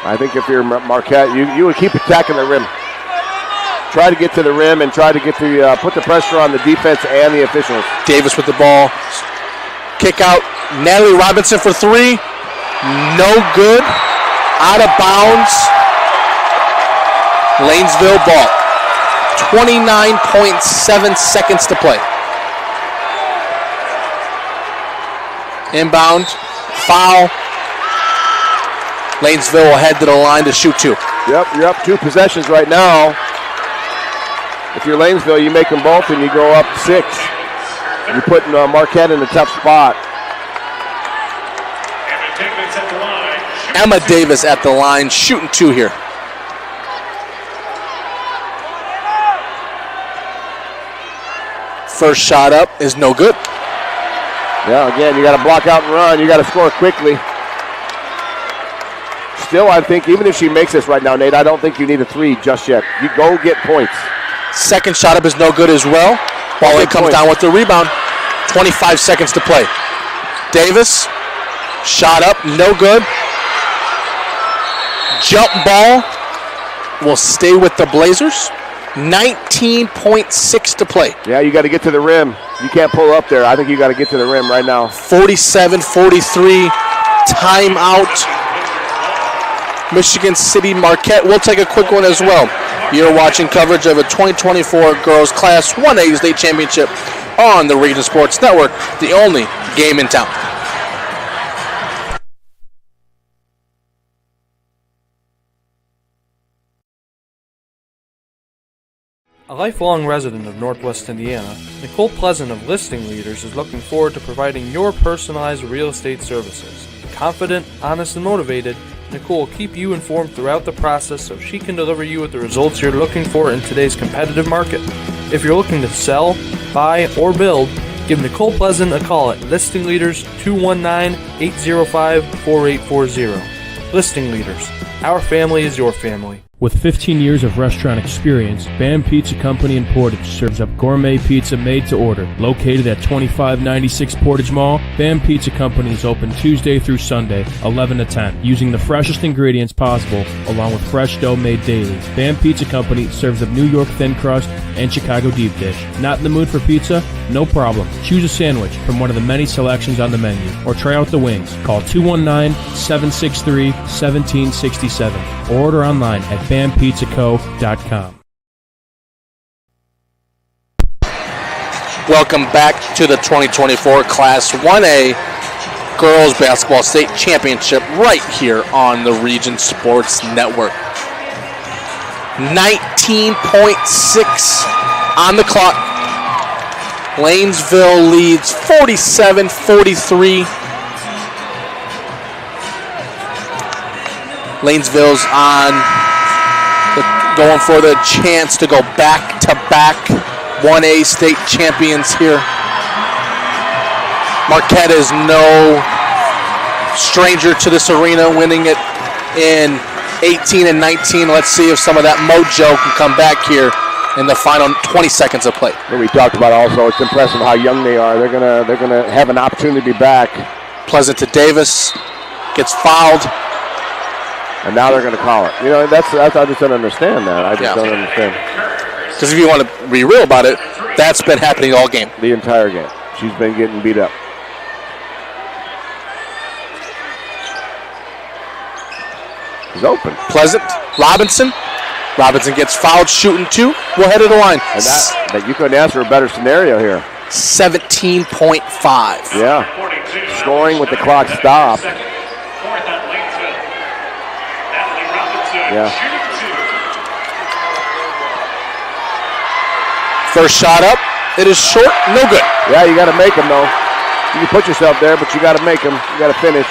I think if you're Marquette, you would keep attacking the rim. Try to get to the rim and try to get to put the pressure on the defense and the officials. Davis with the ball. Kick out. Natalie Robinson for three. No good. Out of bounds. Lanesville ball. 29.7 seconds to play. Inbound. Foul. Lanesville will head to the line to shoot two. Yep, you're up 2 possessions right now. If you're Lanesville, you make them both and you go up 6. You're putting Marquette in a tough spot. Emma Davis at the line, shooting 2 here. First shot up is no good. Yeah, again, you got to block out and run. You got to score quickly. Still, I think even if she makes this right now, Nate, I don't think you need a 3 just yet. You go get points. Second shot up is no good as well. Ball comes down with the rebound. 25 seconds to play. Davis, shot up, no good. Jump ball will stay with the Blazers. 19.6 to play. Yeah, you got to get to the rim. You can't pull up there. I think you got to get to the rim right now. 47-43, timeout. Michigan City Marquette. We'll take a quick one as well. You're watching coverage of a 2024 Girls Class 1A State Championship on the Region Sports Network, the only game in town. A lifelong resident of Northwest Indiana, Nicole Pleasant of Listing Leaders is looking forward to providing your personalized real estate services. Confident, honest, and motivated, Nicole will keep you informed throughout the process so she can deliver you with the results you're looking for in today's competitive market. If you're looking to sell, buy, or build, give Nicole Pleasant a call at Listing Leaders 219-805-4840. Listing Leaders. Our family is your family. With 15 years of restaurant experience, BAM Pizza Company in Portage serves up gourmet pizza made to order. Located at 2596 Portage Mall, BAM Pizza Company is open Tuesday through Sunday, 11 to 10, using the freshest ingredients possible, along with fresh dough made daily. BAM Pizza Company serves up New York thin crust and Chicago deep dish. Not in the mood for pizza? No problem. Choose a sandwich from one of the many selections on the menu, or try out the wings. Call 219-763-1767, or order online at BAMPizzaCo.com. Welcome back to the 2024 Class 1A Girls Basketball State Championship right here on the Region Sports Network. 19.6 on the clock. Lanesville leads 47-43. Lanesville's going for the chance to go back-to-back 1A state champions here. Marquette is no stranger to this arena, winning it in 18 and 19. Let's see if some of that mojo can come back here in the final 20 seconds of play. And we talked about also, it's impressive how young they are. They're gonna have an opportunity to be back. Pleasant to Davis, gets fouled. And now they're going to call it. You know, that's I just don't understand that. I just don't understand. Because if you want to be real about it, that's been happening all game. The entire game. She's been getting beat up. He's open. Pleasant, Robinson. Robinson gets fouled, shooting 2. We'll head to the line. And that you couldn't ask for a better scenario here. 17.5. Yeah. Scoring with the clock stopped. Yeah. First shot up. It is short. No good. Yeah, you got to make them, though. You can put yourself there, but you got to make them. You got to finish.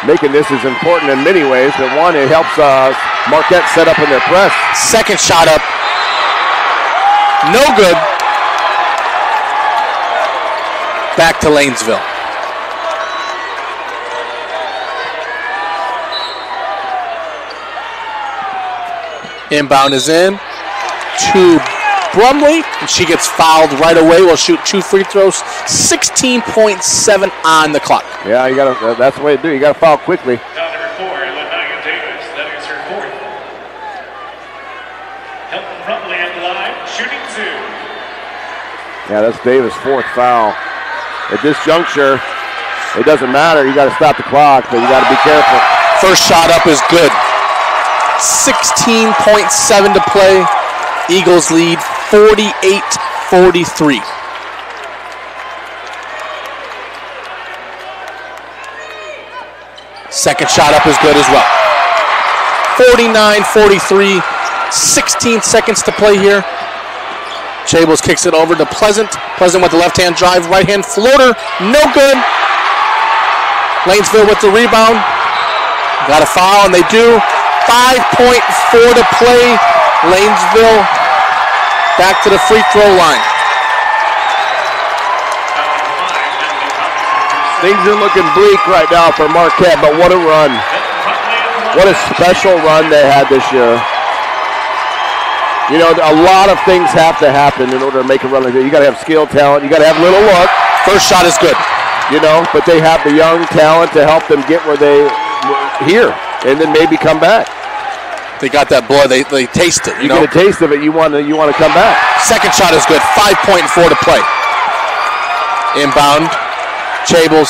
Making this is important in many ways, but one, it helps Marquette set up in their press. Second shot up. No good. back to Lanesville. Inbound is in to Brumley, and she gets fouled right away. Will shoot 2 free throws. 16.7 on the clock. Yeah, you got. That's the way to do it. You got to foul quickly. Foul number 4, Lania Davis. That is her 4th. Hilton Brumley at the line, shooting 2. Yeah, that's Davis' 4th foul. At this juncture, it doesn't matter. You got to stop the clock, but you got to be careful. First shot up is good. 16.7 to play. Eagles lead 48-43. Second shot up is good as well. 49-43. 16 seconds to play here. Chables kicks it over to Pleasant. Pleasant with the left-hand drive, right-hand floater. No good. Lanesville with the rebound. Got a foul, and they do. 5.4 to play. Lanesville back to the free throw line. Things are looking bleak right now for Marquette, but what a run. What a special run they had this year. You know, a lot of things have to happen in order to make a run like that. You got to have skill, talent. You got to have a little luck. First shot is good. You know, but they have the young talent to help them get where they here and then maybe come back. They got that blood. They taste it. You get a taste of it. You want to come back. Second shot is good. 5.4 to play. Inbound. Chables.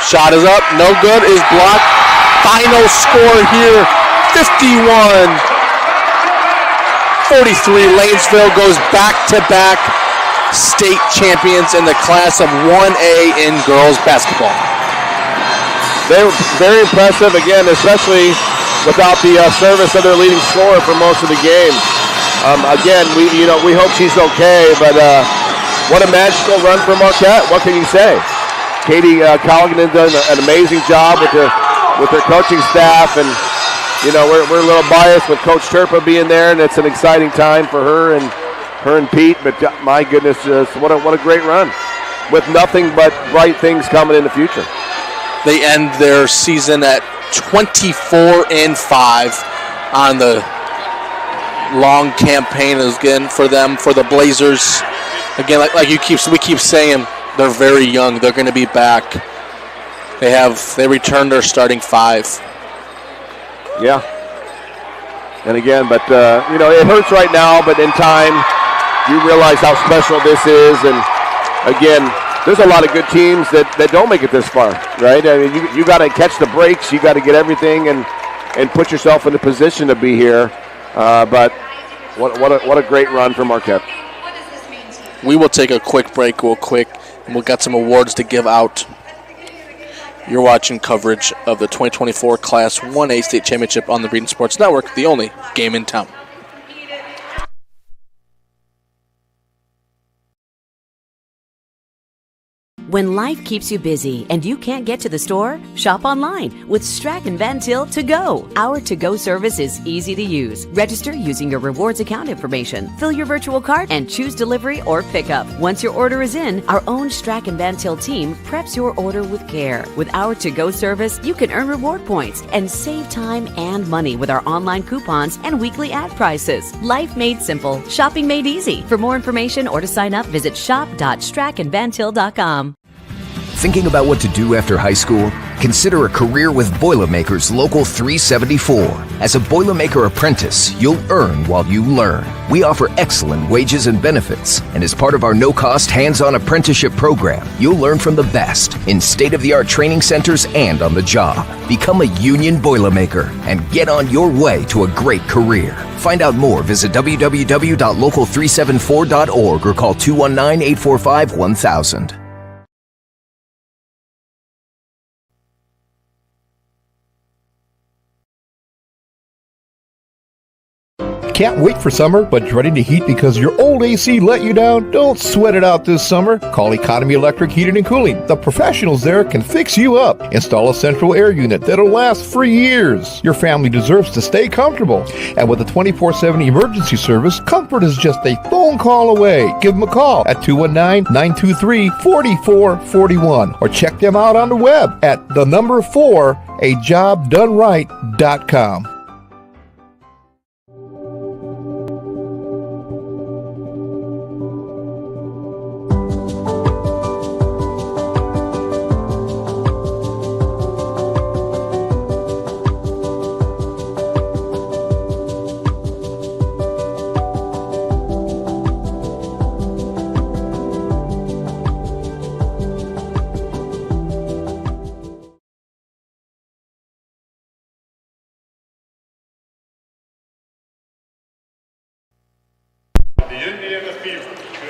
Shot is up. No good. Is blocked. Final score here. 51-43. Lanesville goes back-to-back state champions in the class of 1A in girls basketball. They were very impressive, again, especially without the service of their leading scorer for most of the game. Again, we hope she's okay, but what a magical run for Marquette. What can you say? Katie Colligan done an amazing job with their coaching staff, and you know we're a little biased with Coach Turpa being there, and it's an exciting time for her and Pete. But my goodness, what a great run with nothing but bright things coming in the future. They end their season at 24-5 on the long campaign again for them, for the Blazers. Again, like we keep saying, they're very young. They're going to be back. They returned their starting 5. Yeah. And again, but it hurts right now, but in time you realize how special this is, and again, there's a lot of good teams that don't make it this far, right? I mean, you got to catch the breaks, you got to get everything and put yourself in a position to be here. But what a great run for Marquette. We will take a quick break real quick, and we'll get some awards to give out. You're watching coverage of the 2024 Class 1A State Championship on the Region Sports Network, the only game in town. When life keeps you busy and you can't get to the store, shop online with Strachan Van Til To Go. Our to-go service is easy to use. Register using your rewards account information, fill your virtual card, and choose delivery or pickup. Once your order is in, our own Strachan Van Til team preps your order with care. With our to-go service, you can earn reward points and save time and money with our online coupons and weekly ad prices. Life made simple, shopping made easy. For more information or to sign up, visit shop.strachanvantil.com. Thinking about what to do after high school? Consider a career with Boilermakers Local 374. As a Boilermaker apprentice, you'll earn while you learn. We offer excellent wages and benefits, and as part of our no-cost hands-on apprenticeship program, you'll learn from the best in state-of-the-art training centers and on the job. Become a union Boilermaker and get on your way to a great career. Find out more, visit www.local374.org or call 219-845-1000. Can't wait for summer, but dreading the heat because your old AC let you down? Don't sweat it out this summer. Call Economy Electric Heating and Cooling. The professionals there can fix you up. Install a central air unit that'll last for years. Your family deserves to stay comfortable. And with a 24/7 emergency service, comfort is just a phone call away. Give them a call at 219-923-4441 or check them out on the web at 4ajobdoneright.com.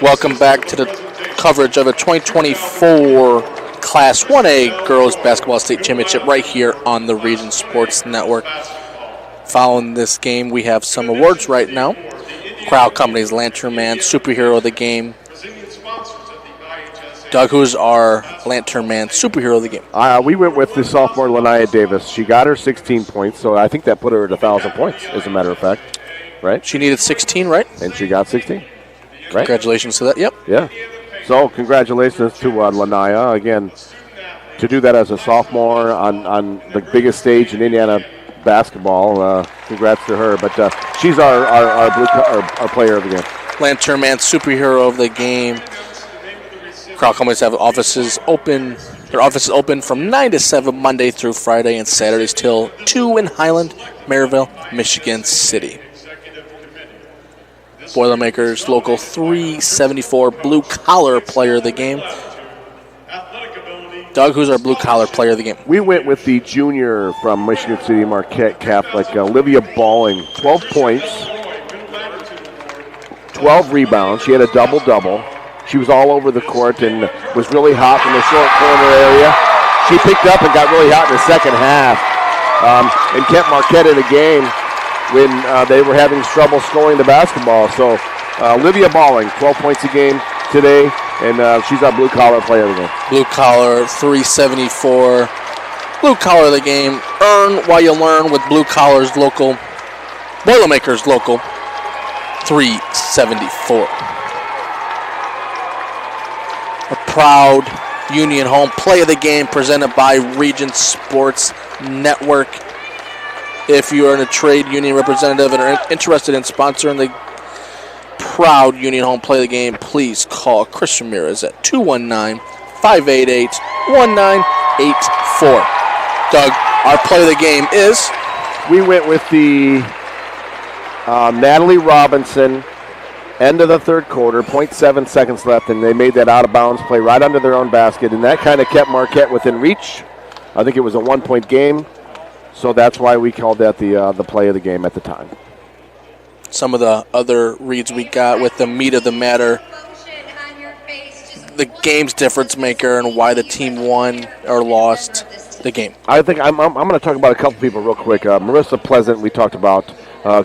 Welcome back to the coverage of a 2024 Class 1A Girls Basketball State Championship right here on the Region Sports Network. Following this game, we have some awards right now. Crowd Company's Lantern Man Superhero of the Game. Doug, who's our Lantern Man Superhero of the Game? We went with the sophomore Lania Davis. She got her 16 points, so I think that put her at 1,000 points, as a matter of fact. Right? She needed 16, right? And she got 16. Right? Congratulations to that. Yep. Yeah. So congratulations to Lania. Again, to do that as a sophomore on the biggest stage in Indiana basketball, congrats to her. But she's our player of the game. Lantern Man Superhero of the Game. Crowd Companies have offices open. Their office is open from 9 to 7 Monday through Friday and Saturdays till 2 in Highland, Maryville, Michigan City. Boilermakers Local 374 Blue Collar Player of the Game. Doug, who's our Blue Collar Player of the Game? We went with the junior from Michigan City Marquette Catholic, Olivia Balling. 12 points, 12 rebounds. She had a double-double. She was all over the court and was really hot in the short corner area. She picked up and got really hot in the second half and kept Marquette in the game when they were having trouble scoring the basketball. So Olivia Balling, 12 points a game today, and she's our Blue Collar Player of the Game. Blue Collar 374. Blue Collar of the Game. Earn while you learn with Blue Collars Local. Boilermakers Local 374. A proud Union Home Play of the Game presented by Region Sports Network. If you are in a trade union representative and are interested in sponsoring the proud Union Home Play of the Game, please call Chris Ramirez at 219-588-1984. Doug, our play of the game is? We went with the Natalie Robinson, end of the third quarter, 0.7 seconds left, and they made that out-of-bounds play right under their own basket, and that kind of kept Marquette within reach. I think it was a one-point game. So that's why we called that the play of the game at the time. Some of the other reads we got with the meat of the matter, the game's difference maker and why the team won or lost the game. I think I'm going to talk about a couple people real quick. Marissa Pleasant, we talked about,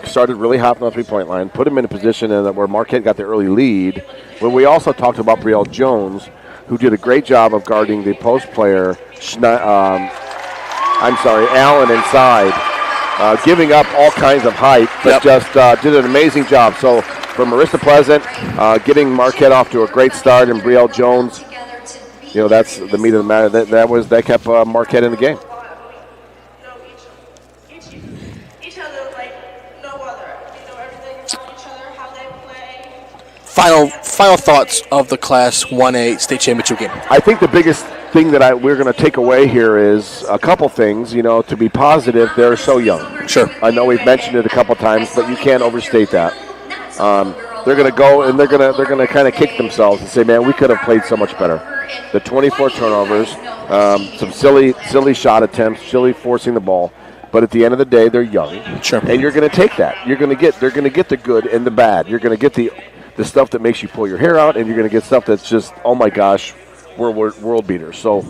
started really hot from the three-point line, put him in a position where Marquette got the early lead. But we also talked about Brielle Jones, who did a great job of guarding the post player, Allen inside, giving up all kinds of height, but just did an amazing job. So for Marissa Pleasant, getting Marquette off to a great start, and Brielle Jones, that's the meat of the matter. That kept Marquette in the game. Final thoughts of the Class 1A state championship game. I think the biggest thing that we're going to take away here is a couple things. To be positive, they're so young. Sure. I know we've mentioned it a couple times, but you can't overstate that. They're going to go and they're going to kind of kick themselves and say, "Man, we could have played so much better." The 24 turnovers, some silly shot attempts, silly forcing the ball. But at the end of the day, they're young. Sure. And you're going to take that. They're going to get the good and the bad. You're going to get the stuff that makes you pull your hair out, and you're going to get stuff that's just, oh my gosh, we're world beaters. So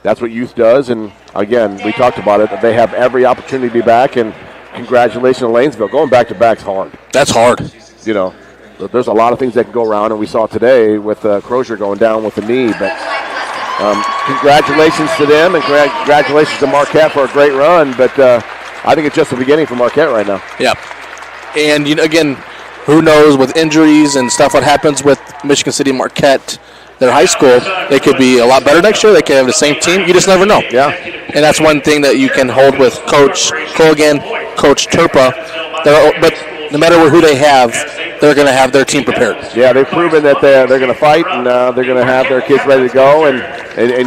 that's what youth does. And again, we talked about it. They have every opportunity to be back, and congratulations to Lanesville. Going back-to-back's hard. That's hard. You know, there's a lot of things that can go around, and we saw today with Crozier going down with the knee. But congratulations to them, and congratulations to Marquette for a great run. But I think it's just the beginning for Marquette right now. Yeah. And, again, who knows with injuries and stuff what happens with Michigan City Marquette, their high school, they could be a lot better next year. They could have the same team. You just never know. Yeah. And that's one thing that you can hold with Coach Colgan, Coach Turpa. But no matter who they have, they're going to have their team prepared. Yeah, they've proven that they're going to fight, and they're going to have their kids ready to go and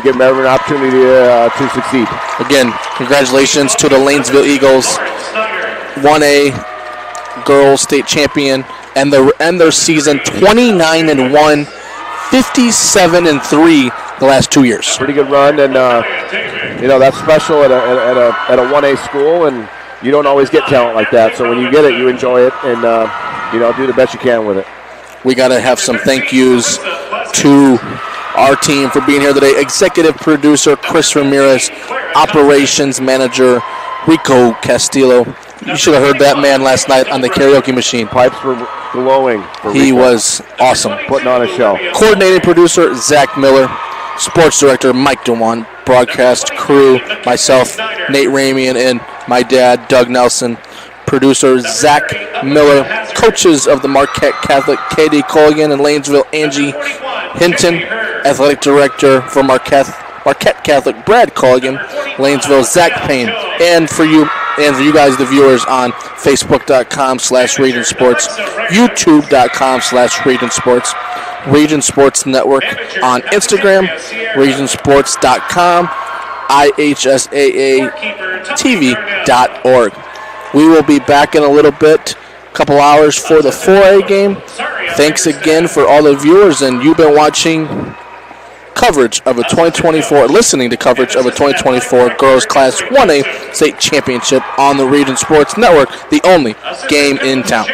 give them every opportunity to succeed. Again, congratulations to the Lanesville Eagles, 1A girls state champion, and their season 29-1, 57-3 the last 2 years. Pretty good run, and that's special at a 1A school, and you don't always get talent like that. So when you get it, you enjoy it, and do the best you can with it. We got to have some thank yous to our team for being here today. Executive producer Chris Ramirez, operations manager Rico Castillo. You should have heard that man last night on the karaoke machine. Pipes were glowing. He was awesome. Putting on a show. Coordinating producer Zach Miller. Sports director Mike DeWan. Broadcast crew, myself, Nate Ramian, and my dad, Doug Nelson. Producer Zach Miller. Coaches of the Marquette Catholic, Katie Colgan, and Lanesville, Angie Hinton. Athletic director for Marquette Catholic, Brad Colgan. Lanesville, Zach Payne. And for you guys, the viewers, on Facebook.com/Region Sports, YouTube.com/Region Sports, Region Sports Network on Instagram, RegionSports.com, IHSAATV.org. We will be back in a little bit, a couple hours for the 4A game. Thanks again for all the viewers, and you've been watching coverage of a 2024, listening to coverage of a 2024 Girls Class 1A State Championship on the Region Sports Network, the only game in town.